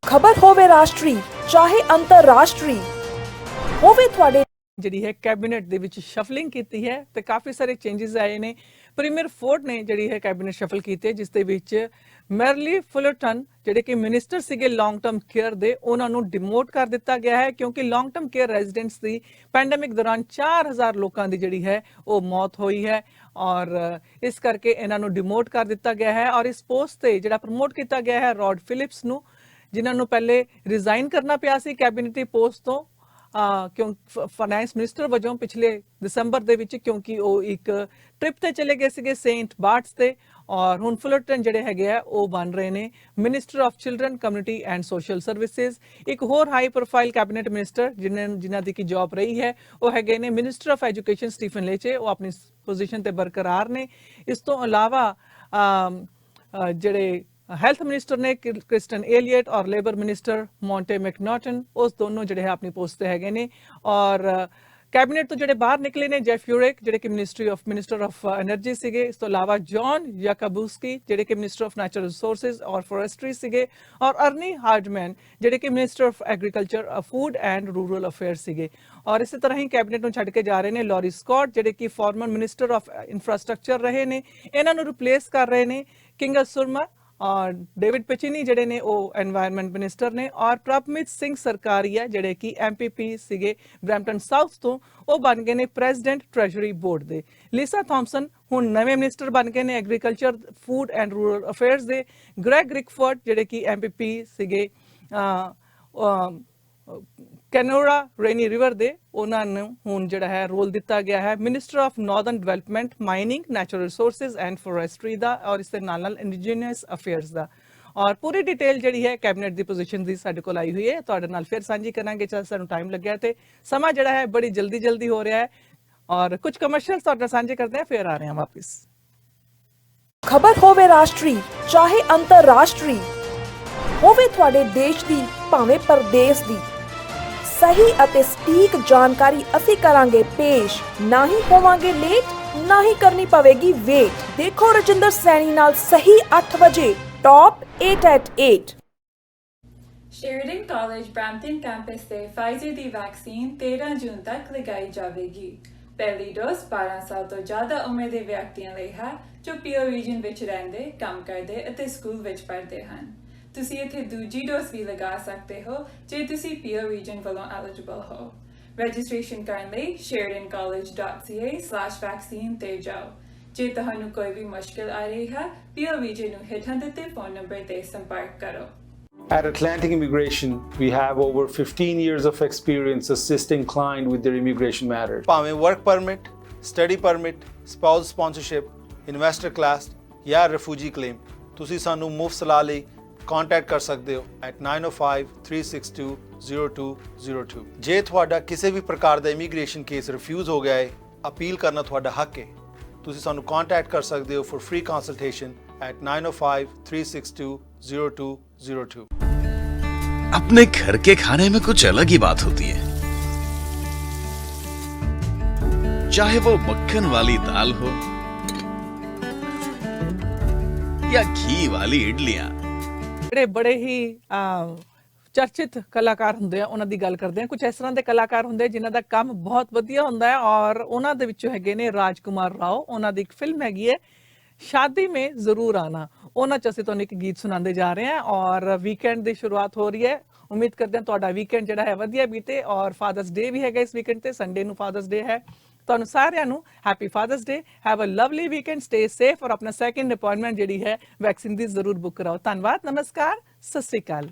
ਖਬਰ ਹੋਵੇ ਰਾਸ਼ਟਰੀ ਚਾਹੇ ਅੰਤਰਰਾਸ਼ਟਰੀ ਹੋਵੇ ਤੁਹਾਡੇ ਜਿਹੜੀ ਹੈ ਕੈਬਨਿਟ ਦੇ ਵਿੱਚ ਸ਼ਫਲਿੰਗ ਕੀਤੀ ਹੈ ਤੇ ਕਾਫੀ ਸਾਰੇ ਚੇਂजेस ਆਏ ਨੇ। ਪ੍ਰੀਮੀਅਰ ਫੋਰਡ ਨੇ ਜਿਹੜੀ ਹੈ ਕੈਬਨਿਟ ਸ਼ਫਲ ਕੀਤੀ ਹੈ ਜਿਸ ਦੇ ਵਿੱਚ ਮੈਰਲੀ ਫੁਲਰਟਨ ਜਿਹੜੇ ਕਿ ਮਿਨਿਸਟਰ ਸੀਗੇ ਲੌਂਗ ਟਰਮ ਕੇਅਰ ਦੇ, ਉਹਨਾਂ ਨੂੰ ਡਿਮੋਟ ਕਰ ਦਿੱਤਾ ਗਿਆ ਹੈ ਕਿਉਂਕਿ ਲੌਂਗ ਟਰਮ ਕੇਅਰ ਰੈਜ਼ੀਡੈਂਟਸ ਦੀ ਪੈਂਡੇਮਿਕ ਦੌਰਾਨ 4000 ਲੋਕਾਂ ਦੀ ਜਿਹੜੀ ਹੈ ਉਹ ਮੌਤ ਹੋਈ ਹੈ ਔਰ ਇਸ ਕਰਕੇ ਇਹਨਾਂ ਨੂੰ ਡਿਮੋਟ ਕਰ ਦਿੱਤਾ ਗਿਆ ਹੈ। ਔਰ ਇਸ ਪੋਸਟ ਤੇ ਜਿਹੜਾ ਪ੍ਰਮੋਟ ਕੀਤਾ ਗਿਆ ਹੈ ਰੌਡ ਫਿਲਿਪਸ ਨੂੰ, ਜਿਨ੍ਹਾਂ ਨੂੰ ਪਹਿਲੇ ਰਿਜ਼ਾਈਨ ਕਰਨਾ ਪਿਆ ਸੀ ਕੈਬਨਿਟ ਪੋਸਟ ਤੋਂ ਕਿਉਂ ਫਾਈਨੈਂਸ ਮਿਨਿਸਟਰ ਵਜੋਂ ਪਿਛਲੇ ਦਸੰਬਰ ਦੇ ਵਿੱਚ, ਕਿਉਂਕਿ ਉਹ ਇੱਕ ਟ੍ਰਿਪ ਤੇ ਚਲੇ ਗਏ ਸੀਗੇ ਸੇਂਟ ਬਾਰਟਸ ਤੇ। ਔਰ ਹੁਣ ਫੁਲਰਟਨ ਜਿਹੜੇ ਹੈਗੇ ਆ ਉਹ ਬਣ ਰਹੇ ਨੇ minister of children community and social services. ਇੱਕ ਹੋਰ ਹਾਈ ਪ੍ਰੋਫਾਈਲ ਕੈਬਨਿਟ ਮਿਨਿਸਟਰ ਜਿਨ੍ਹਾਂ ਦੀ ਕੀ ਜੌਬ ਰਹੀ ਹੈ ਉਹ ਹੈਗੇ ਨੇ ਮਿਨਿਸਟਰ ਆਫ ਐਜੂਕੇਸ਼ਨ ਸਟੀਫਨ ਲੇਚੇ, ਉਹ ਆਪਣੀ ਪੋਜੀਸ਼ਨ ਤੇ ਬਰਕਰਾਰ ਨੇ। ਇਸ ਤੋਂ ਇਲਾਵਾ ਜਿਹੜੇ ਹੈਲਥ ਮਿਨਿਸਟਰ ਨੇ ਕ੍ਰਿਸਟਨ ਏਲੀਅਟ ਔਰ ਲੇਬਰ ਮਿਨਿਸਟਰ ਮੌਂਟੇ ਮੈਕਨੋਟਨ, ਉਸ ਦੋਨੋਂ ਜਿਹੜੇ ਹੈ ਆਪਣੀ ਪੋਸਟ ਤੇ ਹੈਗੇ ਨੇ। ਔਰ ਕੈਬਨਿਟ ਤੋਂ ਜਿਹੜੇ ਬਾਹਰ ਨਿਕਲੇ ਨੇ ਜੈਫ ਯੂਰਿਕ ਜਿਹੜੇ ਕਿ ਮਿਨਿਸਟਰ ਆਫ એનર્ਜੀ ਸੀਗੇ, ਇਸ ਤੋਂ ਇਲਾਵਾ ਜੌਨ ਯਾਕਾਬੂਸਕੀ ਜਿਹੜੇ ਕਿ ਮਿਨਿਸਟਰ ਆਫ ਨੈਚੁਰਲ ਰਿਸੋਰਸਿਸ ਔਰ ਫੋਰੈਸਟਰੀ ਸੀਗੇ, ਔਰ ਅਰਨੀ ਹਾਰਡਮੈਨ ਜਿਹੜੇ ਕਿ minister of agriculture, food and rural affairs ਸੀਗੇ। ਔਰ ਇਸੇ ਤਰ੍ਹਾਂ ਹੀ ਕੈਬਨਿਟ ਨੂੰ ਛੱਡ ਕੇ ਜਾ ਰਹੇ ਨੇ ਲੋਰੀ ਸਕਾਟ ਜਿਹੜੇ ਕਿ ਫਾਰਮਰ ਮਿਨਿਸਟਰ ਆਫ ਇਨਫਰਾਸਟ੍ਰਕਚਰ ਰਹੇ ਨੇ, ਇਹਨਾਂ ਨੂੰ ਰਿਪਲੇਸ ਕਰ ਰਹੇ ਨੇ ਕਿੰਗਲ ਸੁਰਮਾ और डेविड पिचिनी ਜਿਹੜੇ ਨੇ ਉਹ एनवायरमेंट मिनिस्टर ने, और प्रभमीत सिंह सरकारिया ਜਿਹੜੇ ਕਿ MPP ਸੀਗੇ ਬਰੈਂਪਟਨ ਸਾਊਥ ਤੋਂ, ਉਹ ਬਣ ਗਏ ਨੇ ਪ੍ਰੈਜ਼ੀਡੈਂਟ ਟ੍ਰੈਜਰੀ ਬੋਰਡ ਦੇ। ਲੀਸਾ ਥਾਮਸਨ ਹੁਣ ਨਵੇਂ ਮਿਨਿਸਟਰ ਬਣ ਗਏ ਨੇ agriculture, food and rural affairs ਦੇ। ਗ੍ਰੈਗ ਰਿਕਫੋਰਡ ਜਿਹੜੇ ਕਿ MPP ਸੀਗੇ ਕੈਨੋਰਾ ਰੇਨੀ ਰਿਵਰ ਦੇ, ਉਹਨਾਂ ਨੂੰ ਹੁਣ ਜਿਹੜਾ ਹੈ ਰੋਲ ਦਿੱਤਾ ਗਿਆ ਹੈ minister of northern development, mining, natural resources and forestry ਦਾ, ਔਰ ਇਸ ਦੇ ਨਾਲ ਇੰਡੀਜੀਨਸ ਅਫੇਅਰਸ ਦਾ। ਔਰ ਪੂਰੀ ਡਿਟੇਲ ਜਿਹੜੀ ਹੈ ਕੈਬਨਿਟ ਦੀ ਪੋਜੀਸ਼ਨ ਦੀ ਸਾਡੇ ਕੋਲ ਆਈ ਹੋਈ ਹੈ, ਤੁਹਾਡੇ ਨਾਲ ਫਿਰ ਸਾਂਝੀ ਕਰਾਂਗੇ। ਚੱਲ ਸਾਨੂੰ ਟਾਈਮ ਲੱਗਿਆ ਤੇ ਸਮਾਂ ਜਿਹੜਾ ਹੈ ਬੜੀ ਜਲਦੀ ਹੋ ਰਿਹਾ ਹੈ, ਔਰ ਕੁਝ ਕਮਰਸ਼ੀਅਲ ਤੁਹਾਡੇ ਨਾਲ ਸਾਂਝੇ ਕਰਦੇ ਹਾਂ, ਫਿਰ ਆ ਰਹੇ ਹਾਂ ਵਾਪਿਸ। ਖਬਰ ਹੋਵੇ ਰਾਸ਼ਟਰੀ ਚਾਹੇ ਅੰਤਰਰਾਸ਼ਟਰੀ, ਹੋਵੇ ਤੁਹਾਡੇ ਦੇਸ਼ ਦੀ ਭਾਵੇਂ ਪਰਦੇਸ ਦੀ, ਸਹੀ ਅਤੇ ਸਟੀਕ ਜਾਣਕਾਰੀ ਅਸੀਂ ਕਰਾਂਗੇ ਪੇਸ਼। ਨਾ ਹੀ ਹੋਵਾਂਗੇ ਲੇਟ, ਨਾ ਹੀ ਕਰਨੀ ਪਵੇਗੀ ਵੇਟ। ਦੇਖੋ ਰਜਿੰਦਰ ਸੈਣੀ ਨਾਲ ਸਹੀ 8 ਵਜੇ ਟॉप 8 at 8। ਸ਼ੇਰਡਨ ਕਾਲਜ ਬ੍ਰੈਂਪਟਨ ਕੈਂਪਸ ਤੇ ਫਾਈਜ਼ਰ ਦੀ ਵੈਕਸੀਨ 13 ਜੂਨ ਤੱਕ ਲਗਾਈ ਜਾਵੇਗੀ। ਪਹਿਲੀ ਡੋਜ਼ 12 ਸਾਲ ਤੋਂ ਜ਼ਿਆਦਾ ਉਮਰ ਦੇ ਵਿਅਕਤੀਆਂ ਲਈ ਹੈ ਜੋ ਪੀਓ ਰੀਜਨ ਵਿੱਚ ਰਹਿੰਦੇ, ਕੰਮ ਕਰਦੇ ਅਤੇ ਸਕੂਲ ਵਿੱਚ ਪੜ੍ਹਦੇ ਹਨ। ਤੁਸੀਂ ਇੱਥੇ ਦੂਜੀ ਡੋਜ਼ ਵੀ ਲਗਾ ਸਕਦੇ ਹੋ ਜੇ ਤੁਸੀਂ ਪੀਓ ਰੀਜਨ ਵੱਲੋਂ ਐਲੀਜੀਬਲ ਹੋ। ਰਜਿਸਟ੍ਰੇਸ਼ਨ ਕਰਨ ਲਈ sheridancollege.ca/vaccine ਤੇ ਜਾਓ। ਜੇ ਤੁਹਾਨੂੰ ਕੋਈ ਵੀ ਮੁਸ਼ਕਿਲ ਆ ਰਹੀ ਹੈ, ਪੀਓ ਰੀਜਨ ਨੂੰ ਹਿੱਟਾਂ ਦਿੱਤੇ ਫੋਨ ਨੰਬਰ ਤੇ ਸੰਪਰਕ ਕਰੋ। At Atlantic Immigration, we have over 15 years of experience assisting clients with their immigration matters. ਭਾਵੇਂ work permit, study permit, spouse sponsorship, investor class ਜਾਂ refugee claim, ਤੁਸੀਂ ਸਾਨੂੰ ਮੁਫਤ ਸਲਾਹ ਲਈ ਕੰਟੈਕਟ ਕਰ ਸਕਦੇ ਹੋ at 905-362-0202। ਜੇ ਤੁਹਾਡਾ ਕਿਸੇ ਵੀ ਪ੍ਰਕਾਰ ਦਾ ਇਮੀਗ੍ਰੇਸ਼ਨ ਕੇਸ ਰਿਫਿਊਜ਼ ਹੋ ਗਿਆ ਹੈ, ਅਪੀਲ ਕਰਨਾ ਤੁਹਾਡਾ ਹੱਕ ਹੈ। ਤੁਸੀਂ ਸਾਨੂੰ ਕੰਟੈਕਟ ਕਰ ਸਕਦੇ ਹੋ for free consultation at 905-362-0202। अपने घर के खाने में कुछ अलग ही बात होती है, चाहे वो मक्खन वाली दाल हो या घी वाली इडलियां। ਜਿਹੜੇ ਬੜੇ ਹੀ ਚਰਚਿਤ ਕਲਾਕਾਰ ਹੁੰਦੇ ਆ ਉਹਨਾਂ ਦੀ ਗੱਲ ਕਰਦੇ ਆ। ਕੁਝ ਇਸ ਤਰ੍ਹਾਂ ਦੇ ਕਲਾਕਾਰ ਹੁੰਦੇ ਜਿਨ੍ਹਾਂ ਦਾ ਕੰਮ ਬਹੁਤ ਵਧੀਆ ਹੁੰਦਾ ਹੈ, ਔਰ ਉਹਨਾਂ ਦੇ ਵਿੱਚੋਂ ਹੈਗੇ ਨੇ ਰਾਜਕੁਮਾਰ ਰਾਓ। ਉਹਨਾਂ ਦੀ ਇੱਕ ਫਿਲਮ ਹੈਗੀ ਹੈ ਸ਼ਾਦੀ ਮੇਂ ਜ਼ਰੂਰ ਆਣਾ, ਉਹਨਾਂ 'ਚ ਅਸੀਂ ਤੁਹਾਨੂੰ ਇੱਕ ਗੀਤ ਸੁਣਾਉਂਦੇ ਜਾ ਰਹੇ ਹਾਂ। ਔਰ ਵੀਕਐਂਡ ਦੀ ਸ਼ੁਰੂਆਤ ਹੋ ਰਹੀ ਹੈ, ਉਮੀਦ ਕਰਦੇ ਹਾਂ ਤੁਹਾਡਾ ਵੀਕਐਂਡ ਜਿਹੜਾ ਹੈ ਵਧੀਆ ਬੀਤੇ। ਔਰ ਫਾਦਰਸ ਡੇ ਵੀ ਹੈਗਾ ਇਸ ਵੀਕਐਂਡ ਤੇ, ਸੰਡੇ ਨੂੰ ਫਾਦਰਸ ਡੇ ਹੈ। ਤੁਹਾਨੂੰ ਸਾਰਿਆਂ ਨੂੰ happy Father's Day, have a lovely weekend, stay safe, ਔਰ ਆਪਣਾ ਸੈਕਿੰਡ ਅਪਾਇੰਟਮੈਂਟ ਜਿਹੜੀ ਹੈ ਵੈਕਸੀਨ ਦੀ ਜ਼ਰੂਰ ਬੁੱਕ ਕਰਾਓ। ਧੰਨਵਾਦ, ਨਮਸਕਾਰ, ਸਤਿ ਸ਼੍ਰੀ ਅਕਾਲ।